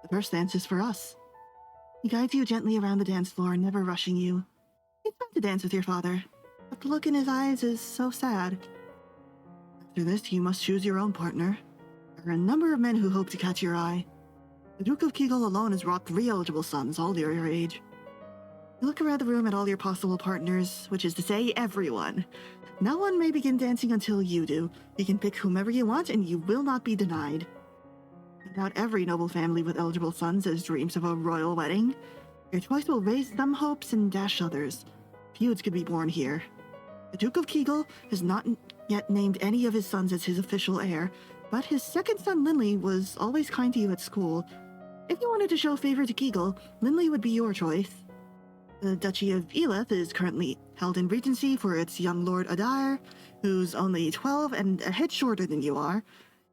The first dance is for us. He guides you gently around the dance floor, never rushing you. It's fun to dance with your father, but the look in his eyes is so sad. After this, you must choose your own partner. There are a number of men who hope to catch your eye. The Duke of Kegel alone has brought 3 eligible sons, all your age. You look around the room at all your possible partners, which is to say, everyone. No one may begin dancing until you do. You can pick whomever you want, and you will not be denied. No doubt every noble family with eligible sons has dreams of a royal wedding. Your choice will raise some hopes and dash others. Feuds could be born here. The Duke of Kegel has not yet named any of his sons as his official heir, but his second son, Linley, was always kind to you at school. If you wanted to show favor to Kegel, Linley would be your choice. The Duchy of Eleth is currently held in regency for its young lord Adair, who's only 12 and a head shorter than you are.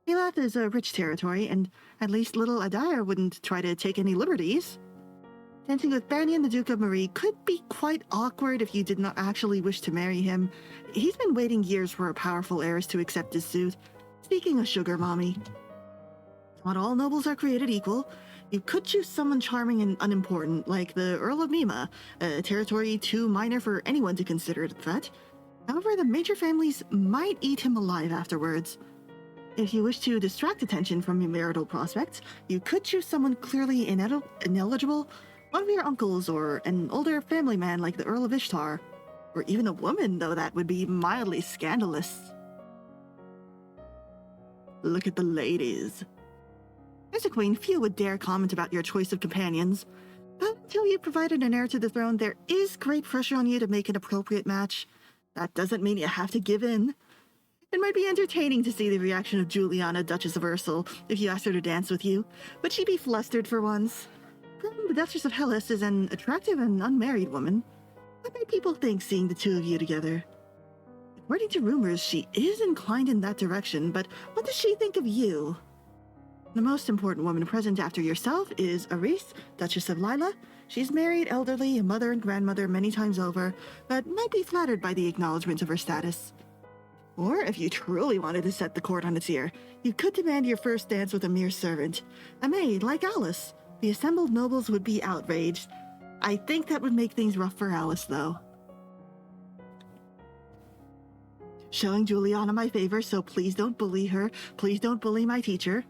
Eleth is a rich territory, and at least little Adair wouldn't try to take any liberties. Dancing with Banyan, the Duke of Marie, could be quite awkward if you did not actually wish to marry him. He's been waiting years for a powerful heiress to accept his suit. Speaking of sugar mommy. Not all nobles are created equal. You could choose someone charming and unimportant, like the Earl of Mima, a territory too minor for anyone to consider a threat. However, the major families might eat him alive afterwards. If you wish to distract attention from your marital prospects, you could choose someone clearly ineligible, one of your uncles, or an older family man like the Earl of Ishtar. Or even a woman, though that would be mildly scandalous. Look at the ladies. As a queen, few would dare comment about your choice of companions. But until you've provided an heir to the throne, there is great pressure on you to make an appropriate match. That doesn't mean you have to give in. It might be entertaining to see the reaction of Juliana, Duchess of Ursel, if you asked her to dance with you. Would she be flustered for once? The Duchess of Hellas is an attractive and unmarried woman. What might people think seeing the two of you together? According to rumors, she is inclined in that direction, but what does she think of you? The most important woman present after yourself is Aris, Duchess of Lila. She's married, elderly, a mother and grandmother many times over, but might be flattered by the acknowledgement of her status. Or, if you truly wanted to set the court on its ear, you could demand your first dance with a mere servant, a maid like Alice. The assembled nobles would be outraged. I think that would make things rough for Alice, though. Showing Juliana my favor, so please don't bully her. Please don't bully my teacher.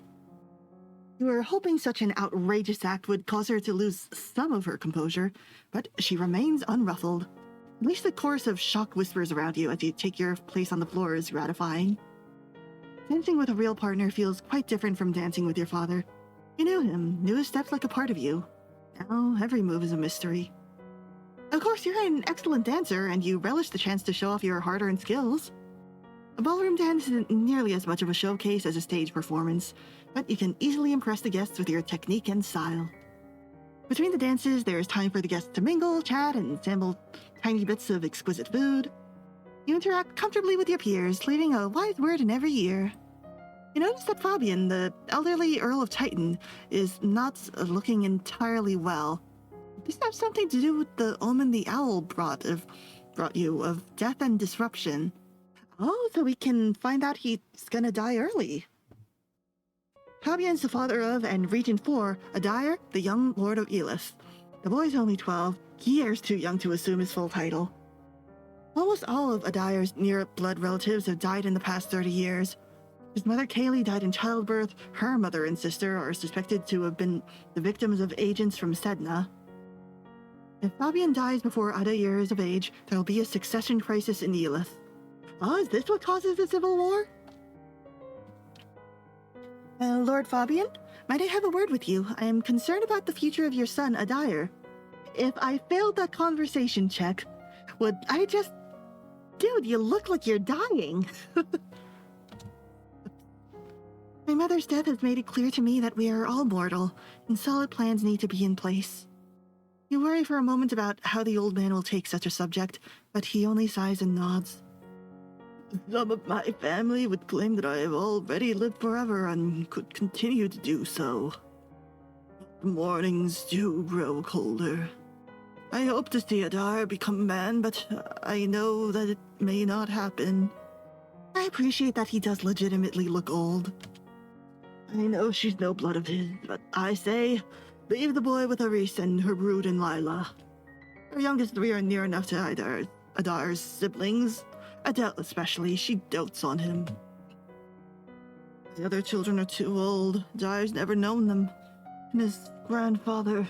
You were hoping such an outrageous act would cause her to lose some of her composure, but she remains unruffled. At least the chorus of shocked whispers around you as you take your place on the floor is gratifying. Dancing with a real partner feels quite different from dancing with your father. You knew him, knew his steps like a part of you. Now every move is a mystery. Of course, you're an excellent dancer, and you relish the chance to show off your hard-earned skills. A ballroom dance isn't nearly as much of a showcase as a stage performance, but you can easily impress the guests with your technique and style. Between the dances, there's time for the guests to mingle, chat, and sample tiny bits of exquisite food. You interact comfortably with your peers, leaving a wise word in every ear. You notice that Fabian, the elderly Earl of Titan, is not looking entirely well. Does that have something to do with the omen the owl brought you of death and disruption? Oh, so we can find out he's gonna die early. Fabian's the father of, and Regent for, Adair, the young Lord of Eleth. The boy's only 12, years too young to assume his full title. Almost all of Adair's near-blood relatives have died in the past 30 years. His mother Kaylee died in childbirth. Her mother and sister are suspected to have been the victims of agents from Sedna. If Fabian dies before Adair is of age, there will be a succession crisis in Eleth. Oh, is this what causes the civil war? Lord Fabian, might I have a word with you? I am concerned about the future of your son, Adair. If I failed that conversation check, would I just... Dude, you look like you're dying. My mother's death has made it clear to me that we are all mortal, and solid plans need to be in place. You worry for a moment about how the old man will take such a subject, but he only sighs and nods. Some of my family would claim that I have already lived forever and could continue to do so. The mornings do grow colder. I hope to see Adar become a man, but I know that it may not happen. I appreciate that he does legitimately look old. I know she's no blood of his, but I say, leave the boy with Aris and her brood and Lila. Her youngest three are near enough to Adar's siblings. Adele especially, she dotes on him. The other children are too old. Adar's never known them. And his grandfather...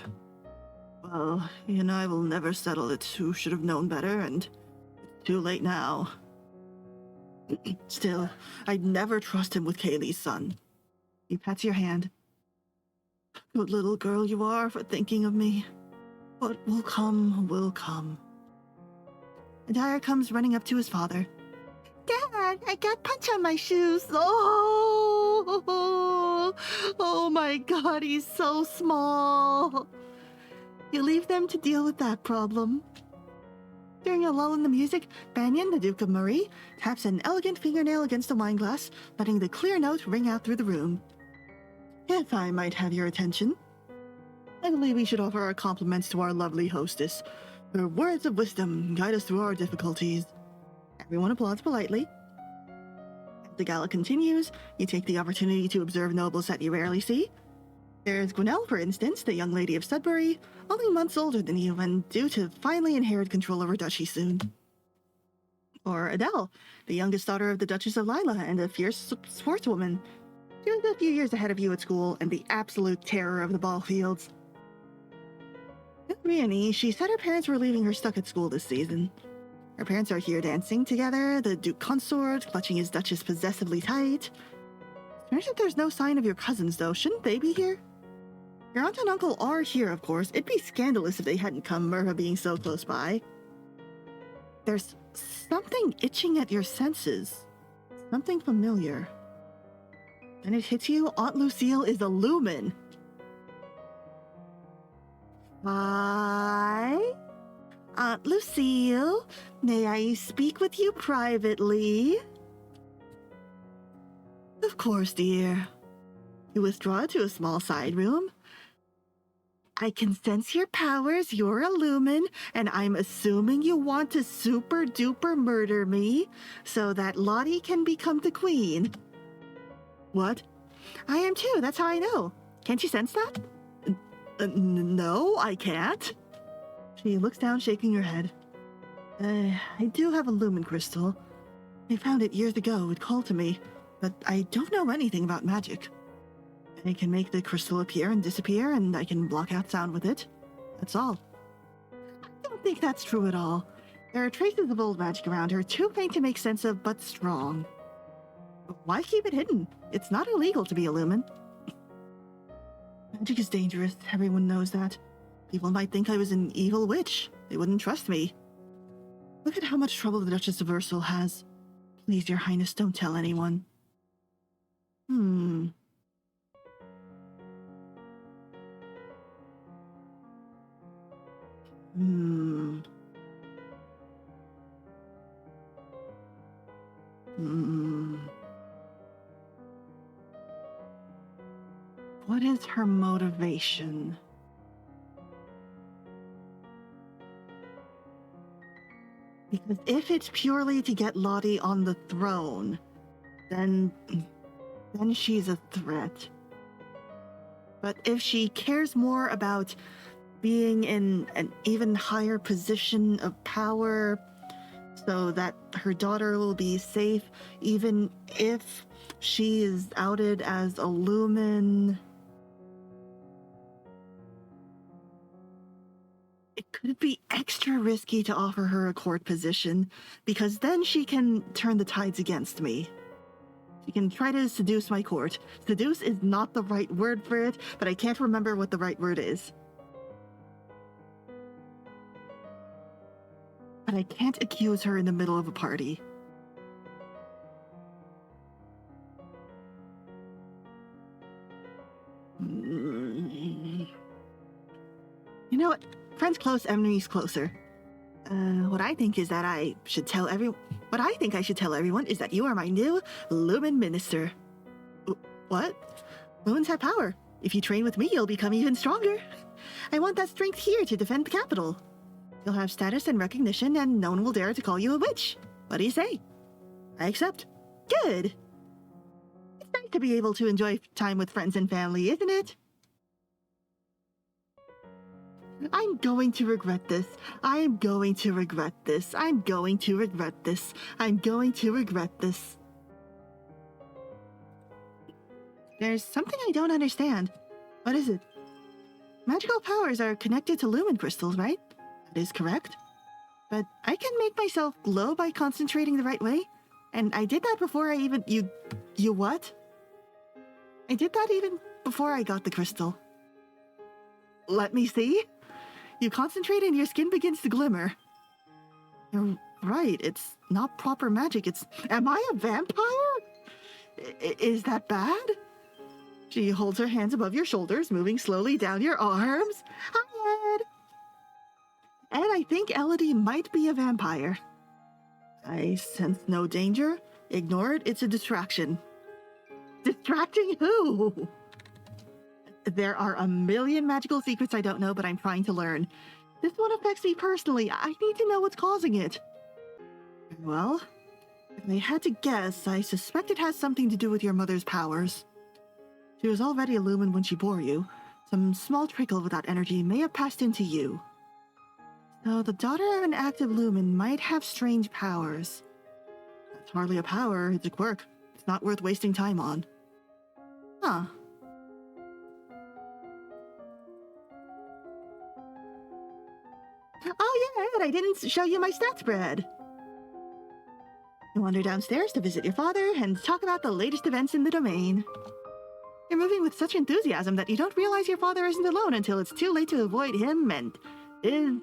Well, he and I will never settle it who should have known better, and it's too late now. Still, I'd never trust him with Kaylee's son. He pats your hand. Good little girl you are for thinking of me. What will come, will come. Adar comes running up to his father. Dad, I got punch on my shoes. Oh my God, he's so small. You leave them to deal with that problem. During a lull in the music, Banyan, the Duke of Murray, taps an elegant fingernail against a wine glass, letting the clear note ring out through the room. If I might have your attention, I believe we should offer our compliments to our lovely hostess. Her words of wisdom guide us through our difficulties. Everyone applauds politely. As the gala continues, you take the opportunity to observe nobles that you rarely see. There's Gwenelle, for instance, the young lady of Sudbury, only months older than you and due to finally inherit control of her duchy soon. Or Adele, the youngest daughter of the Duchess of Lila and a fierce sportswoman. She was a few years ahead of you at school and the absolute terror of the ball fields. Brienne, she said her parents were leaving her stuck at school this season. Her parents are here dancing together, the Duke Consort clutching his Duchess possessively tight. Strange that there's no sign of your cousins, though. Shouldn't they be here? Your aunt and uncle are here, of course. It'd be scandalous if they hadn't come, Merva being so close by. There's something itching at your senses. Something familiar. And it hits you, Aunt Lucille is a lumen. Hi? Aunt Lucille, may I speak with you privately? Of course, dear. You withdraw to a small side room. I can sense your powers, you're a lumen, and I'm assuming you want to super duper murder me so that Lottie can become the queen. What? I am too, that's how I know. Can't you sense that? No, I can't. She looks down, shaking her head. I do have a lumen crystal. I found it years ago, it called to me, but I don't know anything about magic. I can make the crystal appear and disappear, and I can block out sound with it. That's all. I don't think that's true at all. There are traces of old magic around her, too faint to make sense of, but strong. Why keep it hidden? It's not illegal to be a lumen. Magic is dangerous, everyone knows that. People might think I was an evil witch. They wouldn't trust me. Look at how much trouble the Duchess of Ursul has. Please, your highness, don't tell anyone. Hmm. What is her motivation? Because if it's purely to get Lottie on the throne, then she's a threat. But if she cares more about being in an even higher position of power so that her daughter will be safe, even if she is outed as a lumen, it could be extra risky to offer her a court position, because then she can turn the tides against me. She can try to seduce my court. Seduce is not the right word for it, but I can't remember what the right word is. But I can't accuse her in the middle of a party. friends close, enemies closer. What I think I should tell everyone is that you are my new Lumen Minister. What? Lumens have power. If you train with me, you'll become even stronger. I want that strength here to defend the capital. You'll have status and recognition, and no one will dare to call you a witch. What do you say? I accept. Good. It's nice to be able to enjoy time with friends and family, isn't it? I'm going to regret this. I'm going to regret this. I'm going to regret this. I'm going to regret this. There's something I don't understand. What is it? Magical powers are connected to lumen crystals, right? That is correct. But I can make myself glow by concentrating the right way. And I did that before I even... You what? I did that even before I got the crystal. Let me see. You concentrate and your skin begins to glimmer. You're right, it's not proper magic, it's... Am I a vampire? Is that bad? She holds her hands above your shoulders, moving slowly down your arms. Hi, Ed. Ed, I think Elodie might be a vampire. I sense no danger. Ignore it, it's a distraction. Distracting who? There are a million magical secrets I don't know, but I'm trying to learn. This one affects me personally. I need to know what's causing it. Well, if I had to guess, I suspect it has something to do with your mother's powers. She was already a lumen when she bore you. Some small trickle of that energy may have passed into you. So the daughter of an active lumen might have strange powers. That's hardly a power, it's a quirk. It's not worth wasting time on. Huh. Oh yeah, I didn't show you my stats spread. You wander downstairs to visit your father and talk about the latest events in the domain. You're moving with such enthusiasm that you don't realize your father isn't alone until it's too late to avoid him and his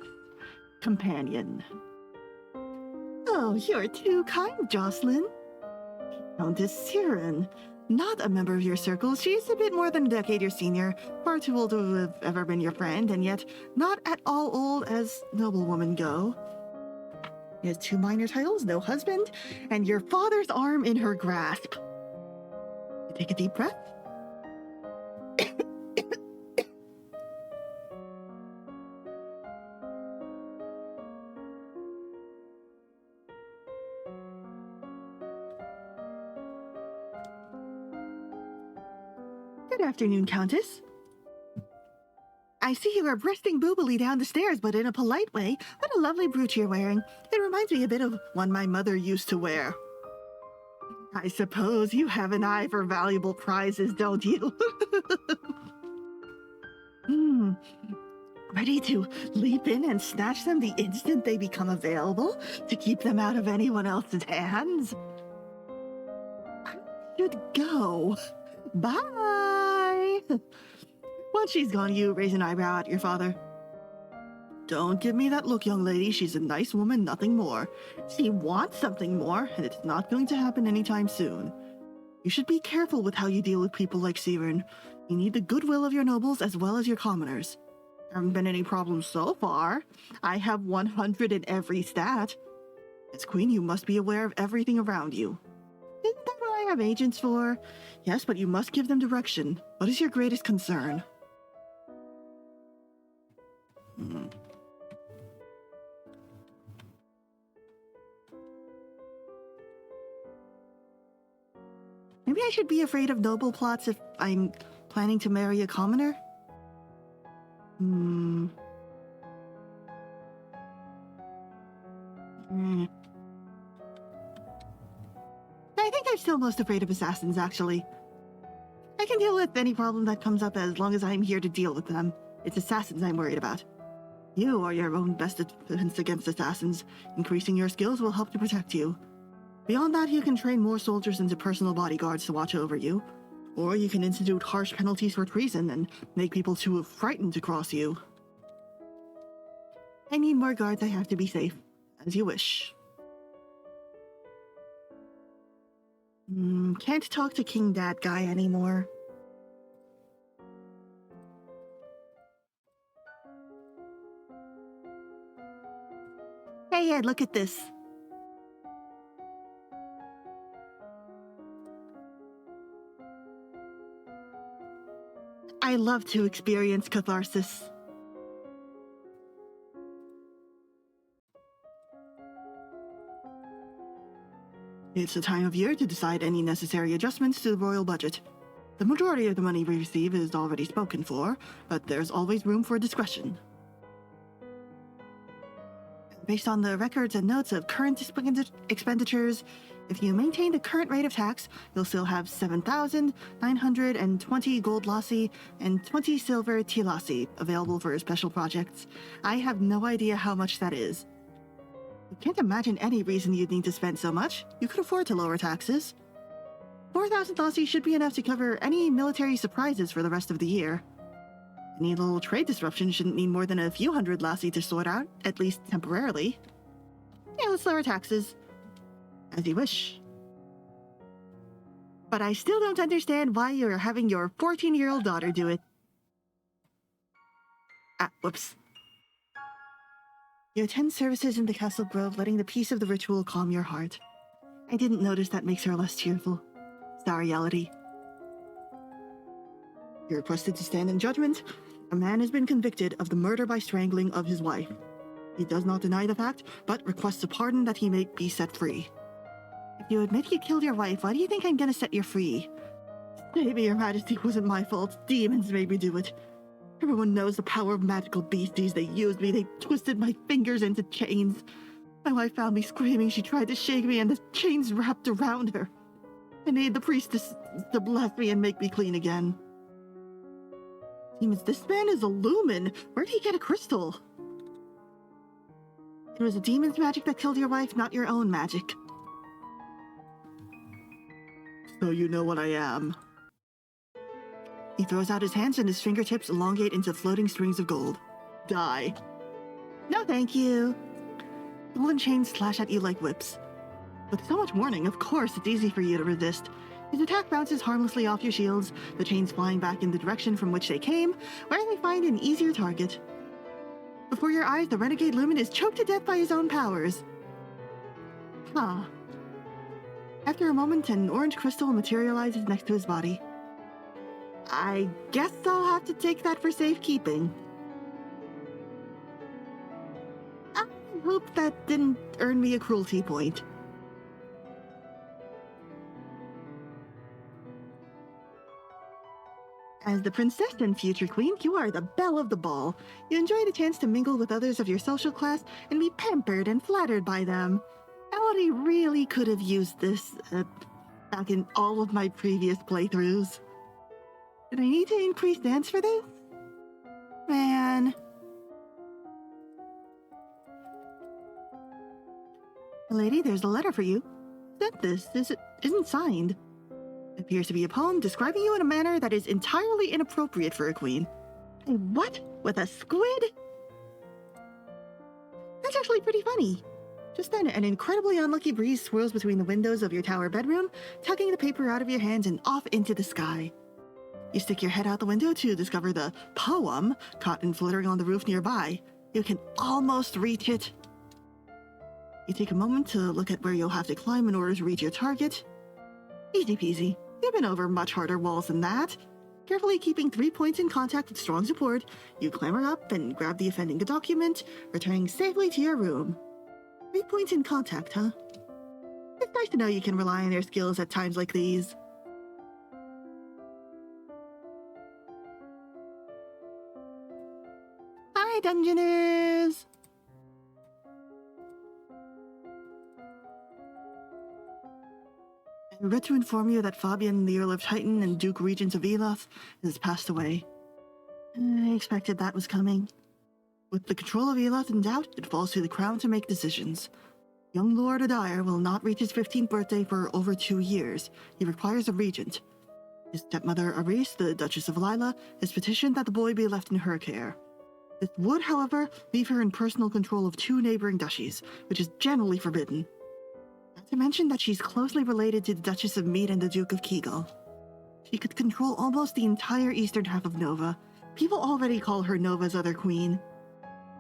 companion. Oh, you're too kind, Jocelyn. Countess Siren. Not a member of your circle, she's a bit more than a decade your senior, far too old to have ever been your friend, and yet not at all old as noblewomen go. She has 2 minor titles, no husband, and your father's arm in her grasp. You take a deep breath. Good afternoon, Countess. I see you are breasting boobily down the stairs, but in a polite way. What a lovely brooch you're wearing. It reminds me a bit of one my mother used to wear. I suppose you have an eye for valuable prizes, don't you? Ready to leap in and snatch them the instant they become available, to keep them out of anyone else's hands? I should go. Bye! Once she's gone, you raise an eyebrow at your father. Don't give me that look, young lady. She's a nice woman, nothing more. She wants something more, and it's not going to happen anytime soon. You should be careful with how you deal with people like Siren. You need the goodwill of your nobles as well as your commoners. There haven't been any problems so far. I have 100 in every stat. As queen, you must be aware of everything around you. Isn't that what I have agents for? Yes, but you must give them direction. What is your greatest concern? Maybe I should be afraid of noble plots if I'm planning to marry a commoner? I think I'm still most afraid of assassins, actually. I can deal with any problem that comes up as long as I'm here to deal with them. It's assassins I'm worried about. You are your own best defense against assassins. Increasing your skills will help to protect you. Beyond that, you can train more soldiers into personal bodyguards to watch over you. Or you can institute harsh penalties for treason and make people too frightened to cross you. I need more guards, I have to be safe. As you wish. Can't talk to King Dat guy anymore. Hey, Ed, look at this. I love to experience catharsis. It's the time of year to decide any necessary adjustments to the royal budget. The majority of the money we receive is already spoken for, but there's always room for discretion. Based on the records and notes of current expenditures, if you maintain the current rate of tax, you'll still have 7,920 gold lassi and 20 silver lassi available for special projects. I have no idea how much that is. I can't imagine any reason you'd need to spend so much. You could afford to lower taxes. 4,000 lassi should be enough to cover any military surprises for the rest of the year. Any little trade disruption shouldn't need more than a few hundred lassi to sort out, at least temporarily. Yeah, let's lower taxes. As you wish. But I still don't understand why you're having your 14-year-old daughter do it. Whoops. You attend services in the castle grove, letting the peace of the ritual calm your heart. I didn't notice that makes her less cheerful. Sorry, Elodie. You're requested to stand in judgment. A man has been convicted of the murder by strangling of his wife. He does not deny the fact, but requests a pardon that he may be set free. If you admit you killed your wife, why do you think I'm gonna set you free? Maybe, Your Majesty, wasn't my fault. Demons made me do it. Everyone knows the power of magical beasties. They used me. They twisted my fingers into chains. My wife found me screaming. She tried to shake me, and the chains wrapped around her. I made the priestess to bless me and make me clean again. Demons, this man is a lumen. Where'd he get a crystal? It was a demon's magic that killed your wife, not your own magic. So you know what I am. He throws out his hands and his fingertips elongate into floating strings of gold. Die. No thank you. Golden chains slash at you like whips. With so much warning, of course it's easy for you to resist. His attack bounces harmlessly off your shields, the chains flying back in the direction from which they came, where they find an easier target. Before your eyes, the renegade lumen is choked to death by his own powers. Huh. After a moment, an orange crystal materializes next to his body. I guess I'll have to take that for safekeeping. I hope that didn't earn me a cruelty point. As the princess and future queen, you are the belle of the ball. You enjoy the chance to mingle with others of your social class and be pampered and flattered by them. Elodie really could have used this back in all of my previous playthroughs. Did I need to increase dance for this? Man. Lady, there's a letter for you. Sent this. Isn't signed. It appears to be a poem describing you in a manner that is entirely inappropriate for a queen. A what? With a squid? That's actually pretty funny. Just then, an incredibly unlucky breeze swirls between the windows of your tower bedroom, tugging the paper out of your hands and off into the sky. You stick your head out the window to discover the poem caught and flittering on the roof nearby. You can almost reach it. You take a moment to look at where you'll have to climb in order to reach your target. Easy peasy. You've been over much harder walls than that. Carefully keeping 3 points in contact with strong support, you clamber up and grab the offending document, returning safely to your room. 3 points in contact, huh? It's nice to know you can rely on your skills at times like these. Hi, Dungeoners! I regret to inform you that Fabian, the Earl of Titan and Duke Regent of Eloth, has passed away. I expected that was coming. With the control of Eloth in doubt, it falls to the crown to make decisions. Young Lord Adair will not reach his 15th birthday for over 2 years. He requires a regent. His stepmother, Aris, the Duchess of Lila, has petitioned that the boy be left in her care. This would, however, leave her in personal control of 2 neighboring duchies, which is generally forbidden. Not to mention that she's closely related to the Duchess of Mead and the Duke of Kegel. She could control almost the entire eastern half of Nova. People already call her Nova's other queen.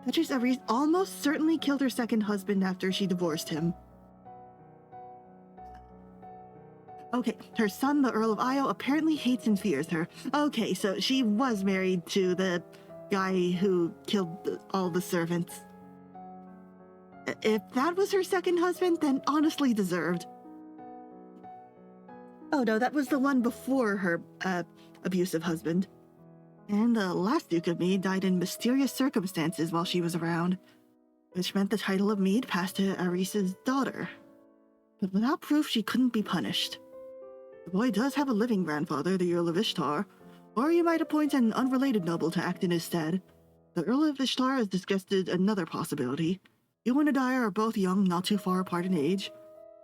Duchess Aris almost certainly killed her second husband after she divorced him. Okay, her son, the Earl of Io, apparently hates and fears her. Okay, so she was married to the guy who killed all the servants. If that was her second husband, then honestly deserved. Oh no, that was the one before her, abusive husband. And the last Duke of Mead died in mysterious circumstances while she was around, which meant the title of Mead passed to Aris's daughter. But without proof, she couldn't be punished. The boy does have a living grandfather, the Earl of Ishtar, or you might appoint an unrelated noble to act in his stead. The Earl of Ishtar has suggested another possibility. You and Adair are both young, not too far apart in age.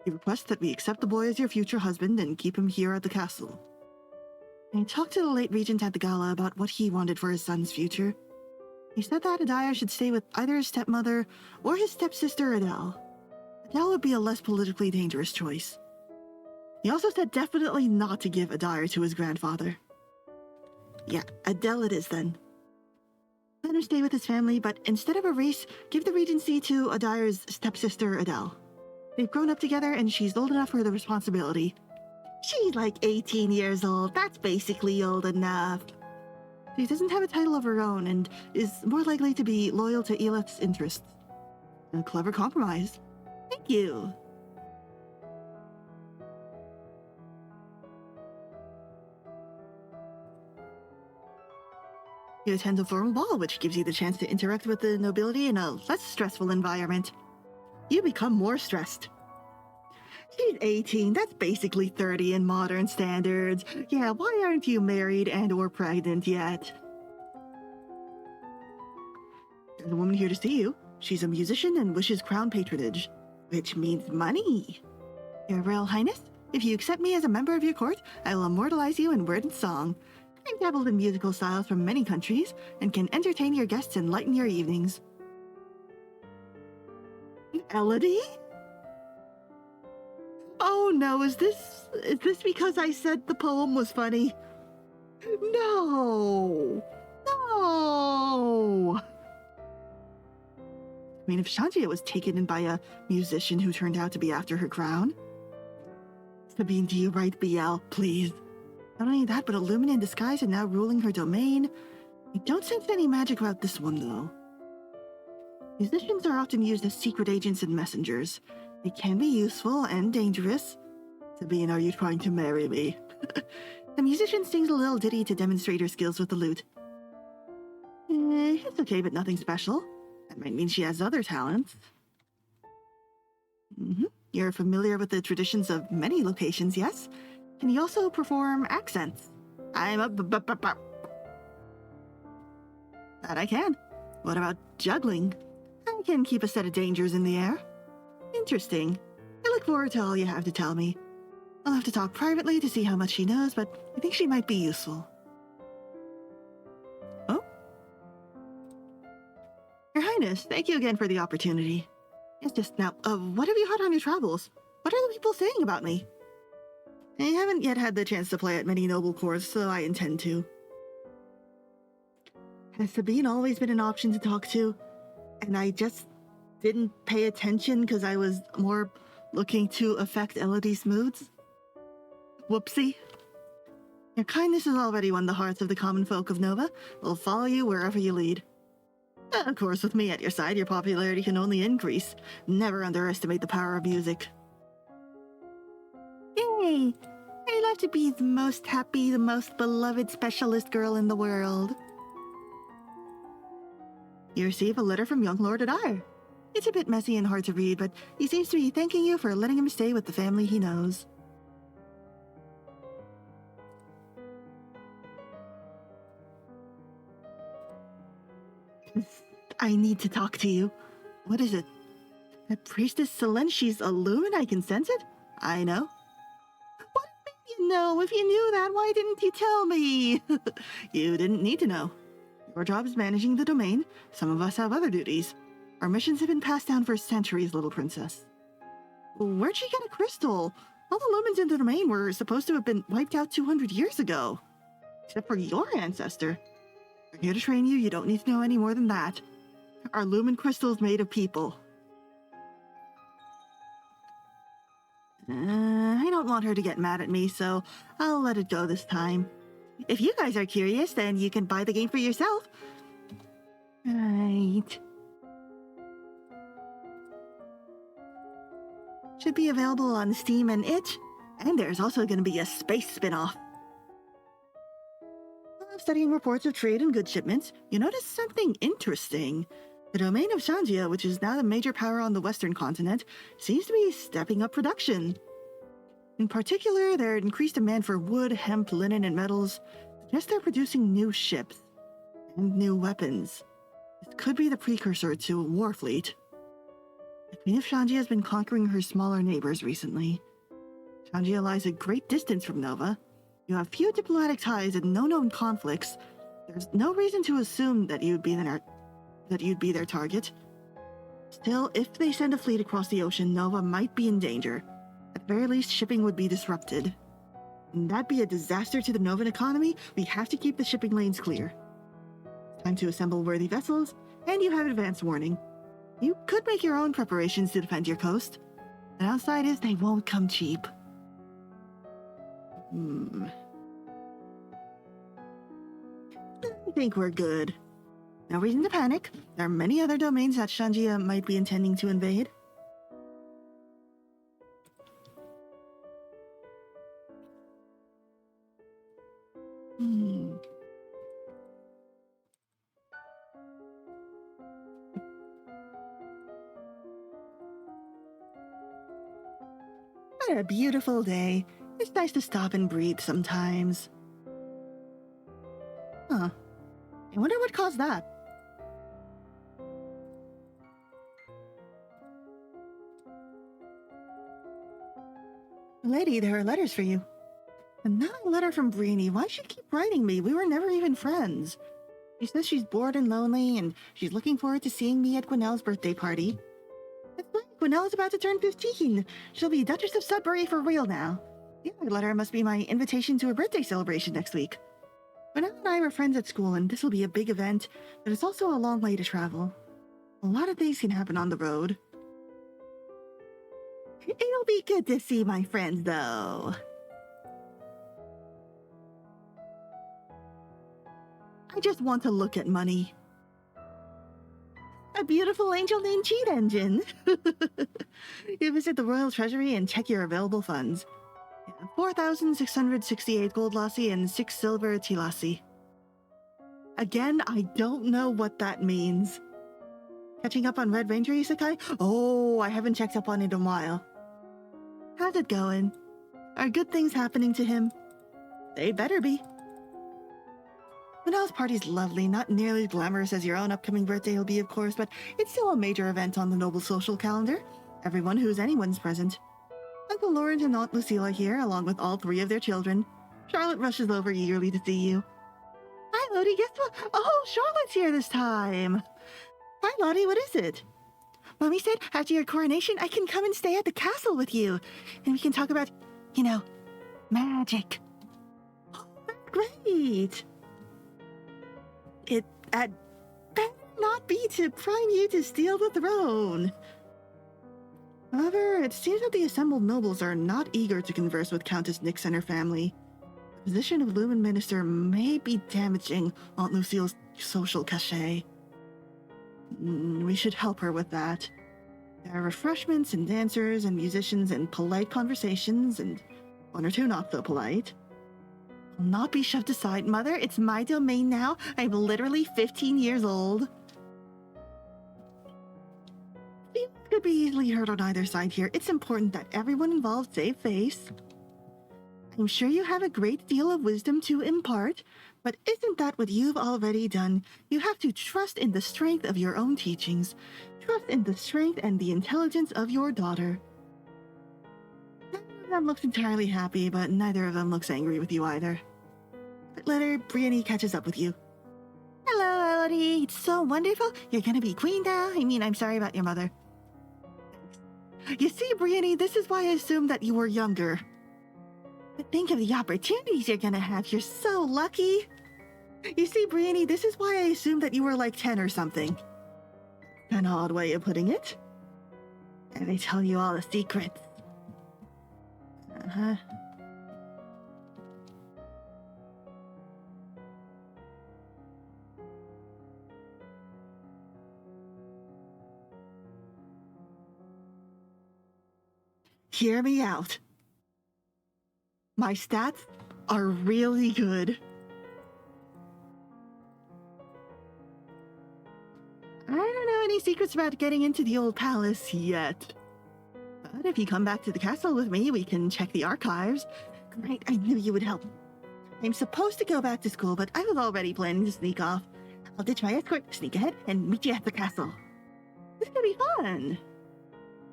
He requests that we accept the boy as your future husband and keep him here at the castle. I talked to the late regent at the gala about what he wanted for his son's future. He said that Adair should stay with either his stepmother or his stepsister Adele. Adele would be a less politically dangerous choice. He also said definitely not to give Adair to his grandfather. Yeah, Adele it is then. Let him stay with his family, but instead of Aris, give the regency to Adair's stepsister Adele. They've grown up together and she's old enough for the responsibility. She's like 18 years old. That's basically old enough. She doesn't have a title of her own and is more likely to be loyal to Elith's interests. A clever compromise. Thank you. You attend a formal ball, which gives you the chance to interact with the nobility in a less stressful environment. You become more stressed. She's 18, that's basically 30 in modern standards. Yeah, why aren't you married and or pregnant yet? There's a woman here to see you. She's a musician and wishes crown patronage, which means money. Your Royal Highness, if you accept me as a member of your court, I will immortalize you in word and song. I've dabbled in musical styles from many countries and can entertain your guests and lighten your evenings. Elodie? Oh no, is this because I said the poem was funny? No! No! I mean, if Shantia was taken in by a musician who turned out to be after her crown. Sabine, do you write BL, please? Not only that, but Illumina in disguise and now ruling her domain. I don't sense any magic about this one, though. Musicians are often used as secret agents and messengers. They can be useful and dangerous. Sabine, are you trying to marry me? The musician sings a little ditty to demonstrate her skills with the lute. It's okay, but nothing special. That might mean she has other talents. You're familiar with the traditions of many locations, yes? Can you also perform accents? I'm a That I can. What about juggling? I can keep a set of dangers in the air. Interesting. I look forward to all you have to tell me. I'll have to talk privately to see how much she knows, but I think she might be useful. Oh? Your Highness, thank you again for the opportunity. Yes, just now, what have you had on your travels? What are the people saying about me? I haven't yet had the chance to play at many noble courts, so I intend to. Has Sabine always been an option to talk to? And I just didn't pay attention because I was more looking to affect Elodie's moods? Whoopsie. Your kindness has already won the hearts of the common folk of Nova. We'll follow you wherever you lead. Of course, with me at your side, your popularity can only increase. Never underestimate the power of music. Yay! I love to be the most happy, the most beloved specialist girl in the world. You receive a letter from young Lord Adair. It's a bit messy and hard to read, but he seems to be thanking you for letting him stay with the family he knows. I need to talk to you. What is it? That priestess Selene, she's a lumen, I can sense it? I know. What made you know? If you knew that, why didn't you tell me? You didn't need to know. Your job is managing the domain. Some of us have other duties. Our missions have been passed down for centuries, little princess. Where'd she get a crystal? All the lumens in the domain were supposed to have been wiped out 200 years ago. Except for your ancestor. We're here to train you. You don't need to know any more than that. Are lumen crystals made of people? I don't want her to get mad at me, so I'll let it go this time. If you guys are curious, then you can buy the game for yourself. Right. Should be available on Steam and itch, and there's also going to be a space spin-off. While studying reports of trade and goods shipments, you notice something interesting. The domain of Shangia, which is now the major power on the western continent, seems to be stepping up production. In particular, their increased demand for wood, hemp, linen, and metals suggests they're producing new ships and new weapons. This could be the precursor to a war fleet. The Queen of Shangia has been conquering her smaller neighbors recently. Shangia lies a great distance from Nova. You have few diplomatic ties and no known conflicts. There's no reason to assume that you'd be their target. Still, if they send a fleet across the ocean, Nova might be in danger. At the very least, shipping would be disrupted. And that'd be a disaster to the Novan economy. We have to keep the shipping lanes clear. Time to assemble worthy vessels, and you have advance warning. You could make your own preparations to defend your coast. The downside is they won't come cheap. I think we're good. No reason to panic. There are many other domains that Shangia might be intending to invade. What a beautiful day. It's nice to stop and breathe sometimes. Huh. I wonder what caused that. Lady, there are letters for you. Another letter from Brini. Why does she keep writing me? We were never even friends. She says she's bored and lonely, and she's looking forward to seeing me at Gwinnell's birthday party. That's right, Gwinnell is about to turn 15. She'll be Duchess of Sudbury for real now. The other letter must be my invitation to a birthday celebration next week. Gwinnell and I were friends at school, and this will be a big event, but it's also a long way to travel. A lot of things can happen on the road. It'll be good to see my friends, though. I just want to look at money. A beautiful angel named Cheat Engine. You visit the Royal Treasury and check your available funds. 4,668 gold lassi and 6 silver tilassi. Again, I don't know what that means. Catching up on Red Ranger Isekai? Oh, I haven't checked up on it in a while. How's it going? Are good things happening to him? They better be. Manal's party's lovely, not nearly as glamorous as your own upcoming birthday will be, of course, but it's still a major event on the noble social calendar. Everyone who's anyone's present. Uncle Lawrence and Aunt Lucille are here, along with all 3 of their children. Charlotte rushes over eagerly to see you. Hi, Lottie, guess what? Oh, Charlotte's here this time. Hi, Lottie, what is it? Mommy said after your coronation, I can come and stay at the castle with you. And we can talk about, magic. Oh, that's great. It had better not be to prime you to steal the throne. However, it seems that the assembled nobles are not eager to converse with Countess Nyx and her family. The position of Lumen Minister may be damaging Aunt Lucille's social cachet. We should help her with that. There are refreshments and dancers and musicians and polite conversations and 1 or 2 not so polite. I'll not be shoved aside, Mother. It's my domain now. I'm literally 15 years old. Feelings could be easily hurt on either side here. It's important that everyone involved save face. I'm sure you have a great deal of wisdom to impart, but isn't that what you've already done? You have to trust in the strength of your own teachings. Trust in the strength and the intelligence of your daughter. Neither of them looks entirely happy, but neither of them looks angry with you either. But later, Brienne catches up with you. Hello, Elodie. It's so wonderful. You're gonna be queen now. I'm sorry about your mother. You see, Brienne, this is why I assumed that you were younger. But think of the opportunities you're gonna have. You're so lucky. You see, Brienne, this is why I assumed that you were like 10 or something. An odd way of putting it. And they tell you all the secrets. Uh-huh. Hear me out. My stats are really good. I don't know any secrets about getting into the old palace yet. But if you come back to the castle with me, we can check the archives. Great, I knew you would help. I'm supposed to go back to school, but I was already planning to sneak off. I'll ditch my escort, sneak ahead, and meet you at the castle. This could be fun.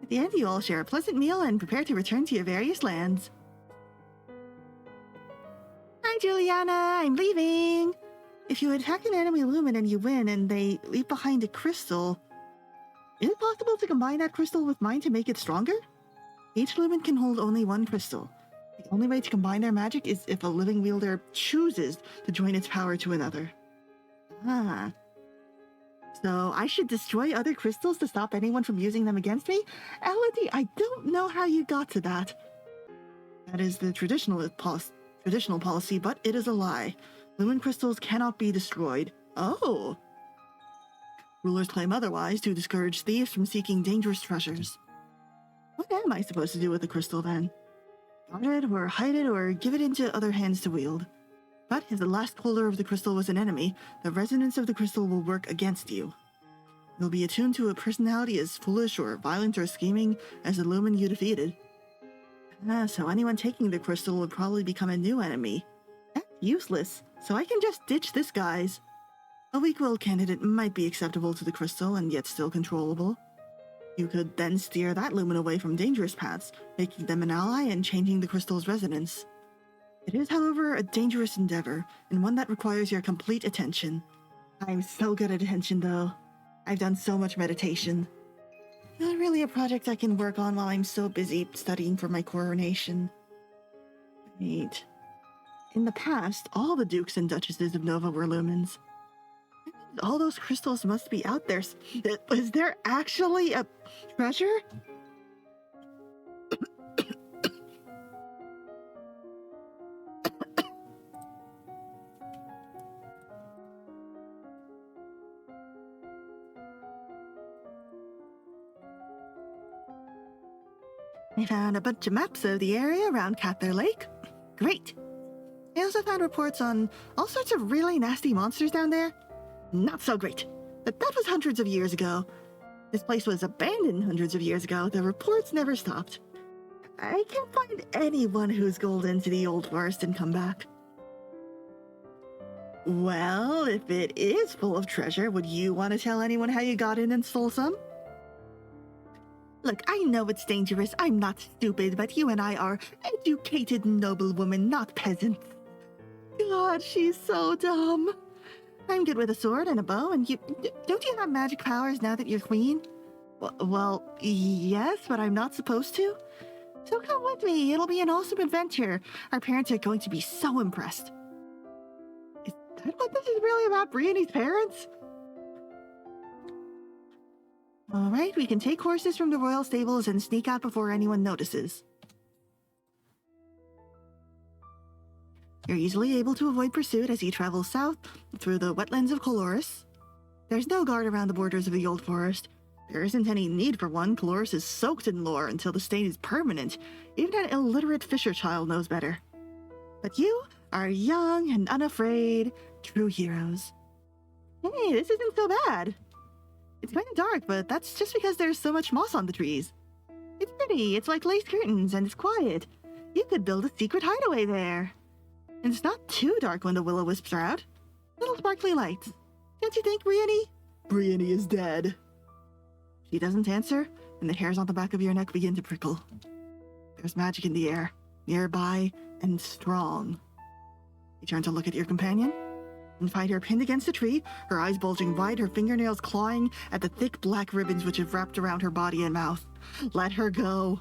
At the end, you all share a pleasant meal and prepare to return to your various lands. Hi, Juliana. I'm leaving. If you attack an enemy lumen and you win and they leave behind a crystal, is it possible to combine that crystal with mine to make it stronger? Each lumen can hold only one crystal. The only way to combine their magic is if a living wielder chooses to join its power to another. Ah. So I should destroy other crystals to stop anyone from using them against me? Elodie, I don't know how you got to that. That is the traditional policy, but it is a lie. Lumen crystals cannot be destroyed. Oh. Rulers claim otherwise to discourage thieves from seeking dangerous treasures. What am I supposed to do with the crystal then? Guard it, or hide it, or give it into other hands to wield. But if the last holder of the crystal was an enemy, the resonance of the crystal will work against you. You'll be attuned to a personality as foolish or violent or scheming as the lumen you defeated. So anyone taking the crystal would probably become a new enemy. That's useless, so I can just ditch this guy's. A weak-willed candidate might be acceptable to the crystal and yet still controllable. You could then steer that lumen away from dangerous paths, making them an ally and changing the crystal's resonance. It is, however, a dangerous endeavor, and one that requires your complete attention. I'm so good at attention, though. I've done so much meditation. Not really a project I can work on while I'm so busy studying for my coronation. Wait. In the past, all the dukes and duchesses of Nova were lumens. All those crystals must be out there. Is there actually a treasure? I found a bunch of maps of the area around Cather Lake. Great. I also found reports on all sorts of really nasty monsters down there. Not so great. But that was hundreds of years ago. This place was abandoned hundreds of years ago. The reports never stopped. I can't find anyone who's golden to the old forest and come back. Well, if it is full of treasure, would you want to tell anyone how you got in and stole some? Look, I know it's dangerous. I'm not stupid, but you and I are educated noblewomen, not peasants. God, she's so dumb. I'm good with a sword and a bow, and don't you have magic powers now that you're queen? Well, yes, but I'm not supposed to. So come with me. It'll be an awesome adventure. Our parents are going to be so impressed. Is that what this is really about, Brianny's parents? All right, we can take horses from the royal stables and sneak out before anyone notices. You're easily able to avoid pursuit as you travel south through the wetlands of Coloris. There's no guard around the borders of the old forest. There isn't any need for one. Coloris is soaked in lore until the stain is permanent. Even an illiterate fisher child knows better. But you are young and unafraid, true heroes. Hey, this isn't so bad. It's kind of dark, but that's just because there's so much moss on the trees. It's pretty, it's like lace curtains, and it's quiet. You could build a secret hideaway there. And it's not too dark when the will-o-wisps are out. Little sparkly lights. Don't you think, Brianny? Brianny is dead. She doesn't answer, and the hairs on the back of your neck begin to prickle. There's magic in the air, nearby and strong. You turn to look at your companion and find her pinned against a tree, her eyes bulging wide, her fingernails clawing at the thick black ribbons which have wrapped around her body and mouth. Let her go.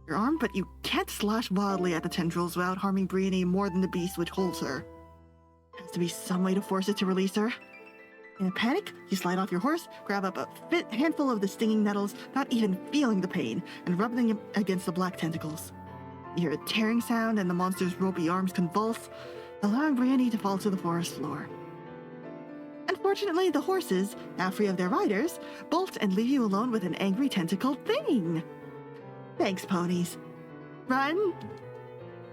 You're armed, but you can't slash wildly at the tendrils without harming Brianny more than the beast which holds her. Has to be some way to force it to release her. In a panic, you slide off your horse, grab up a handful of the stinging nettles, not even feeling the pain, and rub them against the black tentacles. You hear a tearing sound and the monster's ropey arms convulse, allowing Brandy to fall to the forest floor. Unfortunately, the horses, now free of their riders, bolt and leave you alone with an angry tentacled thing. Thanks, ponies. Run!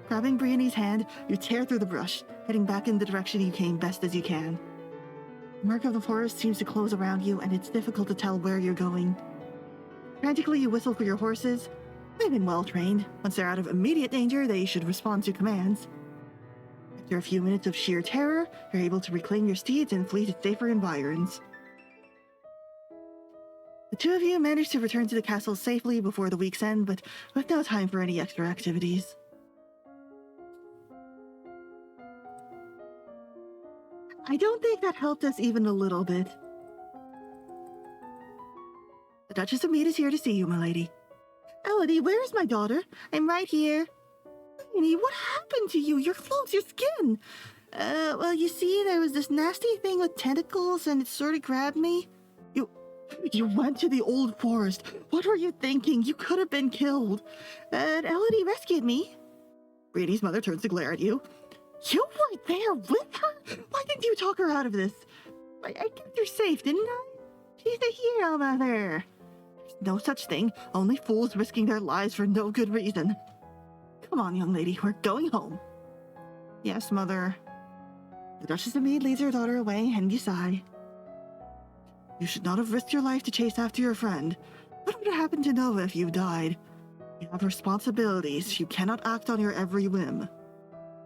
Grabbing Brandy's hand, you tear through the brush, heading back in the direction you came best as you can. The murk of the forest seems to close around you, and it's difficult to tell where you're going. Frantically, you whistle for your horses. They've been well trained. Once they're out of immediate danger, they should respond to commands. After a few minutes of sheer terror, you're able to reclaim your steeds and flee to safer environs. The two of you manage to return to the castle safely before the week's end, but with no time for any extra activities. I don't think that helped us even a little bit. The Duchess of Mead is here to see you, my lady. Elodie, where's my daughter? I'm right here. Annie, what happened to you? Your clothes, your skin. Well, you see, there was this nasty thing with tentacles, and it sort of grabbed me. You went to the old forest. What were you thinking? You could have been killed. But Elodie rescued me. Brady's mother turns to glare at you. You were there with her? Why didn't you talk her out of this? I kept her safe, didn't I? She's a hero, Mother. There's no such thing. Only fools risking their lives for no good reason. Come on, young lady. We're going home. Yes, Mother. The Duchess of Mead leads her daughter away, and you sigh. You should not have risked your life to chase after your friend. What would have happened to Nova if you died? You have responsibilities. You cannot act on your every whim.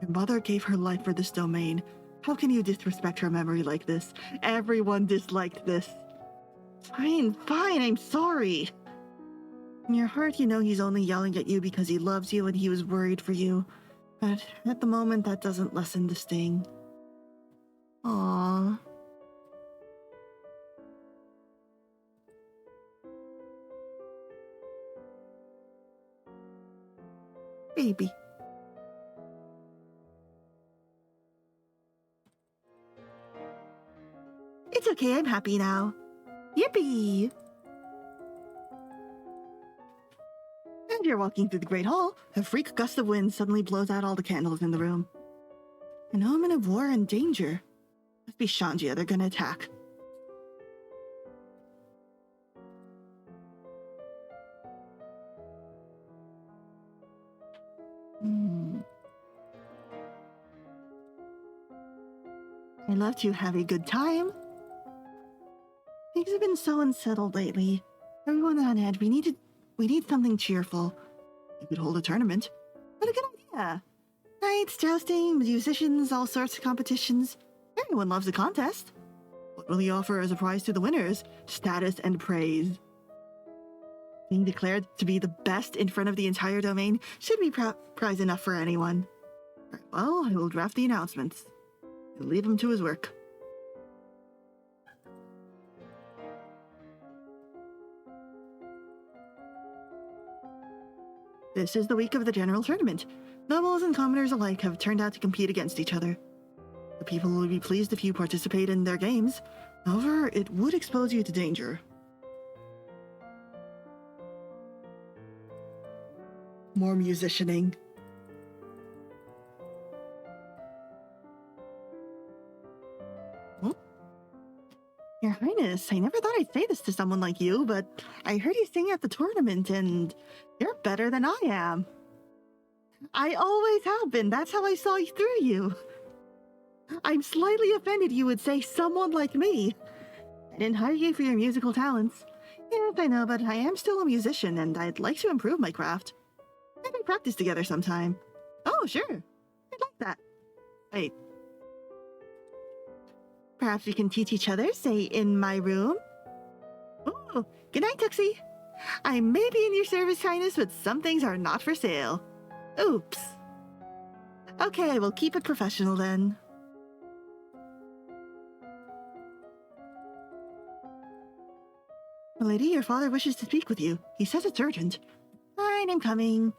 Your mother gave her life for this domain. How can you disrespect her memory like this? Everyone disliked this. Fine, I'm sorry. In your heart, you know he's only yelling at you because he loves you and he was worried for you. But at the moment, that doesn't lessen the sting. Aww. Baby. It's okay, I'm happy now. Yippee! And you're walking through the Great Hall. A freak gust of wind suddenly blows out all the candles in the room. An omen of war and danger. Must be Shanjia, they're gonna attack. I'd love to have a good time. Things have been so unsettled lately. Everyone on edge. We need something cheerful. We could hold a tournament. What a good idea. Knights, jousting, musicians, all sorts of competitions. Everyone loves a contest. What will he offer as a prize to the winners? Status and praise. Being declared to be the best in front of the entire domain should be prize enough for anyone. Right, well, I will draft the announcements. And leave him to his work. This is the week of the general tournament. Nobles and commoners alike have turned out to compete against each other. The people will be pleased if you participate in their games. However, it would expose you to danger. More musicianing. Your Highness, I never thought I'd say this to someone like you, but I heard you sing at the tournament, and you're better than I am. I always have been. That's how I saw through you. I'm slightly offended you would say someone like me. I didn't hire you for your musical talents. Yes, I know, but I am still a musician, and I'd like to improve my craft. Maybe practice together sometime. Oh, sure. I'd like that. Wait. Perhaps we can teach each other, say, in my room? Oh, good night, Tuxie. I may be in your service, Highness, but some things are not for sale. Oops. Okay, we'll keep it professional then. Milady, your father wishes to speak with you. He says it's urgent. Fine, I'm coming.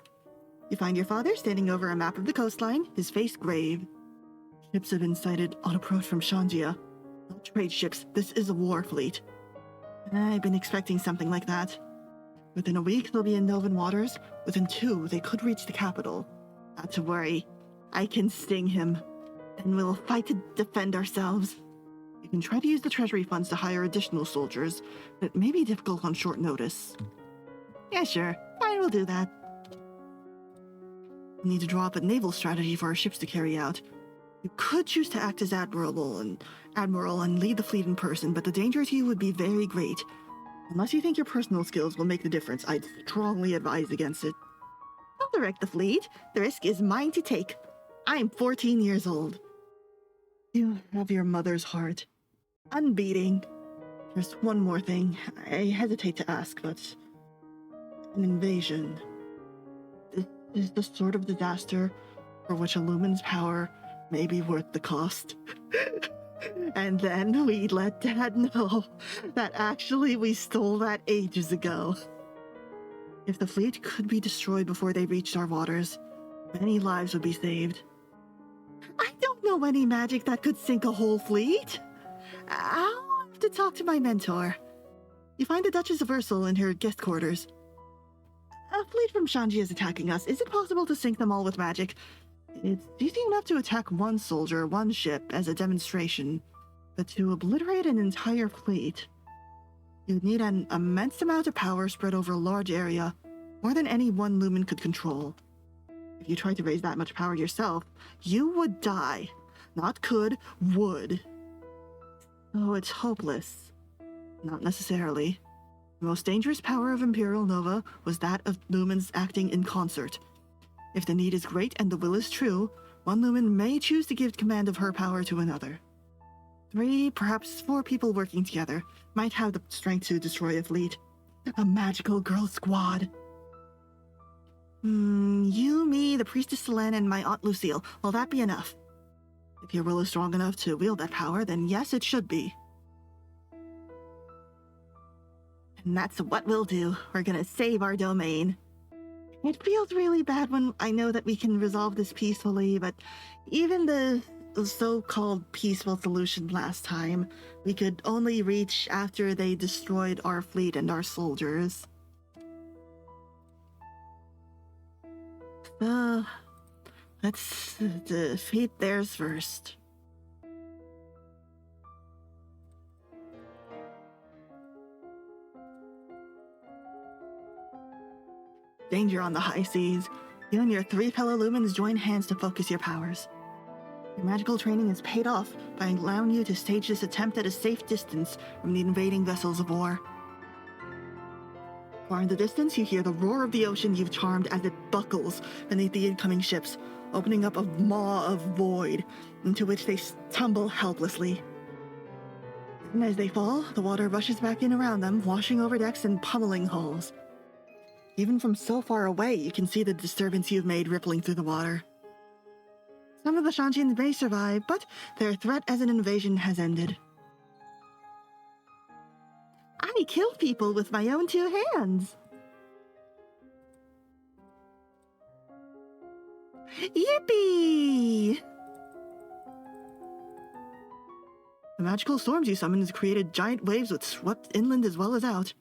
You find your father standing over a map of the coastline, his face grave. Ships have been sighted on approach from Shanjia. Not trade ships, this is a war fleet. I've been expecting something like that. Within a week, they'll be in Novan waters. Within 2, they could reach the capital. Not to worry. I can sting him. Then we'll fight to defend ourselves. You can try to use the treasury funds to hire additional soldiers, but it may be difficult on short notice. Yeah, sure. Fine, we'll do that. We need to draw up a naval strategy for our ships to carry out. You could choose to act as admiral and lead the fleet in person, but the danger to you would be very great. Unless you think your personal skills will make the difference, I'd strongly advise against it. I'll direct the fleet. The risk is mine to take. I'm 14 years old. You have your mother's heart. Unbeating. There's one more thing. I hesitate to ask, but... an invasion. This is the sort of disaster for which a lumen's power may be worth the cost. And then we let Dad know that actually we stole that ages ago. If the fleet could be destroyed before they reached our waters, many lives would be saved. I don't know any magic that could sink a whole fleet. I'll have to talk to my mentor. You find the Duchess of Ursel in her guest quarters. A fleet from Shanji is attacking us. Is it possible to sink them all with magic? It's easy enough to attack one soldier, one ship, as a demonstration, but to obliterate an entire fleet, you'd need an immense amount of power spread over a large area, more than any one lumen could control. If you tried to raise that much power yourself, you would die. Not could, would. So it's hopeless. Not necessarily. The most dangerous power of Imperial Nova was that of lumens acting in concert. If the need is great and the will is true, one lumen may choose to give command of her power to another. 3, perhaps 4 people working together might have the strength to destroy a fleet. A magical girl squad. You, me, the priestess Selene, and my Aunt Lucille. Will that be enough? If your will is strong enough to wield that power, then yes, it should be. And that's what we'll do. We're gonna save our domain. It feels really bad when I know that we can resolve this peacefully, but even the so-called peaceful solution last time, we could only reach after they destroyed our fleet and our soldiers. So, let's defeat theirs first. Danger on the high seas. You and your 3 fellow lumens join hands to focus your powers. Your magical training is paid off by allowing you to stage this attempt at a safe distance from the invading vessels of war. Far in the distance, you hear the roar of the ocean you've charmed as it buckles beneath the incoming ships, opening up a maw of void into which they tumble helplessly. And as they fall, the water rushes back in around them, washing over decks and pummeling hulls. Even from so far away, you can see the disturbance you've made rippling through the water. Some of the Shanjians may survive, but their threat as an invasion has ended. I kill people with my own 2 hands! Yippee! The magical storms you summoned has created giant waves which swept inland as well as out.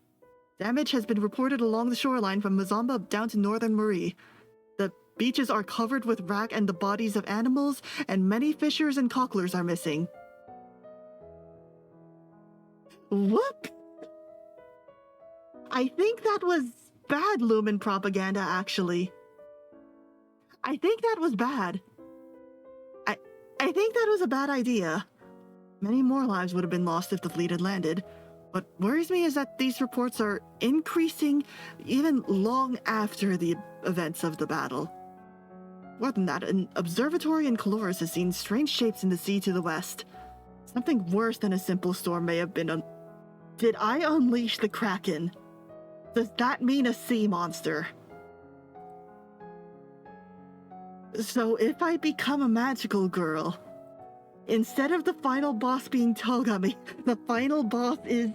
Damage has been reported along the shoreline from Mazamba down to northern Marie. The beaches are covered with wrack and the bodies of animals, and many fishers and cocklers are missing. Whoop! I think that was bad lumen propaganda, actually. I think that was bad. I think that was a bad idea. Many more lives would have been lost if the fleet had landed. What worries me is that these reports are increasing even long after the events of the battle. More than that, an observatory in Catharsis has seen strange shapes in the sea to the west. Something worse than a simple storm may have been Did I unleash the Kraken? Does that mean a sea monster? So if I become a magical girl, instead of the final boss being Togami, the final boss is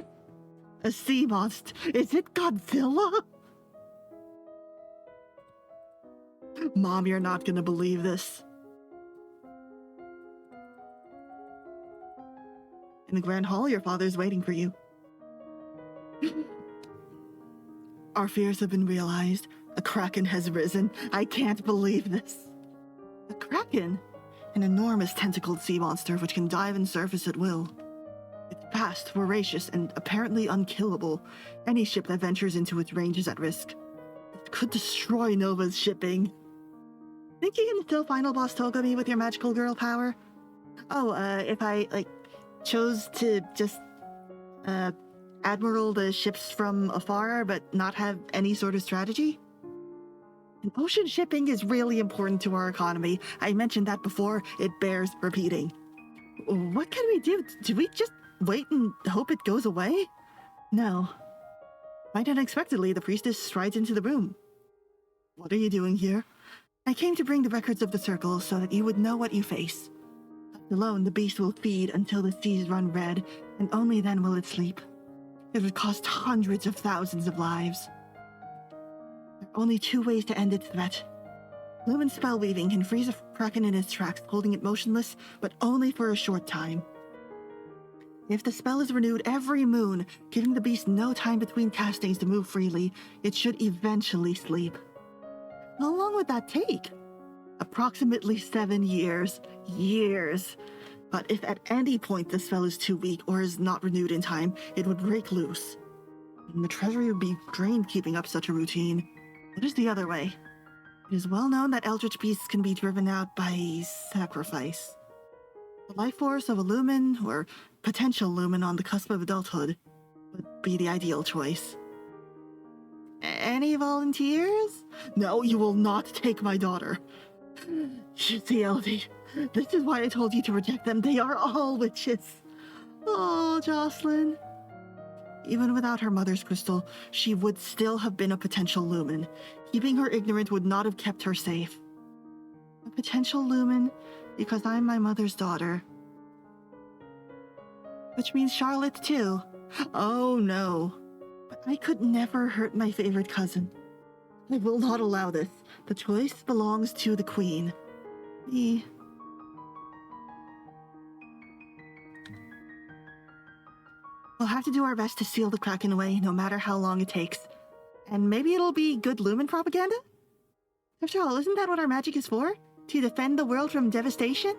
a sea monster. Is it Godzilla? Mom, you're not gonna believe this. In the Grand Hall, your father's waiting for you. Our fears have been realized. A kraken has risen. I can't believe this. A kraken? An enormous tentacled sea monster which can dive and surface at will. It's fast, voracious, and apparently unkillable. Any ship that ventures into its range is at risk. It could destroy Nova's shipping. Think you can still final boss Toga me with your magical girl power? Oh, if I, chose to just, admiral the ships from afar, but not have any sort of strategy? And ocean shipping is really important to our economy. I mentioned that before. It bears repeating. What can we do? Do we just wait and hope it goes away? No. Quite unexpectedly, the priestess strides into the room. What are you doing here? I came to bring the records of the circle so that you would know what you face. Left alone, the beast will feed until the seas run red, and only then will it sleep. It would cost hundreds of thousands of lives. There are only 2 ways to end its threat. Lumen spell weaving can freeze a kraken in its tracks, holding it motionless, but only for a short time. If the spell is renewed every moon, giving the beast no time between castings to move freely, it should eventually sleep. How long would that take? Approximately 7 years. Years. But if at any point the spell is too weak or is not renewed in time, it would break loose. And the treasury would be drained keeping up such a routine. What is the other way? It is well known that eldritch beasts can be driven out by sacrifice. The life force of a lumen, or potential lumen on the cusp of adulthood, would be the ideal choice. Any volunteers? No, you will not take my daughter. You see, Elodie, this is why I told you to reject them. They are all witches. Oh, Jocelyn. Even without her mother's crystal, she would still have been a potential lumen. Keeping her ignorant would not have kept her safe. A potential lumen because I'm my mother's daughter. Which means Charlotte, too. Oh, no. But I could never hurt my favorite cousin. I will not allow this. The choice belongs to the queen. Me. We'll have to do our best to seal the kraken away, no matter how long it takes. And maybe it'll be good lumen propaganda? After all, isn't that what our magic is for? To defend the world from devastation?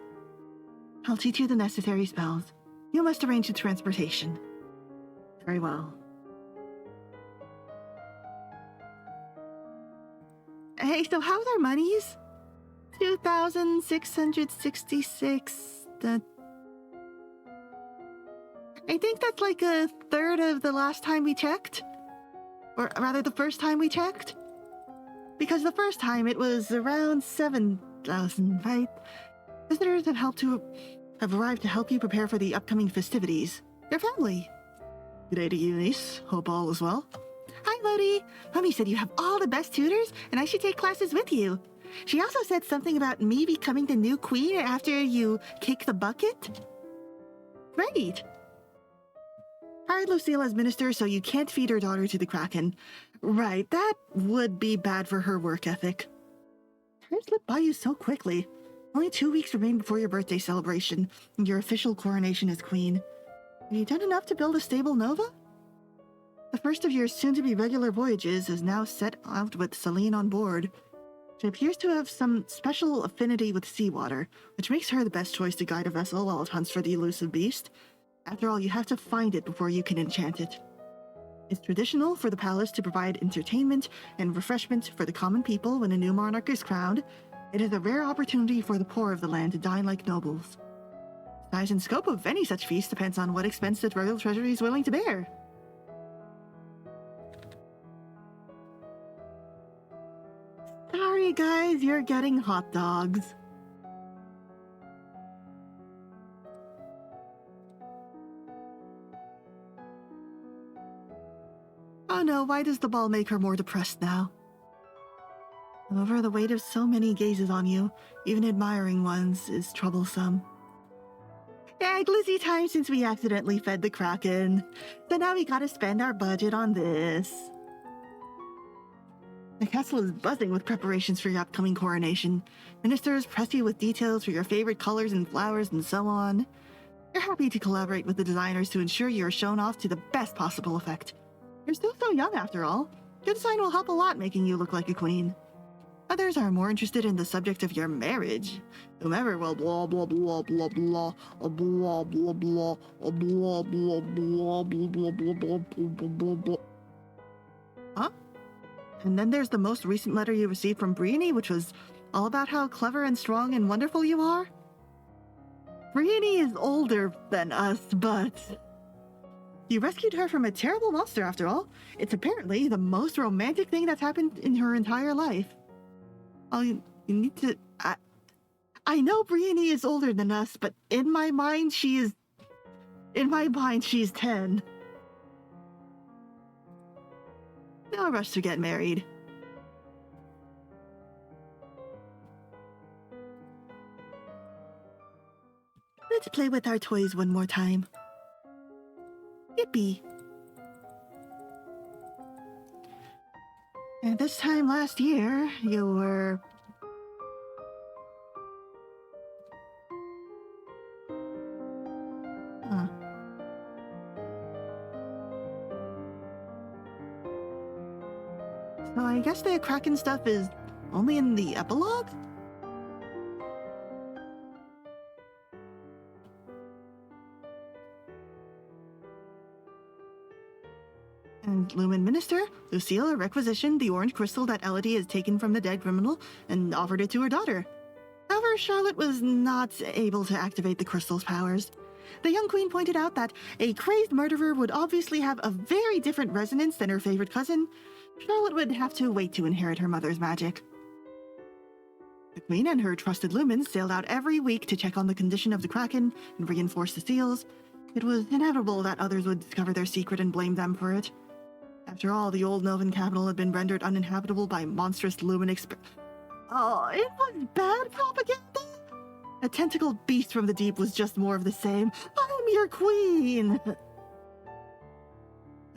I'll teach you the necessary spells. You must arrange the transportation. Very well. Hey, so how's our monies? 2,666. I think that's like a third of the last time we checked. Or rather, the first time we checked. Because the first time it was around 7,000, right? Visitors have arrived to help you prepare for the upcoming festivities. Your family. Good day to you, niece. Hope all is well. Hi, Lodi. Mommy said you have all the best tutors, and I should take classes with you. She also said something about me becoming the new queen after you kick the bucket. Great. Hired Lucille as minister so you can't feed her daughter to the kraken. Right, that would be bad for her work ethic. Time slipped by you so quickly. Only 2 weeks remain before your birthday celebration and your official coronation as queen. Have you done enough to build a stable Nova? The first of your soon-to-be regular voyages is now set out with Celine on board. She appears to have some special affinity with seawater, which makes her the best choice to guide a vessel while it hunts for the elusive beast. After all, you have to find it before you can enchant it. It's traditional for the palace to provide entertainment and refreshment for the common people when a new monarch is crowned. It is a rare opportunity for the poor of the land to dine like nobles. Size and scope of any such feast depends on what expense the royal treasury is willing to bear. Sorry guys, you're getting hot dogs. Oh no, why does the ball make her more depressed now? However, the weight of so many gazes on you, even admiring ones, is troublesome. Yeah, glizzy time since we accidentally fed the kraken. So now we gotta spend our budget on this. The castle is buzzing with preparations for your upcoming coronation. Ministers press you with details for your favorite colors and flowers and so on. You're happy to collaborate with the designers to ensure you're shown off to the best possible effect. You're still so young after all. Good design will help a lot making you look like a queen. Others are more interested in the subject of your marriage. Whomever will blah blah blah blah blah blah blah blah blah blah blah blah blah blah blah blah. Huh? And then there's the most recent letter you received from Brienne, which was all about how clever and strong and wonderful you are. Brienne is older than us, but you rescued her from a terrible monster after all. It's apparently the most romantic thing that's happened in her entire life. Oh, you need to... I know Brienne is older than us, but in my mind, she's 10. No rush to get married. Let's play with our toys one more time. Yippee! And this time last year, you were... Huh. So I guess the Kraken stuff is only in the epilogue? And Lumen Minister, Lucille requisitioned the orange crystal that Elodie has taken from the dead criminal and offered it to her daughter. However, Charlotte was not able to activate the crystal's powers. The young queen pointed out that a crazed murderer would obviously have a very different resonance than her favorite cousin. Charlotte would have to wait to inherit her mother's magic. The queen and her trusted lumens sailed out every week to check on the condition of the Kraken and reinforce the seals. It was inevitable that others would discover their secret and blame them for it. After all, the old Novan capital had been rendered uninhabitable by monstrous lumen Oh, it was bad propaganda? A tentacled beast from the deep was just more of the same. I'm your queen!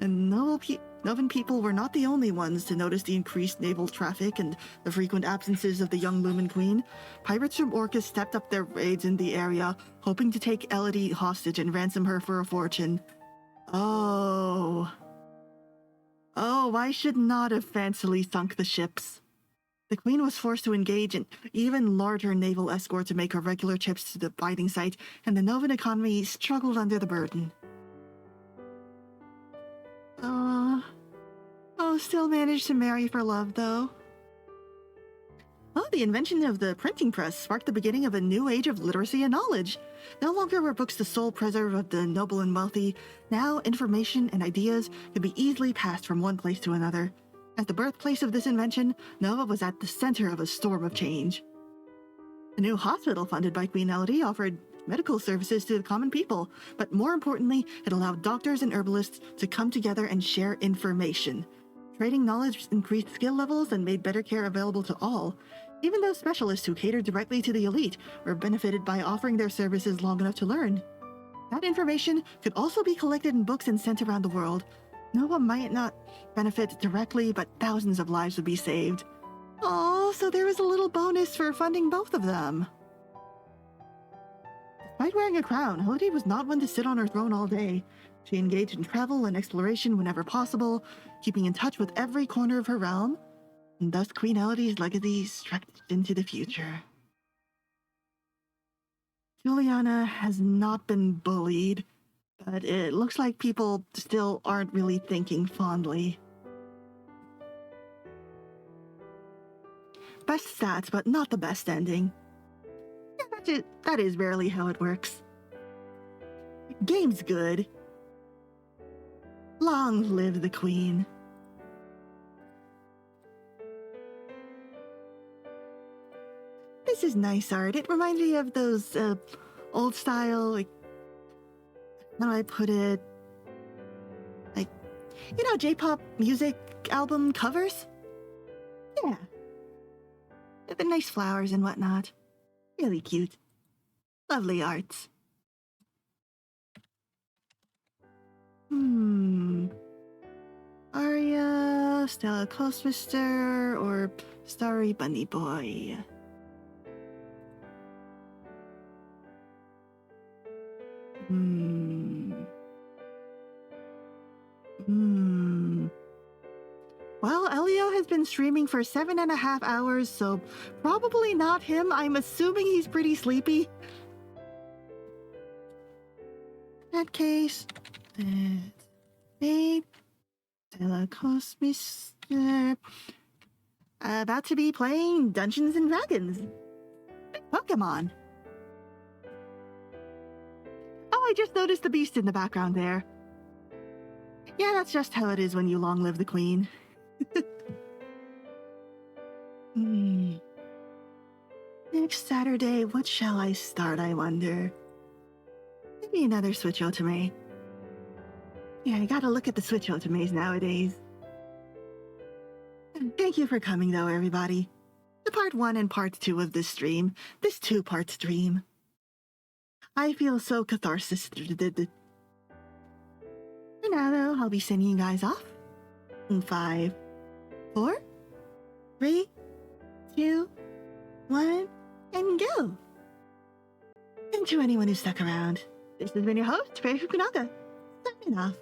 And Novan people were not the only ones to notice the increased naval traffic and the frequent absences of the young Lumen Queen. Pirates from Orcus stepped up their raids in the area, hoping to take Elodie hostage and ransom her for a fortune. Oh, I should not have fancily sunk the ships. The Queen was forced to engage in even larger naval escort to make her regular trips to the fighting site, and the Novan economy struggled under the burden. Still managed to marry for love, though. Well, the invention of the printing press sparked the beginning of a new age of literacy and knowledge. No longer were books the sole preserve of the noble and wealthy. Now, information and ideas could be easily passed from one place to another. As the birthplace of this invention, Nova was at the center of a storm of change. A new hospital funded by Queen Elodie offered medical services to the common people, but more importantly, it allowed doctors and herbalists to come together and share information. Trading knowledge increased skill levels and made better care available to all. Even those specialists who catered directly to the elite were benefited by offering their services long enough to learn. That information could also be collected in books and sent around the world. Nova might not benefit directly, but thousands of lives would be saved. Oh, so there was a little bonus for funding both of them. Despite wearing a crown, Elodie was not one to sit on her throne all day. She engaged in travel and exploration whenever possible, keeping in touch with every corner of her realm, and thus Queen Elodie's legacy stretched into the future. Juliana has not been bullied, but it looks like people still aren't really thinking fondly. Best stats, but not the best ending. Yeah, that is rarely how it works. Game's good. Long live the Queen. This is nice art. It reminds me of those old style, like, how do I put it? Like, J-pop music album covers? Yeah. The nice flowers and whatnot. Really cute. Lovely arts. Arya, Stella Closemister, or Starry Bunny Boy? Hmm. Hmm. Well, Elio has been streaming for 7.5 hours, so probably not him. I'm assuming he's pretty sleepy. In that case, let's wait. Mister. About to be playing Dungeons and Dragons. Pokemon. Oh, I just noticed the beast in the background there. Yeah, that's just how it is when you long live the queen. Next Saturday, what shall I start, I wonder? Maybe another Switch Otome. Yeah, I gotta look at the Switch Otomes nowadays. Thank you for coming, though, everybody. To part 1 and part 2 of this stream. This 2-part stream. I feel so catharsis. For now, though, I'll be sending you guys off. In 5, 4, 3, 2, 1, and go! And to anyone who stuck around, this has been your host, Fairy Fukunaga, signing off.